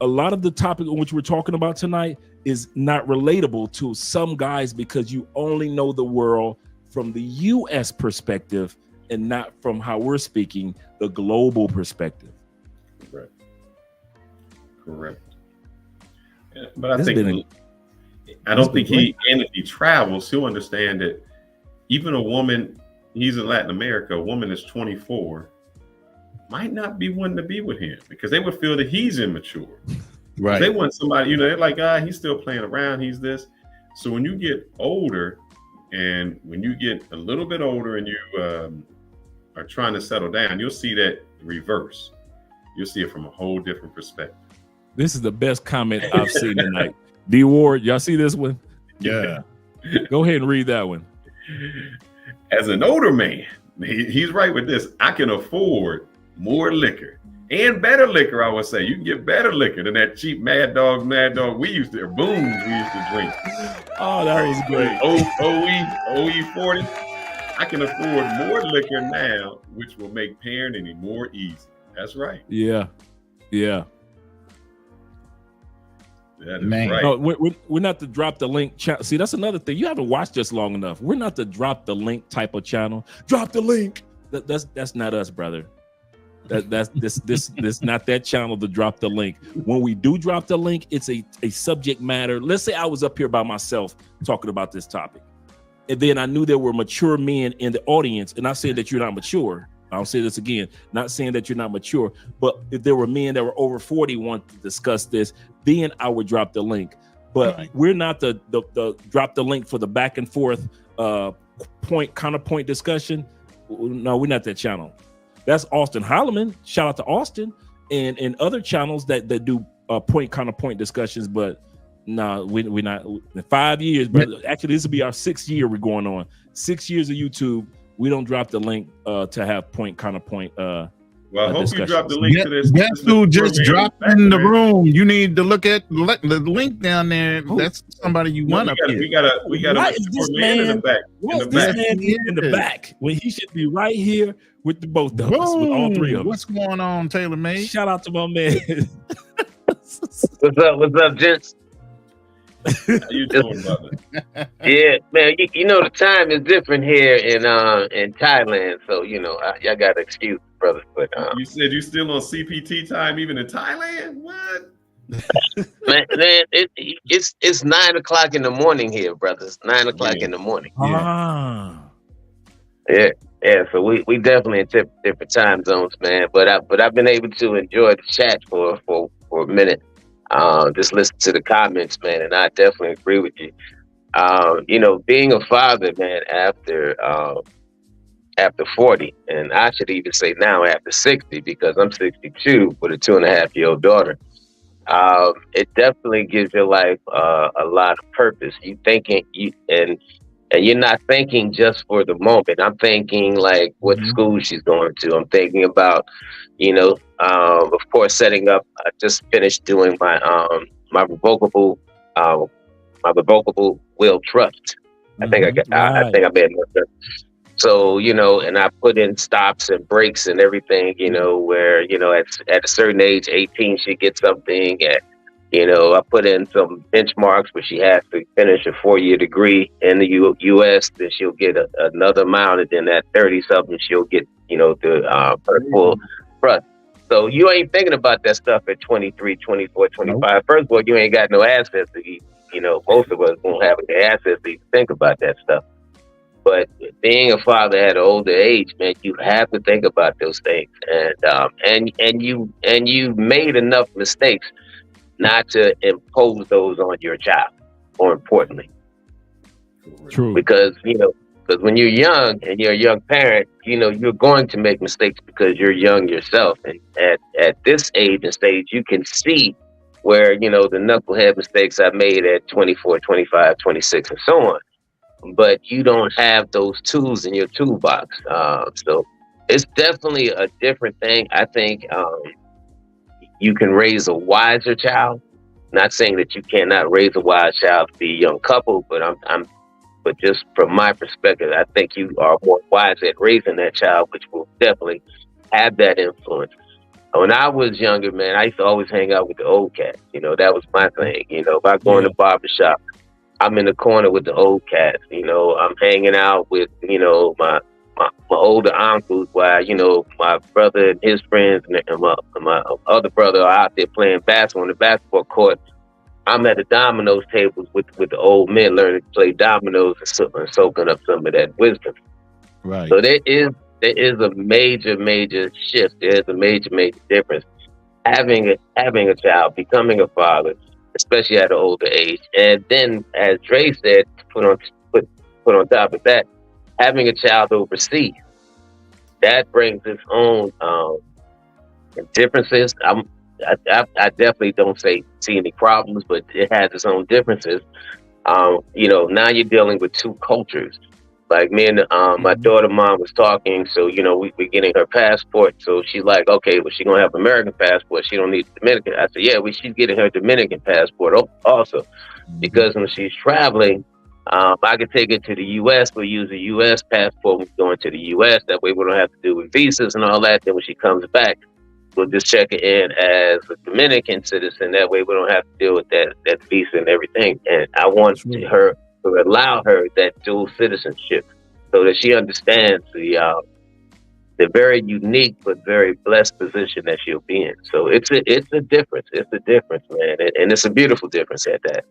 Speaker 2: a lot of the topic in which we're talking about tonight is not relatable to some guys because you only know the world from the U.S. perspective and not from how we're speaking, the global perspective.
Speaker 4: Correct. Yeah, but I think if he travels, he'll understand that even a woman, he's in Latin America, a woman is 24, might not be wanting to be with him because they would feel that he's immature.
Speaker 5: Right.
Speaker 4: They want somebody, they're like, he's still playing around. He's this. So when you get older, and when you get a little bit older and you are trying to settle down, you'll see that reverse. You'll see it from a whole different perspective.
Speaker 2: This is the best comment I've seen tonight. D Ward, y'all see this one?
Speaker 5: Yeah.
Speaker 2: Go ahead and read that one.
Speaker 4: As an older man, he's right with this. I can afford more liquor and better liquor. I would say you can get better liquor than that cheap Mad Dog we used to, or Booms we used to drink.
Speaker 2: Oh, that was great.
Speaker 4: OE 40. I can afford more liquor now, which will make parenting more easy. That's right.
Speaker 2: Yeah.
Speaker 4: That is
Speaker 5: Man.
Speaker 4: right.
Speaker 2: No, we're not to drop the link. See, that's another thing. You haven't watched us long enough. We're not to drop the link type of channel. Drop the link. That's not us, brother. That's this not that channel to drop the link. When we do drop the link, it's a subject matter. Let's say I was up here by myself talking about this topic, and then I knew there were mature men in the audience, and I said that you're not mature. I'll say this again, not saying that you're not mature, but if there were men that were over 40 want to discuss this, then I would drop the link. But we're not the drop the link for the back and forth counterpoint discussion. No, we're not that channel. That's Austin Holloman. Shout out to Austin and other channels that do counterpoint discussions. But no, we're not. In 5 years, brother. Actually, this will be our 6th year we're going on. 6 years of YouTube. We don't drop the link to have counterpoint.
Speaker 4: Well, I hope you drop the link to this.
Speaker 5: Guess who just dropped in the room? You need to look at the link down there. That's somebody you want up here.
Speaker 4: We got
Speaker 2: Why is this man in the back? What's this man in the back when he should be right here with the both of us, with all three of us?
Speaker 5: What's going on, Taylor May?
Speaker 2: Shout out to my man.
Speaker 9: What's up, gents?
Speaker 4: How you doing, brother?
Speaker 9: Yeah, man. You know the time is different here in Thailand, so y'all got to excuse me, brother. But
Speaker 4: you said you still on CPT time even in Thailand? What?
Speaker 9: man, it's 9 o'clock in the morning here, brothers. 9 o'clock in the morning. Yeah. So we definitely in different time zones, man. But I've been able to enjoy the chat for a minute. Just listen to the comments, man, and I definitely agree with you. Being a father, man, after 40, and I should even say now after 60, because I'm 62 with a 2.5-year-old daughter. It definitely gives your life a lot of purpose. You thinking and you're not thinking just for the moment. I'm thinking like what school she's going to. I'm thinking about, of course, setting up. I just finished doing my revocable will trust. I think I made it. So, and I put in stops and brakes and everything, where, at a certain age, 18, she gets something. I put in some benchmarks where she has to finish a 4-year degree in the U.S. Then she'll get another amount, and then at 30-something, she'll get, the full trust. So you ain't thinking about that stuff at 23, 24, 25. Nope. First of all, you ain't got no assets to eat. You know, most of us won't have the assets to even think about that stuff. But being a father at an older age, man, you have to think about those things, and you made enough mistakes not to impose those on your child. More importantly,
Speaker 2: true,
Speaker 9: because when you're young and you're a young parent, you're going to make mistakes because you're young yourself, and at this age and stage, you can see where the knucklehead mistakes I made at 24, 25, 26, and so on. But you don't have those tools in your toolbox. So it's definitely a different thing. I think you can raise a wiser child. Not saying that you cannot raise a wise child to be a young couple, but but just from my perspective, I think you are more wise at raising that child, which will definitely have that influence. When I was younger, man, I used to always hang out with the old cats. That was my thing. If I go in the barbershop, I'm in the corner with the old cats. I'm hanging out with, my older uncles while, my brother and his friends and my other brother are out there playing basketball on the basketball court. I'm at the dominoes tables with the old men learning to play dominoes and soaking up some of that wisdom.
Speaker 5: Right.
Speaker 9: So there is a major shift. There is a major difference. Having a child, becoming a father, especially at an older age, and then, as Dre said, put on top of that, having a child overseas, that brings its own differences. I definitely don't see any problems, but it has its own differences. Now you're dealing with two cultures. Like me and my daughter mom was talking, so we're getting her passport. So she's like, okay, well, she's gonna have American passport. She don't need Dominican. I said, yeah, she's getting her Dominican passport also, because when she's traveling, I could take it to the U.S. We'll use a U.S. passport when we're going to the U.S. That way we don't have to deal with visas and all that. Then when she comes back, we'll just check it in as a Dominican citizen. That way we don't have to deal with that visa and everything. And I want her to allow her that dual citizenship so that she understands the very unique but very blessed position that she'll be in. So it's a difference. It's a difference, man. And it's a beautiful difference at that,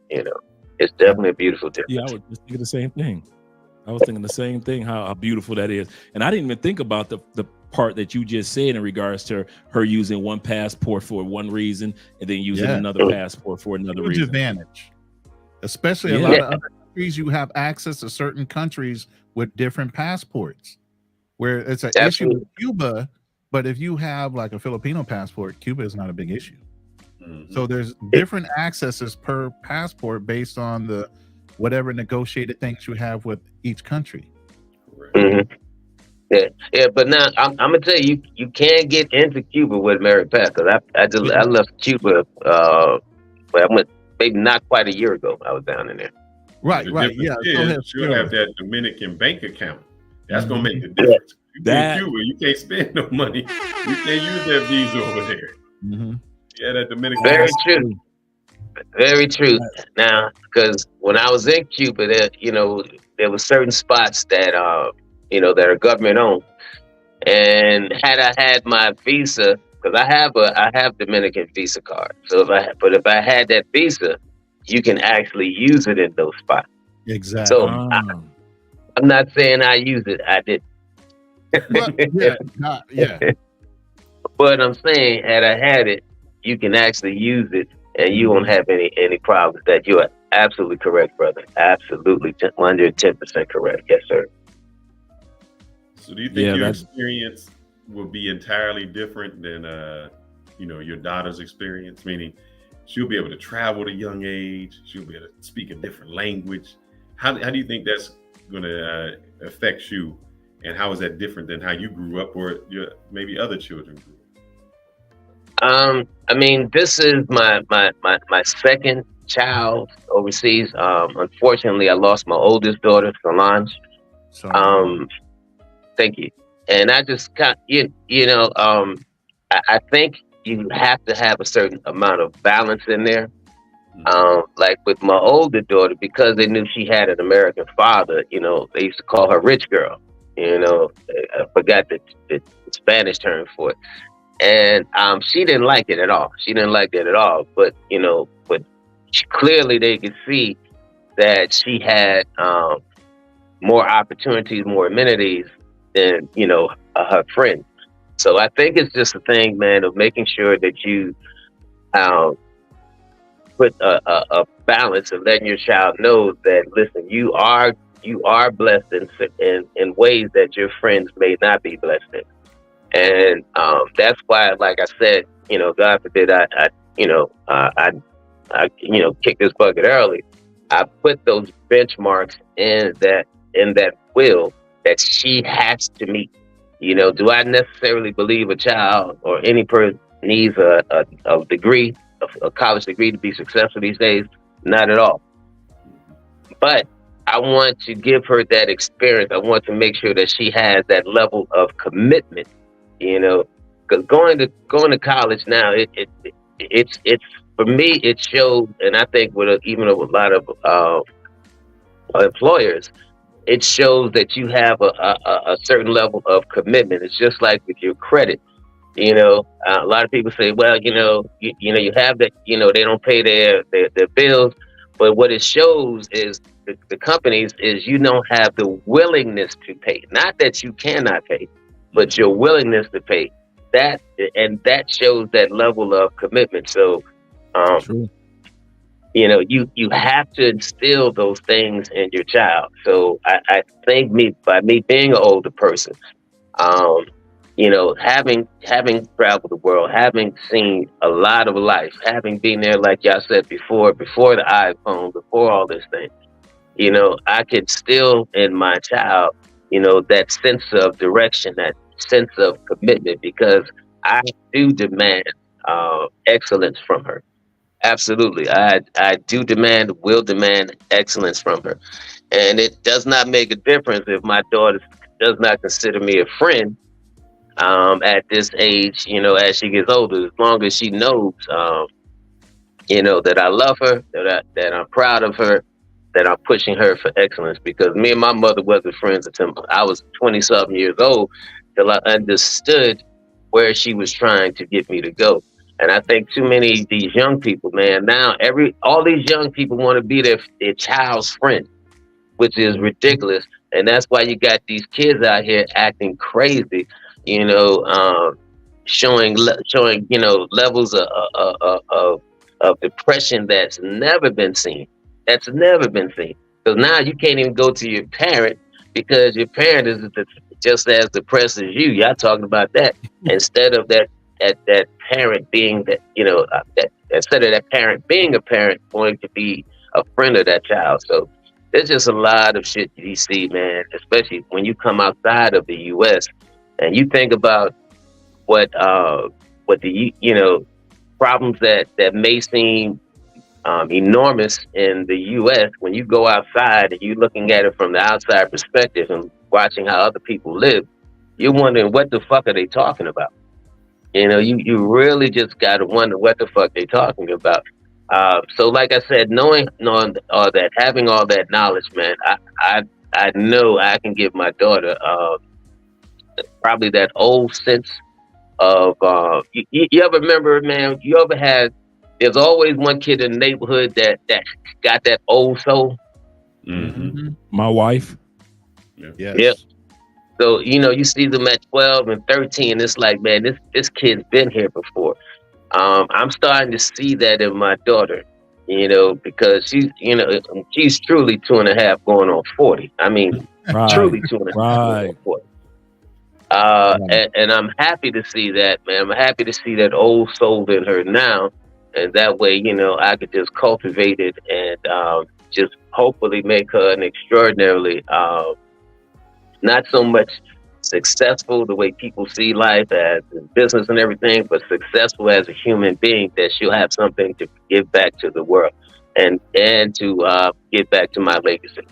Speaker 9: It's definitely a beautiful difference.
Speaker 2: Yeah, I was just thinking the same thing. How beautiful that is. And I didn't even think about the part that you just said in regards to her using one passport for one reason and then using another passport for another reason.
Speaker 5: Advantage. Especially a lot of other countries, you have access to certain countries with different passports, where it's an issue with Cuba, but if you have like a Filipino passport, Cuba is not a big issue. So there's different accesses per passport based on the whatever negotiated things you have with each country.
Speaker 9: Yeah, but now I'm gonna tell you, you can't get into Cuba with American passport. I left Cuba. I went maybe not quite a year ago. I was down in there.
Speaker 5: Right. Yeah.
Speaker 4: You'll have that Dominican bank account. That's gonna make the difference. You in Cuba, you can't spend no money. You can't use that visa over there. Yeah, that Dominican.
Speaker 9: Very true. Very true. Now, because when I was in Cuba, there were certain spots that that are government owned, and had I had my visa, because I have Dominican Visa card. So if I had that visa, you can actually use it in those spots.
Speaker 5: Exactly.
Speaker 9: So I'm not saying I use it. I did. But I'm saying, had I had it, you can actually use it, and you won't have any problems. That you are absolutely correct, brother. Absolutely, 110% correct. Yes, sir.
Speaker 4: So do you think your experience will be entirely different than your daughter's experience? Meaning, she'll be able to travel at a young age. She'll be able to speak a different language. How do you think that's going to affect you? And how is that different than how you grew up, or maybe other children grew up?
Speaker 9: I mean, this is my second child overseas. Unfortunately, I lost my oldest daughter, Solange. Thank you. And I just I think you have to have a certain amount of balance in there. Like with my older daughter, because they knew she had an American father, they used to call her rich girl. I forgot the Spanish term for it. And she didn't like it at all. She didn't like it at all. But clearly they could see that she had more opportunities, more amenities than her friends. So I think it's just a thing, man, of making sure that you put a balance of letting your child know that, listen, you are blessed in ways that your friends may not be blessed in. And that's why, like I said, God forbid I kick this bucket early. I put those benchmarks in that will that she has to meet. Do I necessarily believe a child or any person needs a degree, a college degree to be successful these days? Not at all. But I want to give her that experience. I want to make sure that she has that level of commitment. Because going to college now, it's for me, it shows, and I think with even a lot of employers, it shows that you have a certain level of commitment. It's just like with your credit. A lot of people say, well, you have that, they don't pay their bills, but what it shows is the companies is you don't have the willingness to pay. Not that you cannot pay, but your willingness to pay. That shows that level of commitment. So,
Speaker 2: True.
Speaker 9: you have to instill those things in your child. So I think by me being an older person, having traveled the world, having seen a lot of life, having been there, like y'all said before the iPhone, before all this thing, I could still in my child, that sense of direction, that sense of commitment, because I do demand excellence from her. Absolutely. I will demand excellence from her. And it does not make a difference if my daughter does not consider me a friend at this age, as she gets older, as long as she knows, that I love her, that I'm proud of her, that I'm pushing her for excellence. Because me and my mother wasn't friends until I was 20-something years old, till I understood where she was trying to get me to go. And I think too many of these young people, man, now all these young people want to be their child's friend, which is ridiculous. And that's why you got these kids out here acting crazy, showing levels of depression that's never been seen. That's never been seen. Because now you can't even go to your parent because your parent is just as depressed as you. Y'all talking about that instead of that parent being that instead of that parent being a parent, going to be a friend of that child. So there's just a lot of shit you see, man, especially when you come outside of the U.S. and you think about what the problems that may seem enormous in the U.S. When you go outside and you're looking at it from the outside perspective and watching how other people live, you're wondering what the fuck are they talking about? You really just got to wonder what the fuck they talking about. So like I said, knowing all that, having all that knowledge, man, I know I can give my daughter probably that old sense of you ever remember, man, there's always one kid in the neighborhood that got that old soul.
Speaker 4: Mm-hmm.
Speaker 2: My wife.
Speaker 5: Yes.
Speaker 9: Yep. So, you see them at 12 and 13. It's like, man, this kid's been here before. I'm starting to see that in my daughter, because she's truly 2.5 going on 40. I mean,
Speaker 2: Right.
Speaker 9: truly 2.5 going on 40. And I'm happy to see that, man. I'm happy to see that old soul in her now. And that way, I could just cultivate it and just hopefully make her an extraordinarily, not so much successful the way people see life as in business and everything, but successful as a human being, that she'll have something to give back to the world and to give back to my legacy.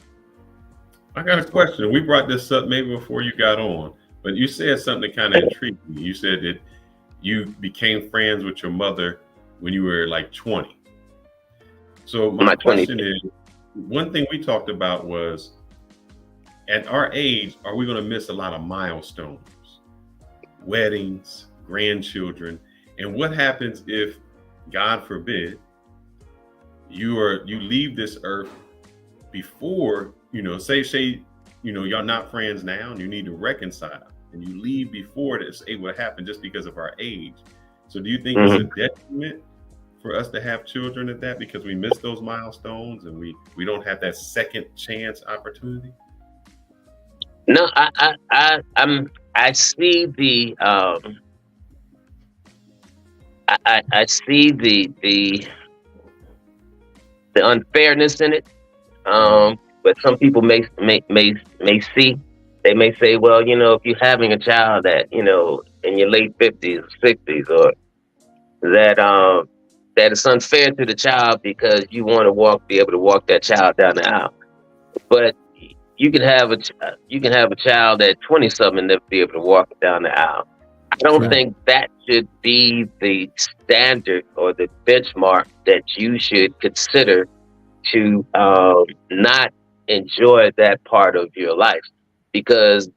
Speaker 4: I got a question. We brought this up maybe before you got on, but you said something that kind of intrigued me. You said that you became friends with your mother when you were like 20. So my question is, one thing we talked about was, at our age, are we going to miss a lot of milestones, weddings, grandchildren, and what happens if, God forbid, you leave this earth before, say y'all not friends now and you need to reconcile, and you leave before this able to happen just because of our age. So do you think it's a detriment for us to have children at that, because we miss those milestones and we don't have that second chance opportunity?
Speaker 9: No, I see the I see the unfairness in it. But some people may see, they may say, well, if you're having a child that, in your late 50s, 60s, or that it's unfair to the child because you want to be able to walk that child down the aisle. But you can have a child at 20-something and never be able to walk down the aisle. I don't think that should be the standard or the benchmark that you should consider to not enjoy that part of your life. Because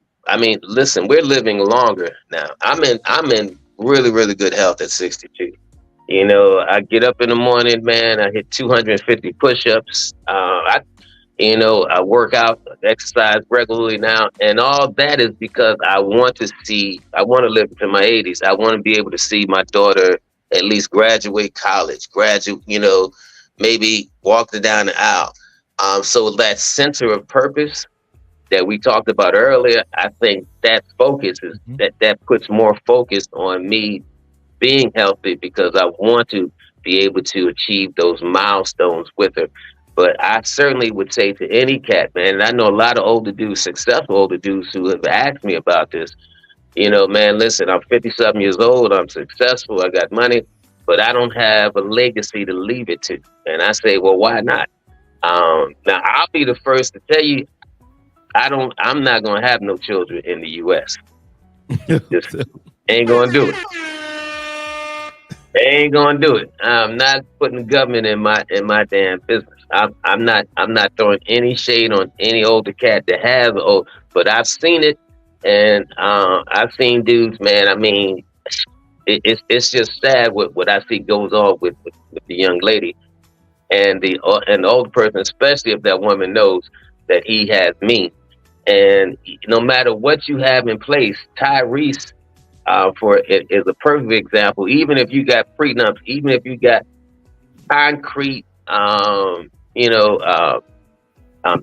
Speaker 9: listen, we're living longer now. I'm in really, really good health at 62. I get up in the morning, man. I hit 250 push-ups. I work out, exercise regularly now, and all that is because I want to live into my 80s. I want to be able to see my daughter at least graduate college, maybe walk her down the aisle. So that center of purpose that we talked about earlier, I think that focus is that puts more focus on me being healthy, because I want to be able to achieve those milestones with her. But I certainly would say to any cat, man, and I know a lot of successful older dudes who have asked me about this, man, listen, I'm 57 years old, I'm successful, I got money, but I don't have a legacy to leave it to. And I say, well, why not? Now, I'll be the first to tell you, I'm not going to have no children in the U.S. Just ain't going to do it. Ain't going to do it. I'm not putting the government in my damn business. I'm not throwing any shade on any older cat that has but I've seen it, and I've seen dudes, man. It's just sad what I see goes on with the young lady and the older person, especially if that woman knows that he has me. And no matter what you have in place, Tyrese is a perfect example. Even if you got prenups, even if you got concrete,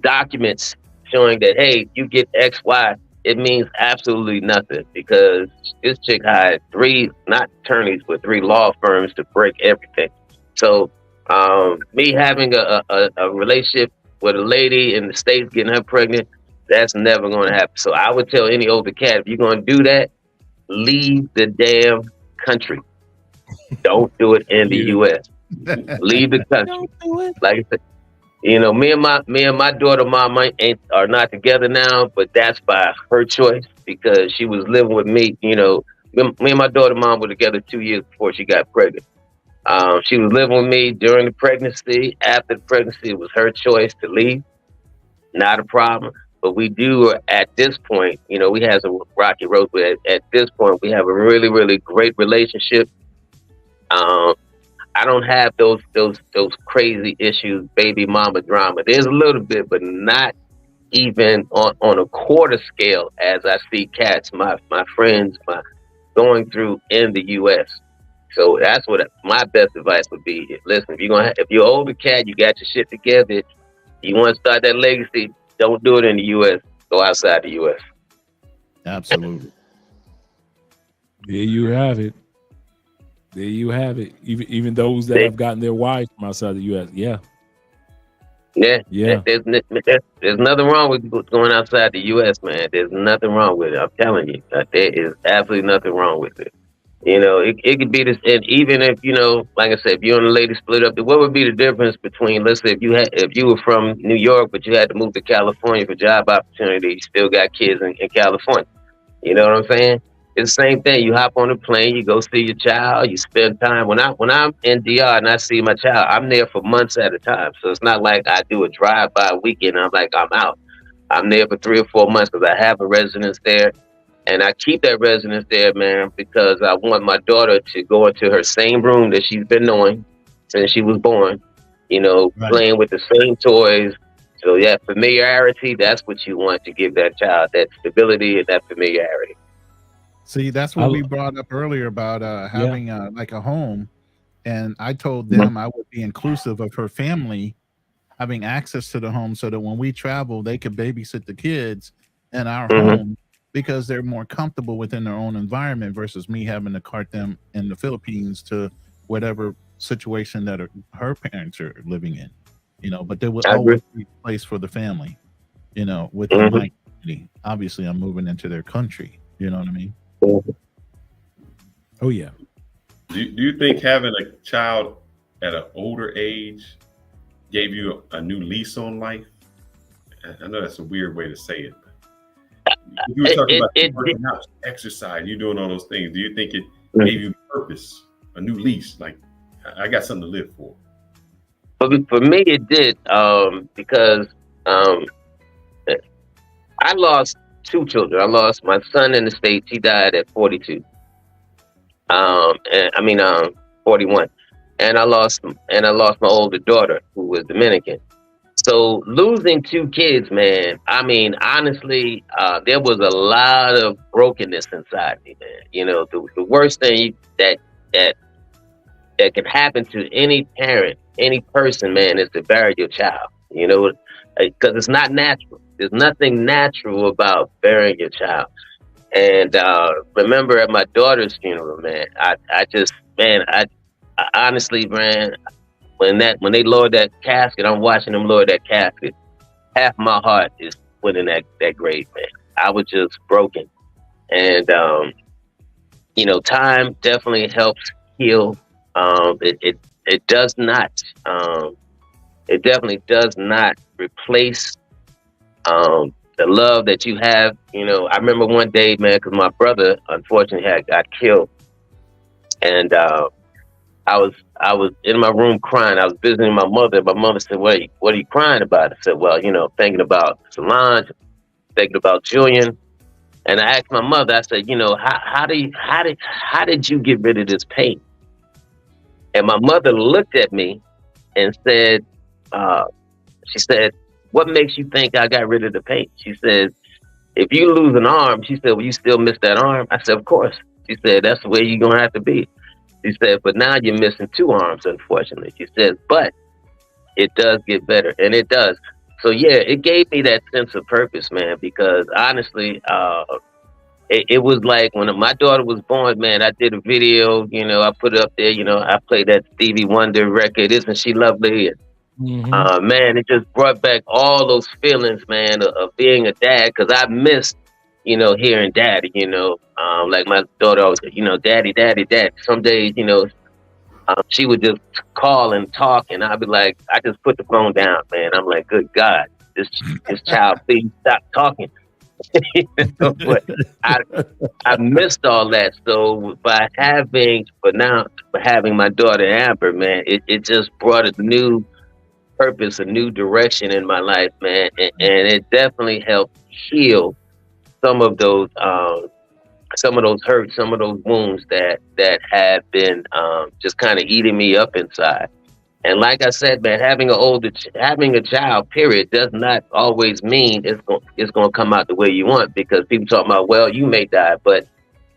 Speaker 9: documents showing that, hey, you get X, Y, it means absolutely nothing, because this chick hired 3, not attorneys, but 3 law firms to break everything. So me having a relationship with a lady in the States, getting her pregnant, that's never going to happen. So I would tell any older cat, if you're going to do that, leave the damn country. Don't do it in the U.S. Leave the country. Like I said, me and my daughter mama are not together now, but that's by her choice, because she was living with me. Me and my daughter mom were together 2 years before she got pregnant. She was living with me during the pregnancy. After the pregnancy, it was her choice to leave. Not a problem. But we do, at this point, we had some rocky road, but at this point, we have a really, really great relationship. I don't have those crazy issues, baby mama drama. There's a little bit, but not even on a quarter scale as I see cats, my friends, going through in the U.S. So that's what my best advice would be. Listen, if you're an older cat, you got your shit together, you want to start that legacy, don't do it in the U.S. Go outside the U.S.
Speaker 5: Absolutely.
Speaker 2: There you have it. There you have it. Even those that have gotten their wives from outside the U.S. Yeah. There's nothing wrong with going outside the U.S., man. There's nothing wrong with it. I'm telling you, there is absolutely nothing wrong with it. It could be this, and even if like I said, if you and the lady split up, what would be the difference between, let's say, if you were from New York but you had to move to California for job opportunity, you still got kids in California. You know what I'm saying? It's the same thing. You hop on a plane, you go see your child, you spend time. When I'm in DR and I see my child, I'm there for months at a time. So it's not like I do a drive-by weekend and I'm out. I'm there for 3 or 4 months because I have a residence there.
Speaker 9: And I keep that residence there, man, because I want my daughter to go into her same room that she's been knowing since she was born,
Speaker 5: Right.
Speaker 9: playing with the same toys. So yeah, familiarity, that's what you want to give that child, that stability and that familiarity.
Speaker 5: See, that's what we brought up earlier about having like a home. And I told them I would be inclusive of her family having access to the home so that when we travel, they could babysit the kids in our home because they're more comfortable within their own environment versus me having to cart them in the Philippines to whatever situation that her parents are living in, but there will always be a place for the family, within my community. Obviously, I'm moving into their country. You know what I mean?
Speaker 2: Oh, yeah.
Speaker 4: Do you think having a child at an older age gave you a new lease on life? I know that's a weird way to say it. You were talking about working out, exercise, you doing all those things. Do you think it gave you purpose, a new lease? Like, I got something to live for.
Speaker 9: For me, it did, because I lost 2 children. I lost my son in the States. He died at 42. 41. And I lost my older daughter, who was Dominican. So losing 2 kids, man, I mean, honestly, there was a lot of brokenness inside me, man. The worst thing that can happen to any parent, any person, man, is to bury your child, because it's not natural. There's nothing natural about burying your child. And remember at my daughter's funeral, man, I honestly, man, when they lowered that casket, I'm watching them lower that casket. Half my heart is went in that grave, man. I was just broken. And time definitely helps heal. It does not. It definitely does not replace the love that you have. I remember one day, man, because my brother unfortunately got killed, and I was in my room crying. I was visiting my mother. My mother said, "What are you crying about?" I said, "Well, thinking about Solange, thinking about Julian." And I asked my mother, I said, how did you get rid of this pain? And my mother looked at me and said, she said, "What makes you think I got rid of the pain?" She said, "If you lose an arm," she said, "will you still miss that arm?" I said, "Of course." She said, "That's the way you're going to have to be." She said, "But now you're missing 2 arms, unfortunately." She said, "But it does get better." And it does. So yeah, it gave me that sense of purpose, man, because honestly, it was like when my daughter was born, man, I did a video, I put it up there, I played that Stevie Wonder record, "Isn't She Lovely?" And man, it just brought back all those feelings, man, of being a dad, because I missed, hearing daddy, like my daughter always said, "Daddy, daddy, daddy." Some days, she would just call and talk, and I'd be like, I just put the phone down, man. I'm like, good God, this child, please stop talking. But I missed all that. So by having my daughter Amber, man, it just brought a new purpose, a new direction in my life, man, and it definitely helped heal some of those hurts, some of those wounds that had been just kind of eating me up inside. And like I said, man, having a child, period, does not always mean it's going to come out the way you want, because people talk about, well, you may die, but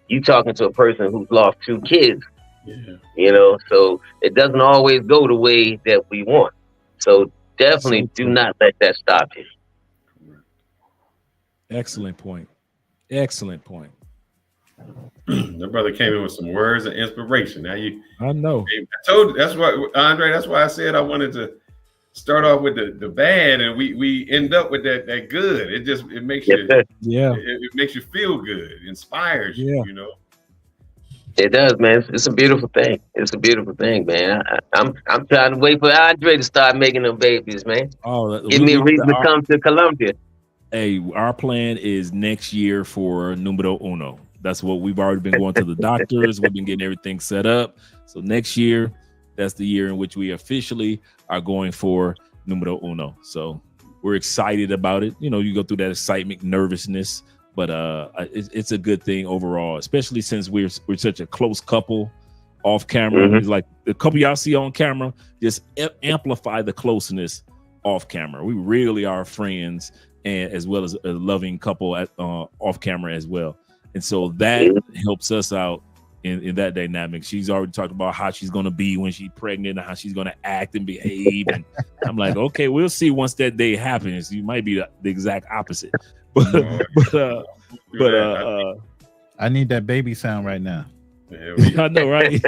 Speaker 9: you talking to a person who's lost 2 kids, so it doesn't always go the way that we want. So definitely do not let that stop you.
Speaker 2: Excellent point. Excellent point.
Speaker 4: The brother came in with some words of inspiration. Now
Speaker 2: I know.
Speaker 4: I told you, that's why, Andre, that's why I said I wanted to start off with the bad, and we end up with that good. It makes you it makes you feel good, it inspires you,
Speaker 9: It does, man. It's a beautiful thing. It's a beautiful thing, man. I'm trying to wait for Andre to start making them babies, man. Give me a reason to come to Colombia.
Speaker 2: Hey, our plan is next year for numero uno. That's what we've already been going to the doctors. We've been getting everything set up. So next year, that's the year in which we officially are going for numero uno. So we're excited about it. You go through that excitement, nervousness, but it's a good thing overall, especially since we're such a close couple off camera.
Speaker 9: Mhm.
Speaker 2: It's like the couple y'all see on camera just amplify the closeness off camera. We really are friends, and as well as a loving couple at off camera as well. And so that helps us out in that dynamic. She's already talked about how she's going to be when she's pregnant and how she's going to act and behave. And I'm like, okay, we'll see once that day happens. You might be the exact opposite. But
Speaker 5: I need that baby sound right now.
Speaker 2: I know, right?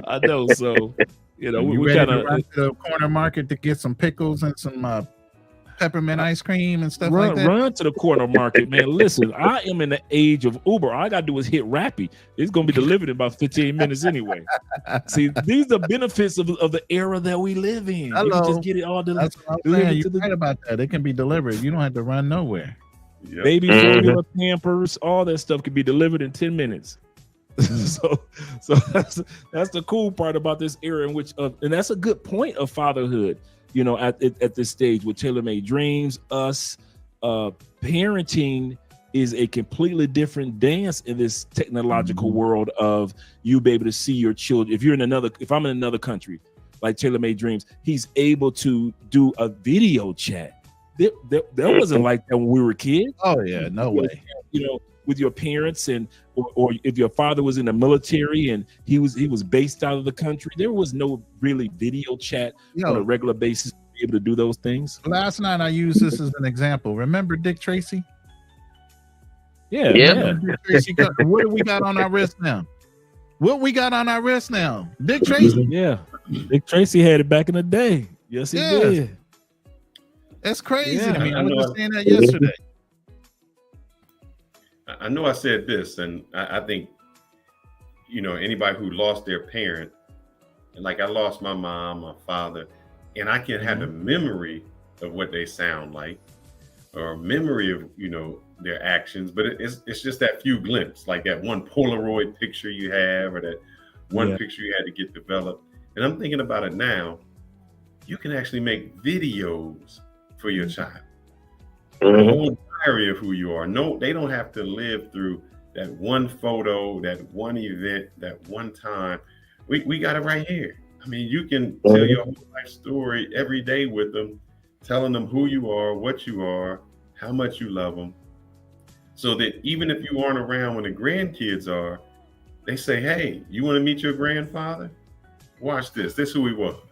Speaker 2: I know. So, you know, we kind of
Speaker 5: run to the corner market to get some pickles and some peppermint ice cream and stuff like that.
Speaker 2: Run to the corner market, man. Listen, I am in the age of Uber. All I gotta do is hit Rappi. It's gonna be delivered in about 15 minutes anyway. See, these are benefits of the era that we live in.
Speaker 5: Hello.
Speaker 2: You can just get it all
Speaker 5: That's what I'm saying. You're right about that. It can be delivered. You don't have to run nowhere.
Speaker 4: Yep.
Speaker 2: Baby formula, Pampers, all that stuff can be delivered in 10 minutes. so that's the cool part about this era in which and that's a good point of fatherhood, you know, at this stage with tailor-made dreams. Parenting is a completely different dance in this technological world of you be able to see your children. If I'm in another country like tailor-made dreams, he's able to do a video chat. That wasn't like that when we were kids.
Speaker 5: Oh yeah, no way.
Speaker 2: You know, with your parents or if your father was in the military and he was based out of the country, there was no really video chat on a regular basis to be able to do those things.
Speaker 5: Last night I used this as an example. Remember Dick Tracy?
Speaker 2: Yeah.
Speaker 5: Dick Tracy, what do we got on our wrist now? Dick Tracy.
Speaker 2: Yeah. Dick Tracy had it back in the day. Yes, he did.
Speaker 5: That's crazy
Speaker 4: Yeah,
Speaker 5: to me. I
Speaker 4: I
Speaker 5: was
Speaker 4: know.
Speaker 5: just saying that yesterday.
Speaker 4: I know I said this, and I think, you know, anybody who lost their parent, and like I lost my mom, my father, and I can have the memory of what they sound like, or memory of, you know, their actions, but it's just that few glimpses, like that one Polaroid picture you have, or that one picture you had to get developed. And I'm thinking about it now. You can actually make videos for your child. A whole diary of who you are. No, they don't have to live through that one photo, that one event, that one time. We got it right here. I mean, you can tell your whole life story every day with them, telling them who you are, what you are, how much you love them. So that even if you aren't around when the grandkids are, they say, hey, you want to meet your grandfather? Watch this. This is who he was.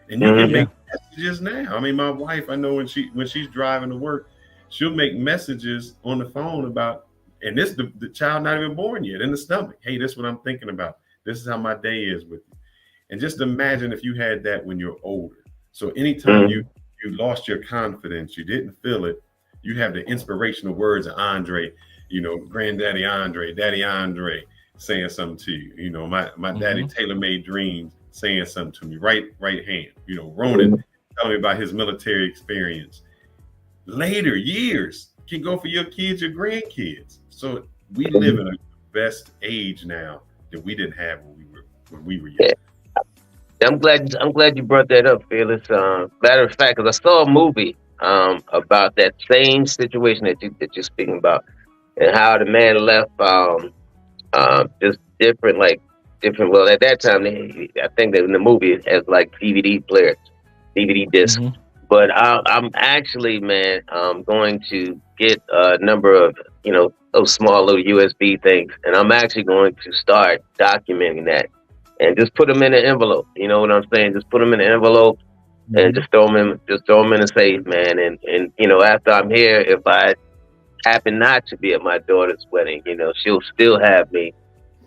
Speaker 4: And you can make messages now. I mean, my wife, I know when she's driving to work, she'll make messages on the phone about, and this the child not even born yet in the stomach. Hey, this is what I'm thinking about. This is how my day is with you. And just imagine if you had that when you're older. So anytime you lost your confidence, you didn't feel it, you have the inspirational words of Andre, you know, Granddaddy Andre, Daddy Andre saying something to you. You know, my daddy tailor-made dreams saying something to me, right hand. You know, Ronan telling me about his military experience. Later years can go for your kids, your grandkids. So we live in the best age now that we didn't have when we were young.
Speaker 9: I'm glad you brought that up, Felix. Matter of fact, because I saw a movie about that same situation that you're speaking about, and how the man left just different. Well, at that time, I think that in the movie it has like DVD players, DVD discs. But I'm actually, man, going to get a number of, you know, those small little USB things, and I'm actually going to start documenting that and just put them in an envelope. You know what I'm saying? Just put them in an envelope and just throw them in a safe, man. And you know, after I'm here, if I happen not to be at my daughter's wedding, you know, she'll still have me.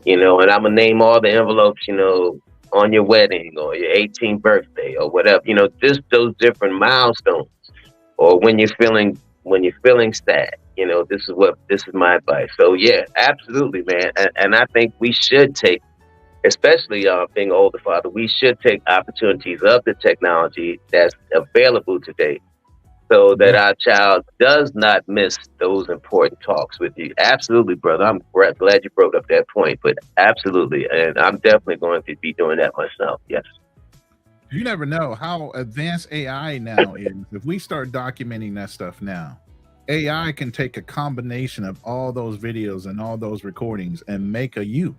Speaker 9: You know, and I'm gonna name all the envelopes, you know, on your wedding or your 18th birthday or whatever, you know, just those different milestones, or when you're feeling sad, you know, this is my advice. So yeah, absolutely, man. And I think we should take, especially being an older father, we should take opportunities of the technology that's available today, so that our child does not miss those important talks with you. Absolutely, brother. I'm glad you brought up that point, but absolutely. And I'm definitely going to be doing that myself. Yes.
Speaker 5: You never know how advanced AI now is. If we start documenting that stuff now, AI can take a combination of all those videos and all those recordings and make a you.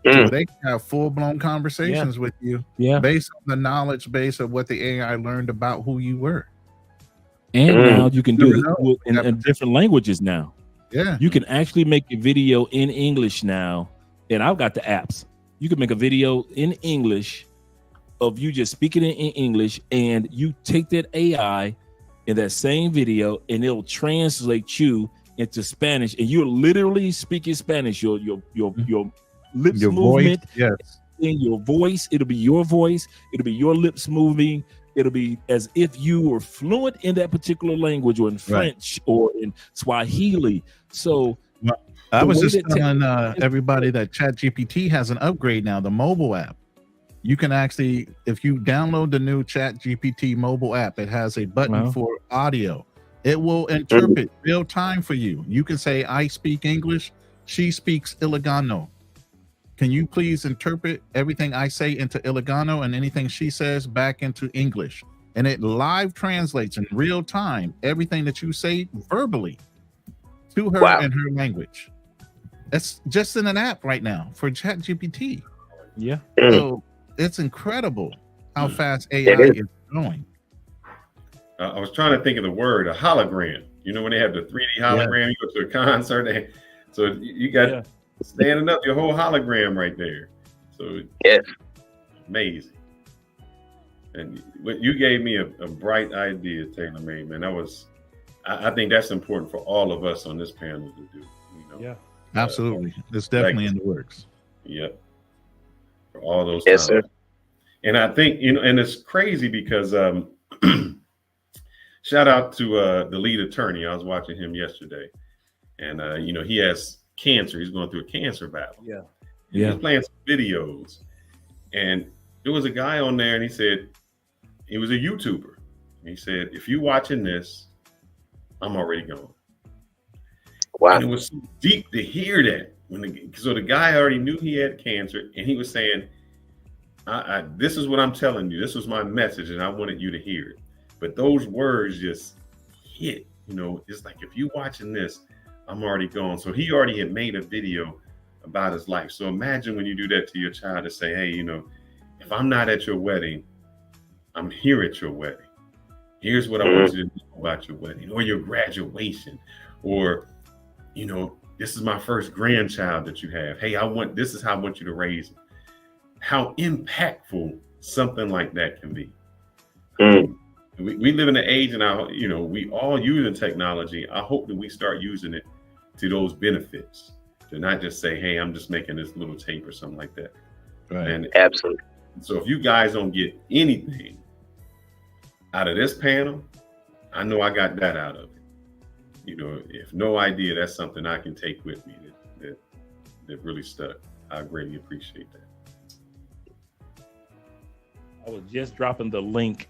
Speaker 5: So they can have full-blown conversations with you based on the knowledge base of what the AI learned about who you were.
Speaker 2: And now you can do it in different languages now.
Speaker 5: Yeah.
Speaker 2: You can actually make a video in English now. And I've got the apps. You can make a video in English of you just speaking in English, and you take that AI in that same video and it'll translate you into Spanish, and you're literally speaking Spanish. Your lips
Speaker 5: Your
Speaker 2: movement,
Speaker 5: voice, yes.
Speaker 2: in your voice, it'll be your voice, it'll be your lips moving, it'll be as if you were fluent in that particular language, or in French or in Swahili. So
Speaker 5: I was just telling everybody that ChatGPT has an upgrade now, the mobile app. You can actually, if you download the new ChatGPT mobile app, it has a button for audio. It will interpret real time for you. You can say, I speak English, she speaks Ilocano. Can you please interpret everything I say into Ilocano and anything she says back into English? And it live translates in real time everything that you say verbally to her in her language. That's just in an app right now for ChatGPT.
Speaker 2: Yeah.
Speaker 5: So it's incredible how fast AI is growing.
Speaker 4: I was trying to think of the word, a hologram. You know, when they have the 3D hologram, you go to a concert, so you got standing up your whole hologram right there. So amazing. And what you gave me a bright idea, Taylor May, man. That was, I think that's important for all of us on this panel to do. You know?
Speaker 5: Absolutely. It's definitely in the works.
Speaker 4: Yep. For all those times. Sir. And I think, you know, and it's crazy because shout out to the lead attorney. I was watching him yesterday, and you know, he has cancer. He's going through a cancer battle.
Speaker 2: Yeah.
Speaker 4: He was playing some videos, and there was a guy on there, and he said he was a YouTuber. He said, if you watching this, I'm already gone. Wow. And it was so deep to hear that. So the guy already knew he had cancer, and he was saying, this is what I'm telling you. This was my message, and I wanted you to hear it. But those words just hit, you know, it's like, if you watching this, I'm already gone. So he already had made a video about his life. So imagine when you do that to your child to say, hey, you know, if I'm not at your wedding, I'm here at your wedding. Here's what I want you to know about your wedding or your graduation, or, you know, this is my first grandchild that you have. Hey, this is how I want you to raise it. How impactful something like that can be. We live in an age, and you know, we all using technology. I hope that we start using it to those benefits, to not just say, hey, I'm just making this little tape or something like that.
Speaker 5: Right.
Speaker 9: And absolutely.
Speaker 4: So if you guys don't get anything out of this panel, I know I got that out of it. You know, if no idea, that's something I can take with me that really stuck. I greatly appreciate that.
Speaker 2: I was just dropping the link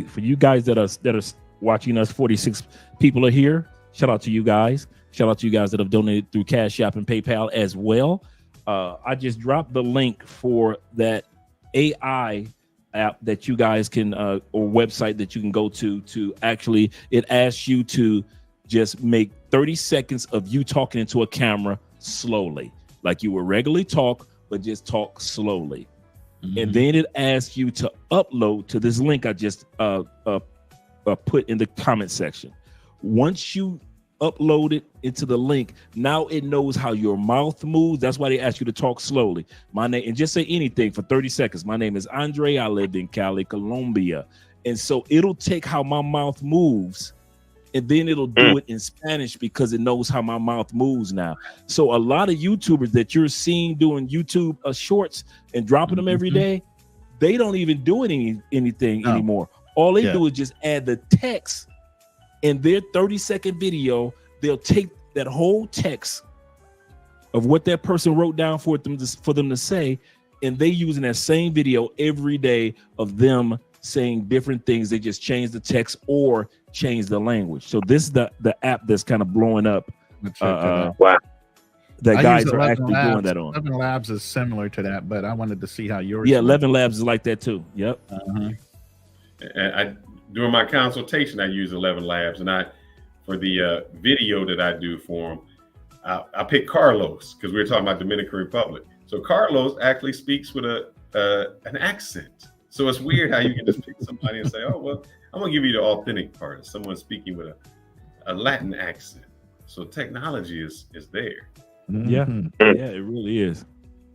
Speaker 2: for you guys that are watching us. 46 people are here. Shout out to you guys. Shout out to you guys that have donated through Cash App and PayPal as well. I just dropped the link for that AI app that you guys can or website that you can go to actually, it asks you to just make 30 seconds of you talking into a camera slowly, like you would regularly talk, but just talk slowly. And then it asks you to upload to this link I just put in the comment section. Once you upload it into the link, now it knows how your mouth moves. That's why they ask you to talk slowly. My name, and just say anything for 30 seconds. My name is Andre. I live in Cali, Colombia. And so it'll take how my mouth moves, and then it'll do it in Spanish because it knows how my mouth moves now. So a lot of YouTubers that you're seeing doing YouTube shorts and dropping them every day, they don't even do anything anymore. All they do is just add the text in their 30-second video. They'll take that whole text of what that person wrote down for them to say, and they using that same video every day of them saying different things. They just change the text or change the language. So this is the app that's kind of blowing up.
Speaker 9: Wow.
Speaker 2: That guys are actually doing that on.
Speaker 5: 11 Labs is similar to that, but I wanted to see how yours.
Speaker 2: Yeah, 11 Labs is like that too. Yep.
Speaker 4: And during my consultation, I use 11 Labs, and for the video that I do for them, I picked Carlos because we were talking about Dominican Republic. So Carlos actually speaks with an accent. So it's weird how you can just pick somebody and say, "Oh well, I'm gonna give you the authentic part of someone speaking with a Latin accent." So technology is there.
Speaker 2: Yeah,
Speaker 5: Mhm.
Speaker 2: yeah, it really is.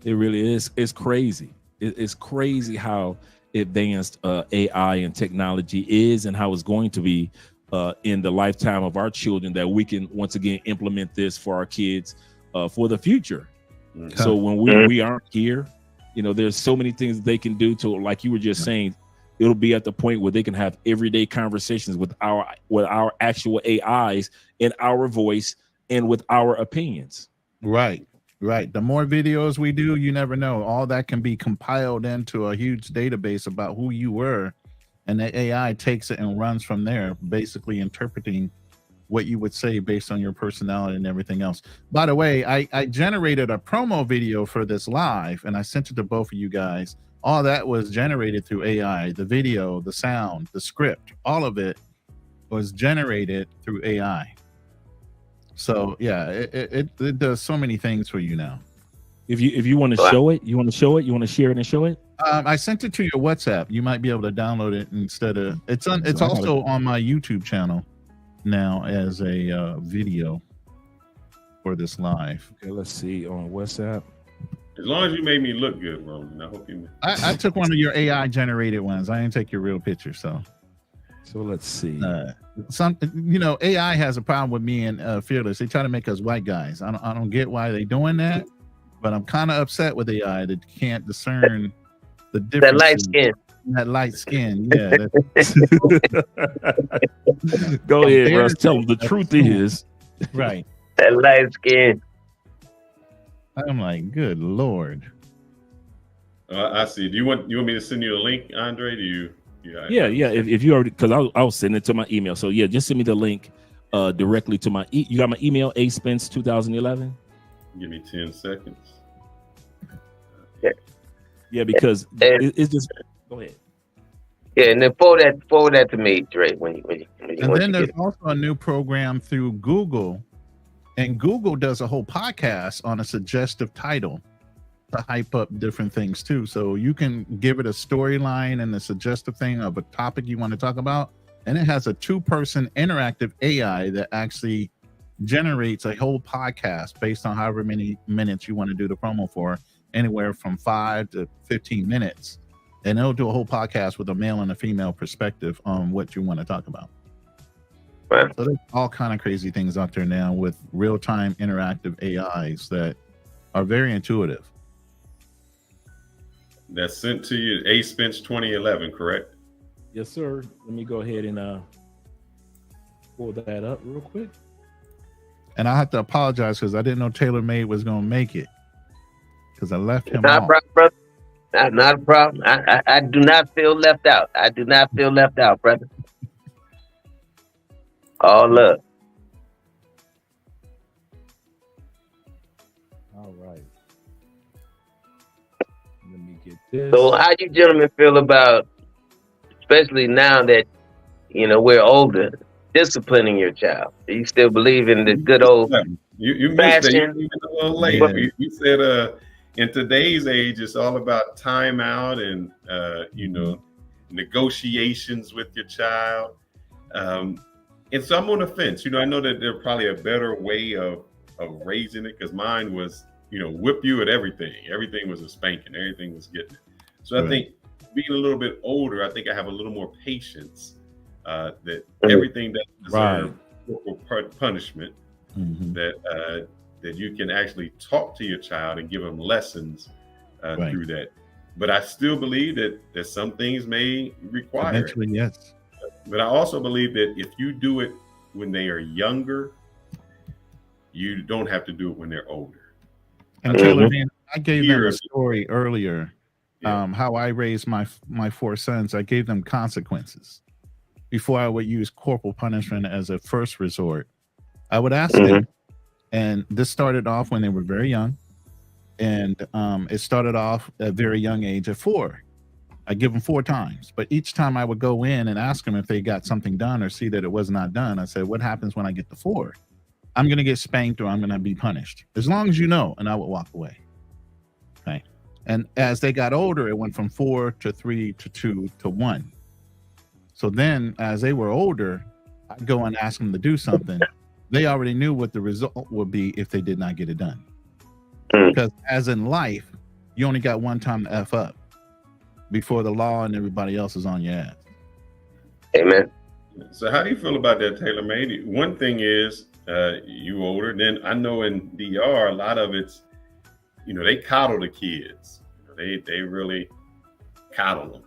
Speaker 2: It really is. It's crazy. It's crazy how advanced AI and technology is, and how it's going to be in the lifetime of our children. That we can once again implement this for our kids for the future. So when we aren't here, you know, there's so many things they can do to, like you were just saying, it'll be at the point where they can have everyday conversations with our actual AIs in our voice and with our opinions.
Speaker 5: Right. The more videos we do, you never know. All that can be compiled into a huge database about who you were, and the AI takes it and runs from there, basically interpreting what you would say based on your personality and everything else. By the way, I generated a promo video for this live, and I sent it to both of you guys. All that was generated through AI. The video, the sound, the script, all of it was generated through AI. So yeah, it does so many things for you now.
Speaker 2: If you want to show it, you want to share it and show it.
Speaker 5: I sent it to your WhatsApp. You might be able to download it instead of it's also on my YouTube channel now as a video for this live.
Speaker 2: Okay, let's see on WhatsApp.
Speaker 4: As long as you made me look good, Roman, I hope you.
Speaker 5: I took one of your AI generated ones. I didn't take your real picture, so
Speaker 2: let's see.
Speaker 5: AI has a problem with me and Fearless. They try to make us white guys. I don't get why they're doing that, but I'm kind of upset with AI that can't discern the difference. That light skin. Yeah.
Speaker 2: Go ahead, Russ. Tell them the truth is.
Speaker 5: Right.
Speaker 9: That light skin.
Speaker 2: Mm-hmm.
Speaker 5: I'm like, good Lord.
Speaker 4: I see. Do you want me to send you a link, Andre? Do you?
Speaker 2: Yeah. If you already, because I'll send it to my email. So yeah, just send me the link directly to my. You got my email, aspence2011.
Speaker 4: Give me 10 seconds.
Speaker 2: Yeah, because it's just. Go ahead.
Speaker 9: Yeah, and then forward that to me, Dre. When you
Speaker 5: and then there's also a new program through Google, and Google does a whole podcast on a suggestive title to hype up different things too. So you can give it a storyline and a suggestive thing of a topic you want to talk about, and it has a 2-person interactive AI that actually generates a whole podcast based on however many minutes you want to do the promo for, anywhere from 5 to 15 minutes. And it'll do a whole podcast with a male and a female perspective on what you want to talk about.
Speaker 9: Right.
Speaker 5: So there's all kind of crazy things out there now with real-time interactive AIs that are very intuitive.
Speaker 4: That's sent to you, Aspence 2011, correct?
Speaker 2: Yes, sir. Let me go ahead and pull that up real quick.
Speaker 5: And I have to apologize because I didn't know TaylorMade was going to make it because I left him
Speaker 9: not
Speaker 5: off.
Speaker 9: a problem, brother. Not a problem. I do not feel left out. I do not feel left out, brother. All love.
Speaker 2: All right. Let me get this.
Speaker 9: So how you gentlemen feel about, especially now that, we're older, disciplining your child? Do you still believe in the good old
Speaker 4: you missed it.
Speaker 9: fashion?
Speaker 4: You a little late.
Speaker 5: Yeah.
Speaker 4: You said in today's age, it's all about timeout and negotiations with your child. And so I'm on the fence. I know that there's probably a better way of raising it, because mine was, whip you at everything. Everything was a spanking. Everything was getting it. So I think being a little bit older, I think I have a little more patience that everything that deserves corporal punishment, that you can actually talk to your child and give them lessons through that. But I still believe that some things may require
Speaker 5: Eventually, yes.
Speaker 4: But I also believe that if you do it when they are younger, you don't have to do it when they're older.
Speaker 5: And Taylor, I gave them a story earlier, how I raised my 4 sons. I gave them consequences before I would use corporal punishment as a first resort. I would ask them, and this started off when they were very young, and it started off at a very young age at 4. I give them 4 times, but each time I would go in and ask them if they got something done or see that it was not done. I said, what happens when I get the 4? I'm going to get spanked or I'm going to be punished. As long as you know, and I would walk away. Okay. And as they got older, it went from 4 to 3 to 2 to 1. So then as they were older, I'd go and ask them to do something. They already knew what the result would be if they did not get it done. Because as in life, you only got one time to F up before the law and everybody else is on your ass.
Speaker 9: Amen.
Speaker 4: So how do you feel about that, Taylor Made? One thing is you older. Then I know in DR, a lot of it's, they coddle the kids. They really coddle them.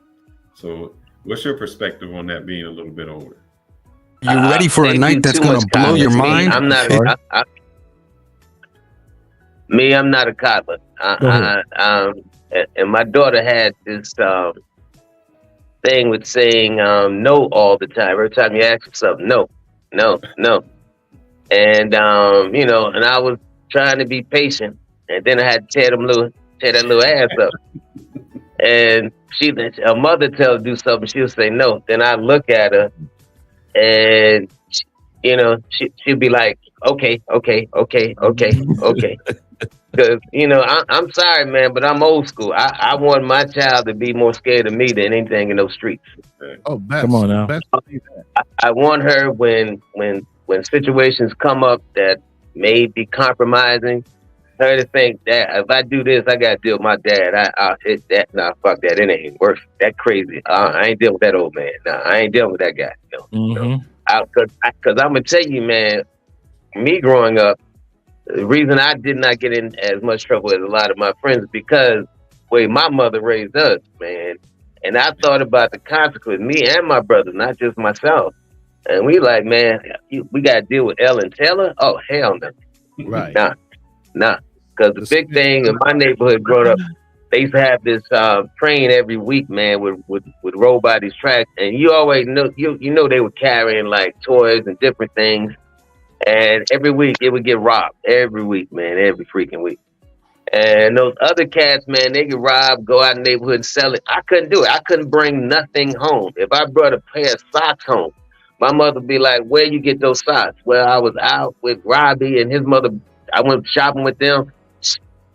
Speaker 4: So what's your perspective on that being a little bit older?
Speaker 10: You ready for a night that's going to blow your mind?
Speaker 9: I'm not. I'm not a coddler. And my daughter had this thing with saying no all the time. Every time you ask for something, no. And and I was trying to be patient, and then I had to tear that little ass up. And her mother tell her to do something, she'll say no. Then I look at her, and she'll be like, okay. Because I'm sorry, man, but I'm old school. I want my child to be more scared of me than anything in those streets.
Speaker 5: Oh,
Speaker 2: come on now.
Speaker 9: I want her when situations come up that may be compromising, her to think that if I do this, I gotta deal with my dad. Fuck that. It ain't worth it. That crazy. I ain't dealing with that old man. No, I ain't dealing with that guy. Because I'm gonna tell you, man, me growing up, the reason I did not get in as much trouble as a lot of my friends is because the way my mother raised us, man. And I thought about the consequence, me and my brother, not just myself. And we like, man, we got to deal with Ellen Taylor? Oh, hell no.
Speaker 5: Right.
Speaker 9: Nah. Because the big thing in my neighborhood growing up, they used to have this train every week, man, with roll by these tracks. And you always know, they were carrying like toys and different things. And every week it would get robbed. Every week, man, every freaking week. And those other cats, man, they could rob, go out in the neighborhood and sell it. I couldn't do it. I couldn't bring nothing home. If I brought a pair of socks home, my mother would be like, where you get those socks? Well, I was out with Robbie and his mother. I went shopping with them.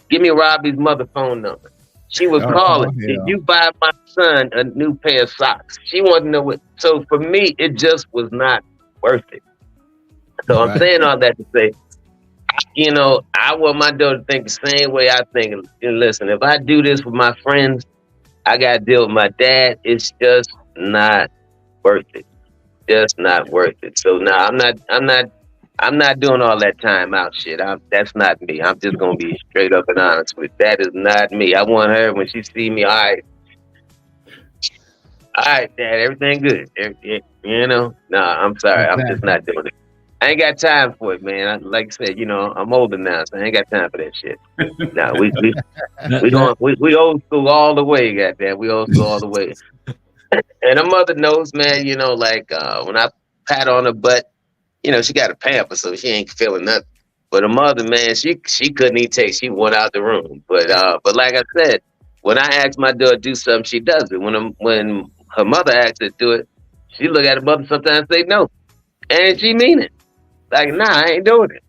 Speaker 9: Give me Robbie's mother phone number. She was calling. Did you buy my son a new pair of socks? She wanted to know what. So for me, it just was not worth it. So I'm saying all that to say, I want my daughter to think the same way I think. And listen, if I do this with my friends, I got to deal with my dad. It's just not worth it. Just not worth it. So now I'm not doing all that time out shit. That's not me. I'm just gonna be straight up and honest with that. Is not me. I want her when she see me, all right, Dad, everything good. I'm sorry. I'm just not doing it. I ain't got time for it, man. Like I said, I'm older now, so I ain't got time for that shit. No, we old school all the way, goddamn. We old school all the way. And her mother knows, man. When I pat on her butt, she got a pamper, so she ain't feeling nothing. But her mother, man, she couldn't even take. She went out the room. But like I said, when I ask my daughter to do something, she does it. When her mother asks her to do it, she look at her mother sometimes and say no, and she mean it. Like, nah, I ain't doing it.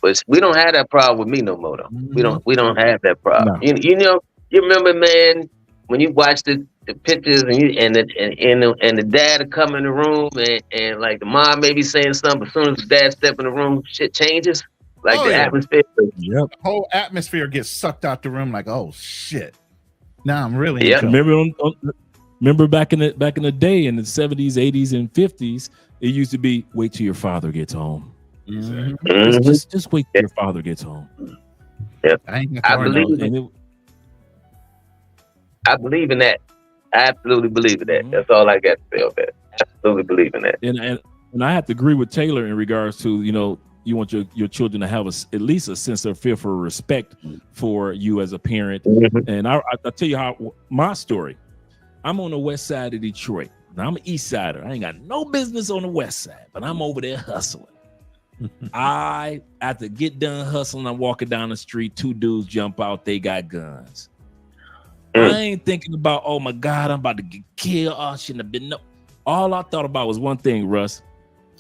Speaker 9: But we don't have that problem with me no more, though.
Speaker 5: Mm-hmm.
Speaker 9: We don't have that problem. No. You remember, man, when you watch the pictures and the dad will come in the room and like the mom may be saying something, but as soon as the dad step in the room, shit changes. Like atmosphere.
Speaker 5: Yep. The whole atmosphere gets sucked out the room. Like, oh shit. Now I'm really.
Speaker 2: Yeah. Remember back in the day in the 70s, 80s, and 50s. It used to be wait till your father gets home.
Speaker 9: Mm-hmm.
Speaker 2: Just wait till your father gets home.
Speaker 9: Yep. I believe in that. I absolutely believe in that. Mm-hmm. That's all I got to say on that. Absolutely believe in that.
Speaker 2: And I have to agree with Taylor in regards to you want your children to have at least a sense of fear for respect for you as a parent. Mm-hmm. And I'll tell you how my story. I'm on the west side of Detroit. Now, I'm an east sider. I ain't got no business on the west side, but I'm over there hustling. I have to get done hustling. I'm walking down the street. 2 dudes jump out. They got guns. I ain't thinking about, oh my God, I'm about to get killed. Oh, I shouldn't have been. No. All I thought about was one thing, Russ.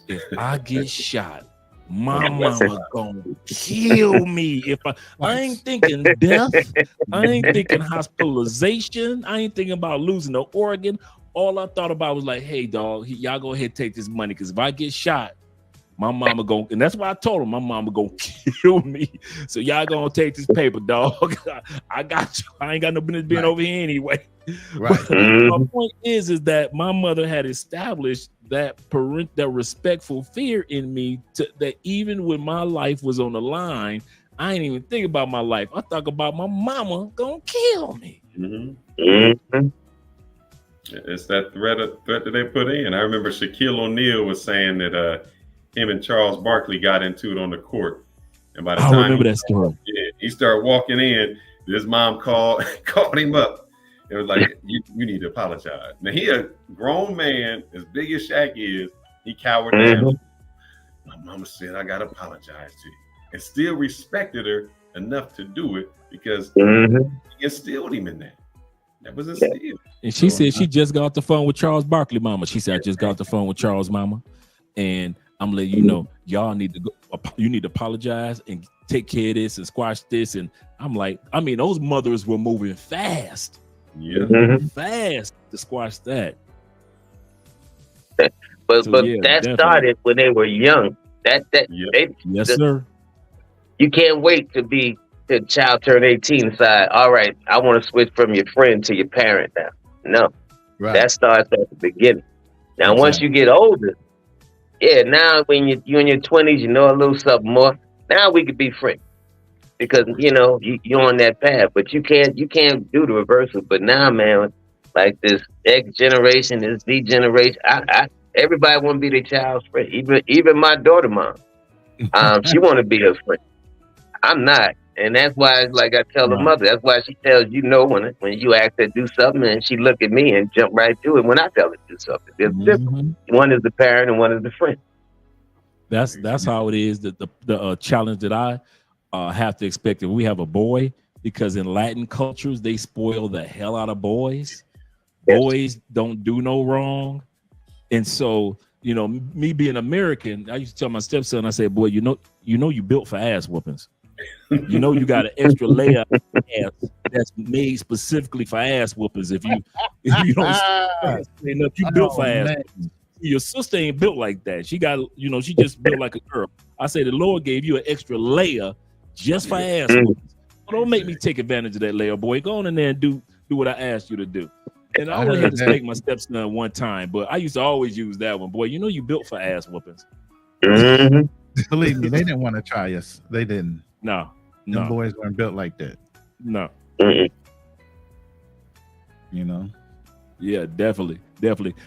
Speaker 2: If I get shot, my mama gonna kill me. If I ain't thinking death, I ain't thinking hospitalization, I ain't thinking about losing an organ. All I thought about was like, hey, dog, y'all go ahead and take this money, because if I get shot, my mama gonna, and that's why I told him my mama gonna kill me. So y'all gonna take this paper, dog. I got you. I ain't got no business being over here anyway.
Speaker 5: Right.
Speaker 2: My point is that my mother had established that respectful fear in me, that even when my life was on the line, I ain't even think about my life. I thought about my mama gonna kill me.
Speaker 4: It's that threat that they put in. I remember Shaquille O'Neal was saying that him and Charles Barkley got into it on the court, and by the time
Speaker 2: remember that story,
Speaker 4: he started walking in, his mom called him up. It was like, you need to apologize. Now he a grown man, as big as Shaq is, he cowered down. My mama said, I gotta apologize to you, and still respected her enough to do it because he instilled him in that. That was instilled.
Speaker 2: And she said she just got off the phone with Charles Barkley, mama. She said, I just got off the phone with Charles, mama, and I'm letting you know, y'all need to go. You need to apologize and take care of this and squash this. And I'm like, I mean, those mothers were moving fast, fast to squash that.
Speaker 9: But that started when they were young.
Speaker 2: Sir.
Speaker 9: You can't wait to child turn 18 and decide, all right, I want to switch from your friend to your parent now. No, that starts at the beginning. Now, once you get older, now when you're in your 20s, you know a little something more. Now we could be friends because you're on that path. But you can't do the reversal. But now, man, like this X generation, this Z generation, everybody want to be their child's friend. Even my daughter, mom, she want to be her friend. I'm not, and that's why, like I tell the mother, that's why she tells when you ask her to do something, and she look at me and jump right to it when I tell her to do something. There's different. One is the parent and one is the friend.
Speaker 2: That's how it is. The challenge that I have to expect if we have a boy, because in Latin cultures they spoil the hell out of boys. Boys don't do no wrong, and so me being American, I used to tell my stepson, I said, boy, you know you built for ass whoopings. You got an extra layer of ass that's made specifically for ass whoopings. If you don't enough, you built for ass whoopings. Your sister ain't built like that. She got, she just built like a girl. I say the Lord gave you an extra layer just for ass whoopings. Don't make me take advantage of that layer, boy. Go on in there and do what I asked you to do. And I only had to spank my stepson one time, but I used to always use that one. Boy, you built for ass whoopings.
Speaker 5: Believe me, they didn't want to try us. They didn't.
Speaker 2: No.
Speaker 5: The boys weren't built like that.
Speaker 2: No. Yeah, definitely.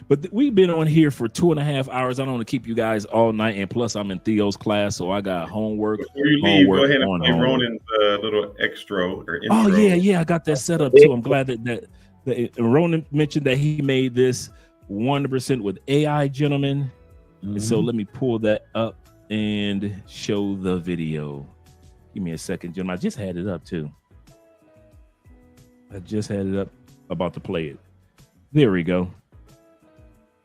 Speaker 2: But we've been on here for 2.5 hours. I don't want to keep you guys all night, and plus I'm in Theo's class, so I got homework.
Speaker 4: Before you leave, go ahead and play Ronan's little extra or intro.
Speaker 2: Oh yeah, I got that set up too. I'm glad that Ronan mentioned that he made this 100% with AI, gentlemen. And so let me pull that up and show the video. Give me a second, gentlemen. I just had it up too. About to play it. There we go.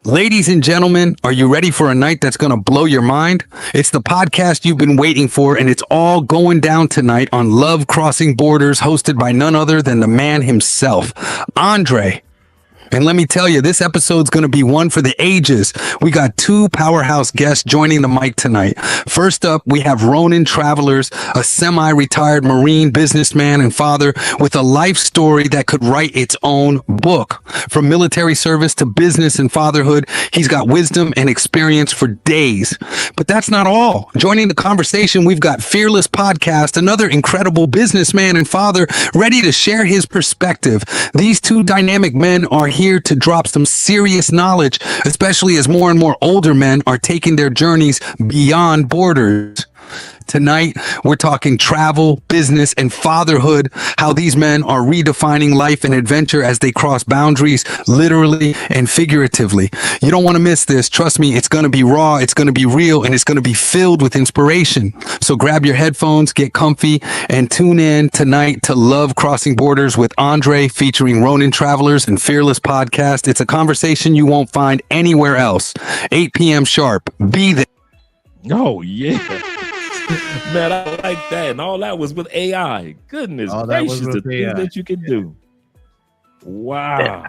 Speaker 10: Ladies and gentlemen, are you ready for a night that's going to blow your mind? It's the podcast you've been waiting for, and it's all going down tonight on Love Crossing Borders, hosted by none other than the man himself, Andre. And let me tell you, this episode's going to be one for the ages. We got two powerhouse guests joining the mic tonight. First up, we have Ronan Travelers, a semi-retired Marine businessman and father with a life story that could write its own book. From military service to business and fatherhood, he's got wisdom and experience for days. But that's not all. Joining the conversation, we've got Fearless Podcast, another incredible businessman and father ready to share his perspective. These two dynamic men are here to drop some serious knowledge, especially as more and more older men are taking their journeys beyond borders. Tonight, we're talking travel, business, and fatherhood, how these men are redefining life and adventure as they cross boundaries, literally and figuratively. You don't want to miss this. Trust me, it's going to be raw, it's going to be real, and it's going to be filled with inspiration. So grab your headphones, get comfy, and tune in tonight to Love Crossing Borders with Andre, featuring Ronin Travelers and Fearless Podcast. It's a conversation you won't find anywhere else. 8 p.m. sharp. Be there.
Speaker 2: Oh, yeah. Man, I like that. And all that was with AI. Goodness gracious, the things that you can do. Wow.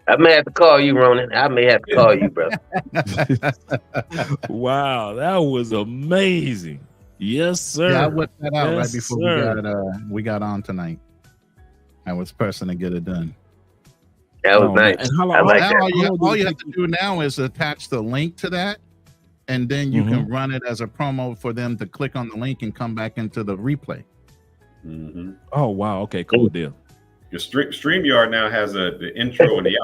Speaker 9: I may have to call you, Ronin. I may have to call you, bro.
Speaker 2: Wow, that was amazing. Yes, sir.
Speaker 5: Yeah, I whipped that out
Speaker 2: Yes,
Speaker 5: right before
Speaker 2: sir.
Speaker 5: we got on tonight. I was pressing to get it done.
Speaker 9: That was
Speaker 2: Oh,
Speaker 9: nice.
Speaker 2: and how long-
Speaker 9: I like
Speaker 5: Now,
Speaker 9: that.
Speaker 5: all you have to do now is attach the link to that, and then you can run it as a promo for them to click on the link and come back into the replay.
Speaker 4: Mhm.
Speaker 2: Oh, wow. Okay, cool deal.
Speaker 4: Your StreamYard now has the intro and the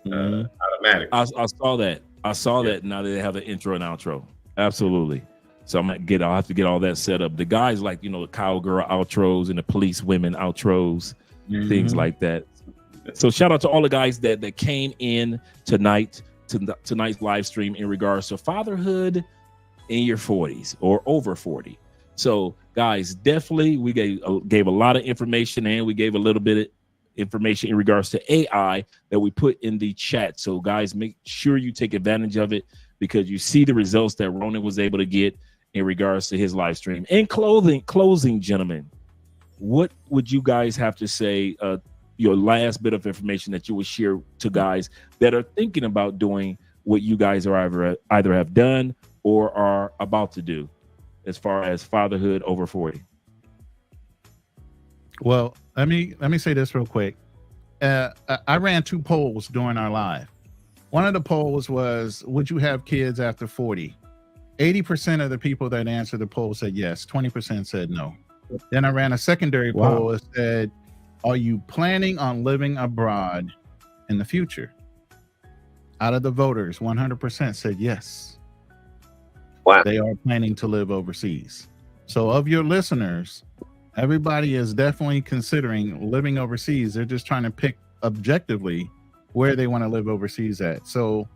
Speaker 4: outro automatic.
Speaker 2: I saw that. I saw that. Now that they have the intro and outro. Absolutely. So I'll have to get all that set up. The guys like, the cowgirl outros and the police women outros, things like that. So shout out to all the guys that came in tonight to tonight's live stream in regards to fatherhood in your 40s or over 40. So guys, definitely we gave a lot of information, and we gave a little bit of information in regards to AI that we put in the chat. So guys, make sure you take advantage of it, because you see the results that Ronin was able to get in regards to his live stream. In closing, gentlemen, what would you guys have to say, your last bit of information that you would share to guys that are thinking about doing what you guys are either have done or are about to do as far as fatherhood over 40?
Speaker 5: Well, let me say this real quick. I ran 2 polls during our live. One of the polls was, would you have kids after 40? 80% of the people that answered the poll said yes. 20% said no. Then I ran a secondary poll that said, are you planning on living abroad in the future? Out of the voters, 100% said yes.
Speaker 9: Wow.
Speaker 5: They are planning to live overseas. So of your listeners, everybody is definitely considering living overseas. They're just trying to pick objectively where they want to live overseas at. So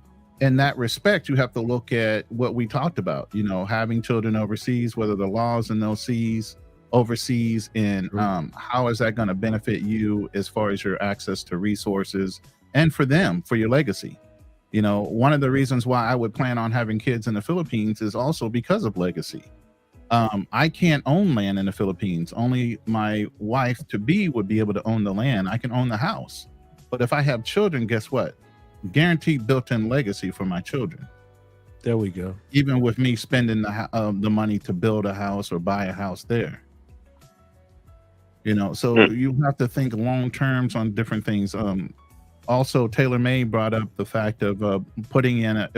Speaker 5: in that respect, you have to look at what we talked about, having children overseas, whether the laws in those seas overseas, and how is that going to benefit you as far as your access to resources, and for them, for your legacy. One of the reasons why I would plan on having kids in the Philippines is also because of legacy. I can't own land in the Philippines. Only my wife to be would be able to own the land. I can own the house. But if I have children, guess what? Guaranteed built-in legacy for my children.
Speaker 2: There we go.
Speaker 5: Even with me spending the money to build a house or buy a house there. So you have to think long terms on different things. Also, Taylor May brought up the fact of putting in an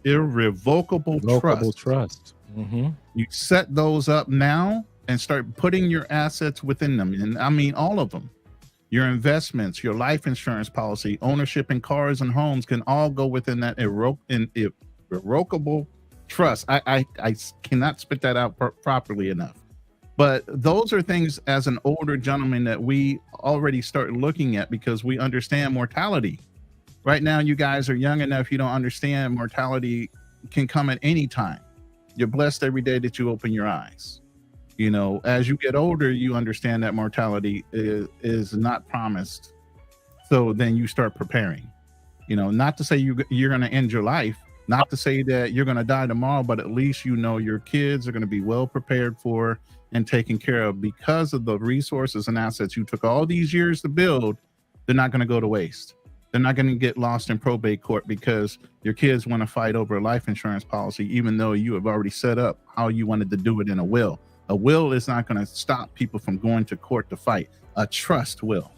Speaker 5: irrevocable trust. You set those up now and start putting your assets within them. And I mean, all of them. Your investments, your life insurance policy, ownership in cars and homes can all go within that irrevocable trust. I cannot spit that out properly enough. But those are things as an older gentleman that we already start looking at, because we understand mortality. Right now, you guys are young enough, you don't understand mortality can come at any time. You're blessed every day that you open your eyes. As you get older, you understand that mortality is not promised. So then you start preparing. Not to say you're going to end your life, not to say that you're going to die tomorrow, but at least your kids are going to be well prepared for and taken care of, because of the resources and assets you took all these years to build. They're not going to go to waste. They're not going to get lost in probate court because your kids want to fight over a life insurance policy, even though you have already set up how you wanted to do it in a will. A will is not going to stop people from going to court to fight. A trust will.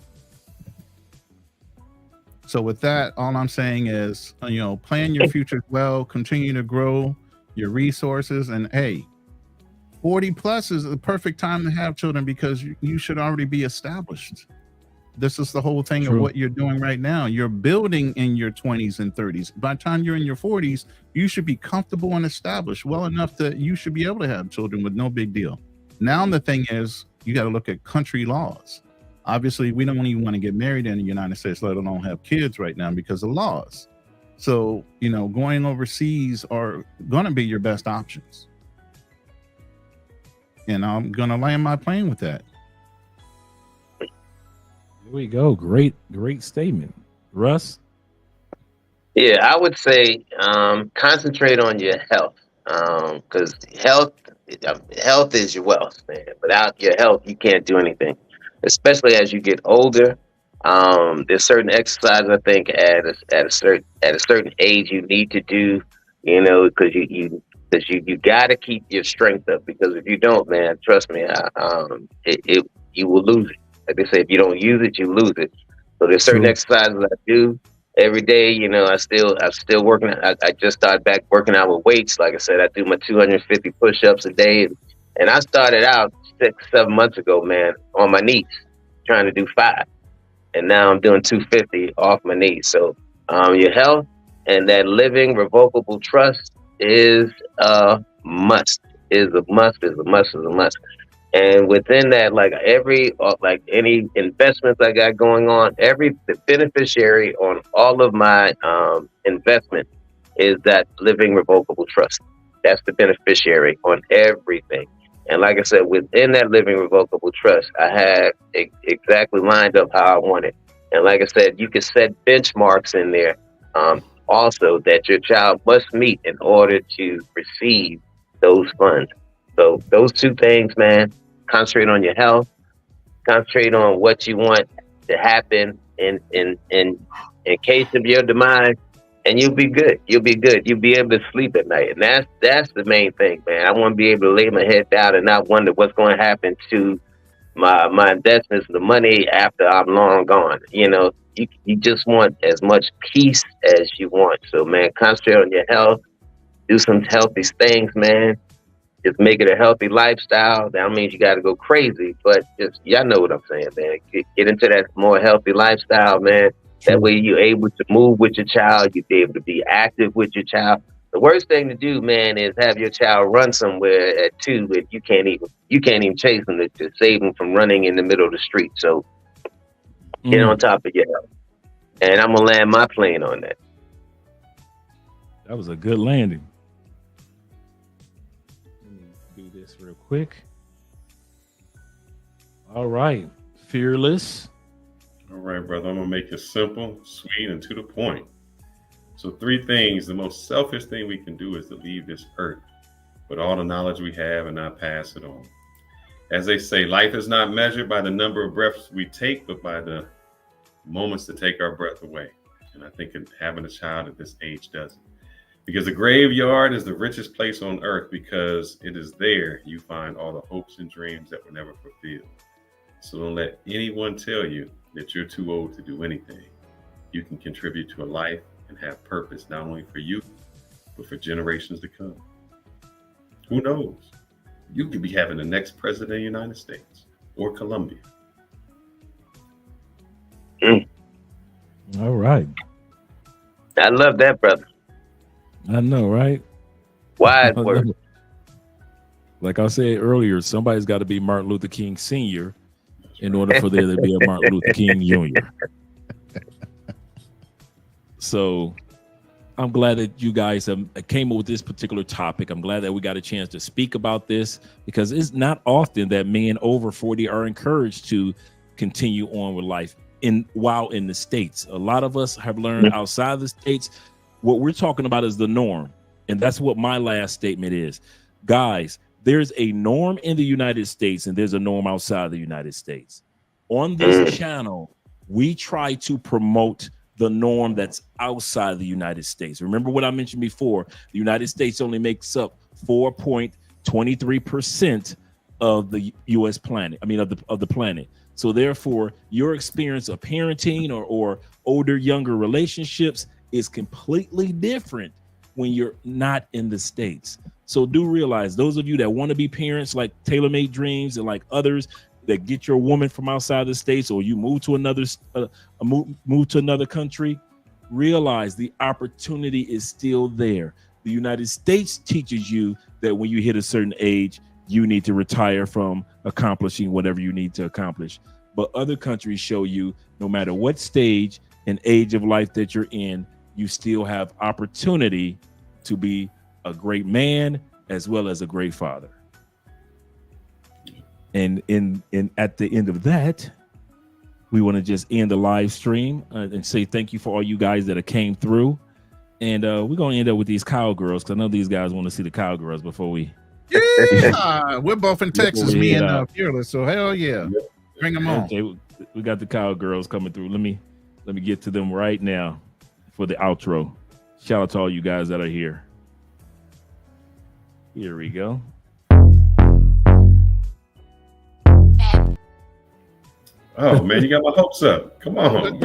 Speaker 5: So with that, all I'm saying is, plan your future well, continue to grow your resources, and hey, 40 plus is the perfect time to have children, because you should already be established. This is the whole thing
Speaker 2: True.
Speaker 5: of what you're doing right now. You're building in your 20s and 30s. By the time you're in your 40s, you should be comfortable and established well enough that you should be able to have children with no big deal. Now the thing is, you got to look at country laws. Obviously, we don't even want to get married in the United States, let alone have kids right now because of laws. So, going overseas are going to be your best options. And I'm going to land my plane with that.
Speaker 2: There we go. Great statement. Russ?
Speaker 9: Yeah, I would say concentrate on your health, because health is your wealth, man. Without your health, you can't do anything, especially as you get older. There's certain exercises I think at a certain age you need to do, because you got to keep your strength up, because if you don't, man, trust me, you will lose it. Like they say, if you don't use it, you lose it. So there's certain exercises I do every day. I'm still working. I just started back working out with weights. Like I said, I do my 250 push-ups a day, and I started out 6-7 months ago, man, on my knees, trying to do 5, and now I'm doing 250 off my knees. So your health and that living revocable trust is a must. Is a must. And within that, like any investments I got going on, the beneficiary on all of my investment is that living revocable trust. That's the beneficiary on everything. And like I said, within that living revocable trust, I have exactly lined up how I want it. And like I said, you can set benchmarks in there also that your child must meet in order to receive those funds. So those two things, man. Concentrate on your health, concentrate on what you want to happen in case of your demise, and you'll be good. You'll be able to sleep at night. And that's the main thing, man. I want to be able to lay my head down and not wonder what's going to happen to my investments, the money after I'm long gone. You just want as much peace as you want. So, man, concentrate on your health, do some healthy things, man. Just make it a healthy lifestyle. That means you got to go crazy, but y'all know what I'm saying, man. Get into that more healthy lifestyle, man. That way you're able to move with your child. You'll be able to be active with your child. The worst thing to do, man, is have your child run somewhere at 2, but you can't even chase them to save them from running in the middle of the street. So get on top of your health. And I'm gonna land my plane on that.
Speaker 2: That was a good landing. This real quick. All right, Fearless.
Speaker 4: All right, brother. I'm gonna make it simple, sweet, and to the point. So 3 things. The most selfish thing we can do is to leave this earth with all the knowledge we have and not pass it on. As they say, life is not measured by the number of breaths we take, but by the moments to take our breath away. And I think having a child at this age does it. Because the graveyard is the richest place on earth, because it is there you find all the hopes and dreams that were never fulfilled. So don't let anyone tell you that you're too old to do anything. You can contribute to a life and have purpose, not only for you, but for generations to come. Who knows? You could be having the next president of the United States or Colombia.
Speaker 2: All right.
Speaker 9: I love that, brother.
Speaker 2: I know, right?
Speaker 9: Wise words.
Speaker 2: Like I said earlier, somebody's got to be Martin Luther King Sr. in order for there to be a Martin Luther King Jr. So I'm glad that you guys came up with this particular topic. I'm glad that we got a chance to speak about this, because it's not often that men over 40 are encouraged to continue on with life while in the States. A lot of us have learned outside the States. What we're talking about is the norm. And that's what my last statement is. Guys, there's a norm in the United States and there's a norm outside the United States. On this channel, we try to promote the norm that's outside the United States. Remember what I mentioned before, the United States only makes up 4.23% of the US planet. I mean, of the planet. So therefore, your experience of parenting or older, younger relationships is completely different when you're not in the States. So do realize, those of you that want to be parents like Tailor Made Dreams and like others, that get your woman from outside the states, or you move to another move to another country, realize the opportunity is still there. The United States teaches you that when you hit a certain age, you need to retire from accomplishing whatever you need to accomplish. But other countries show you no matter what stage and age of life that you're in, you still have opportunity to be a great man as well as a great father. And at the end of that, we want to just end the live stream and say thank you for all you guys that have came through. And we're going to end up with these cowgirls, because I know these guys want to see the cowgirls before we.
Speaker 5: Yeah, we're both in Texas, me and Fearless. So hell yeah, bring them on.
Speaker 2: Okay, we got the cowgirls coming through. Let me get to them right now for the outro. Shout out to all you guys that are here. Here we go.
Speaker 4: Oh man, you got my hopes up. Come on.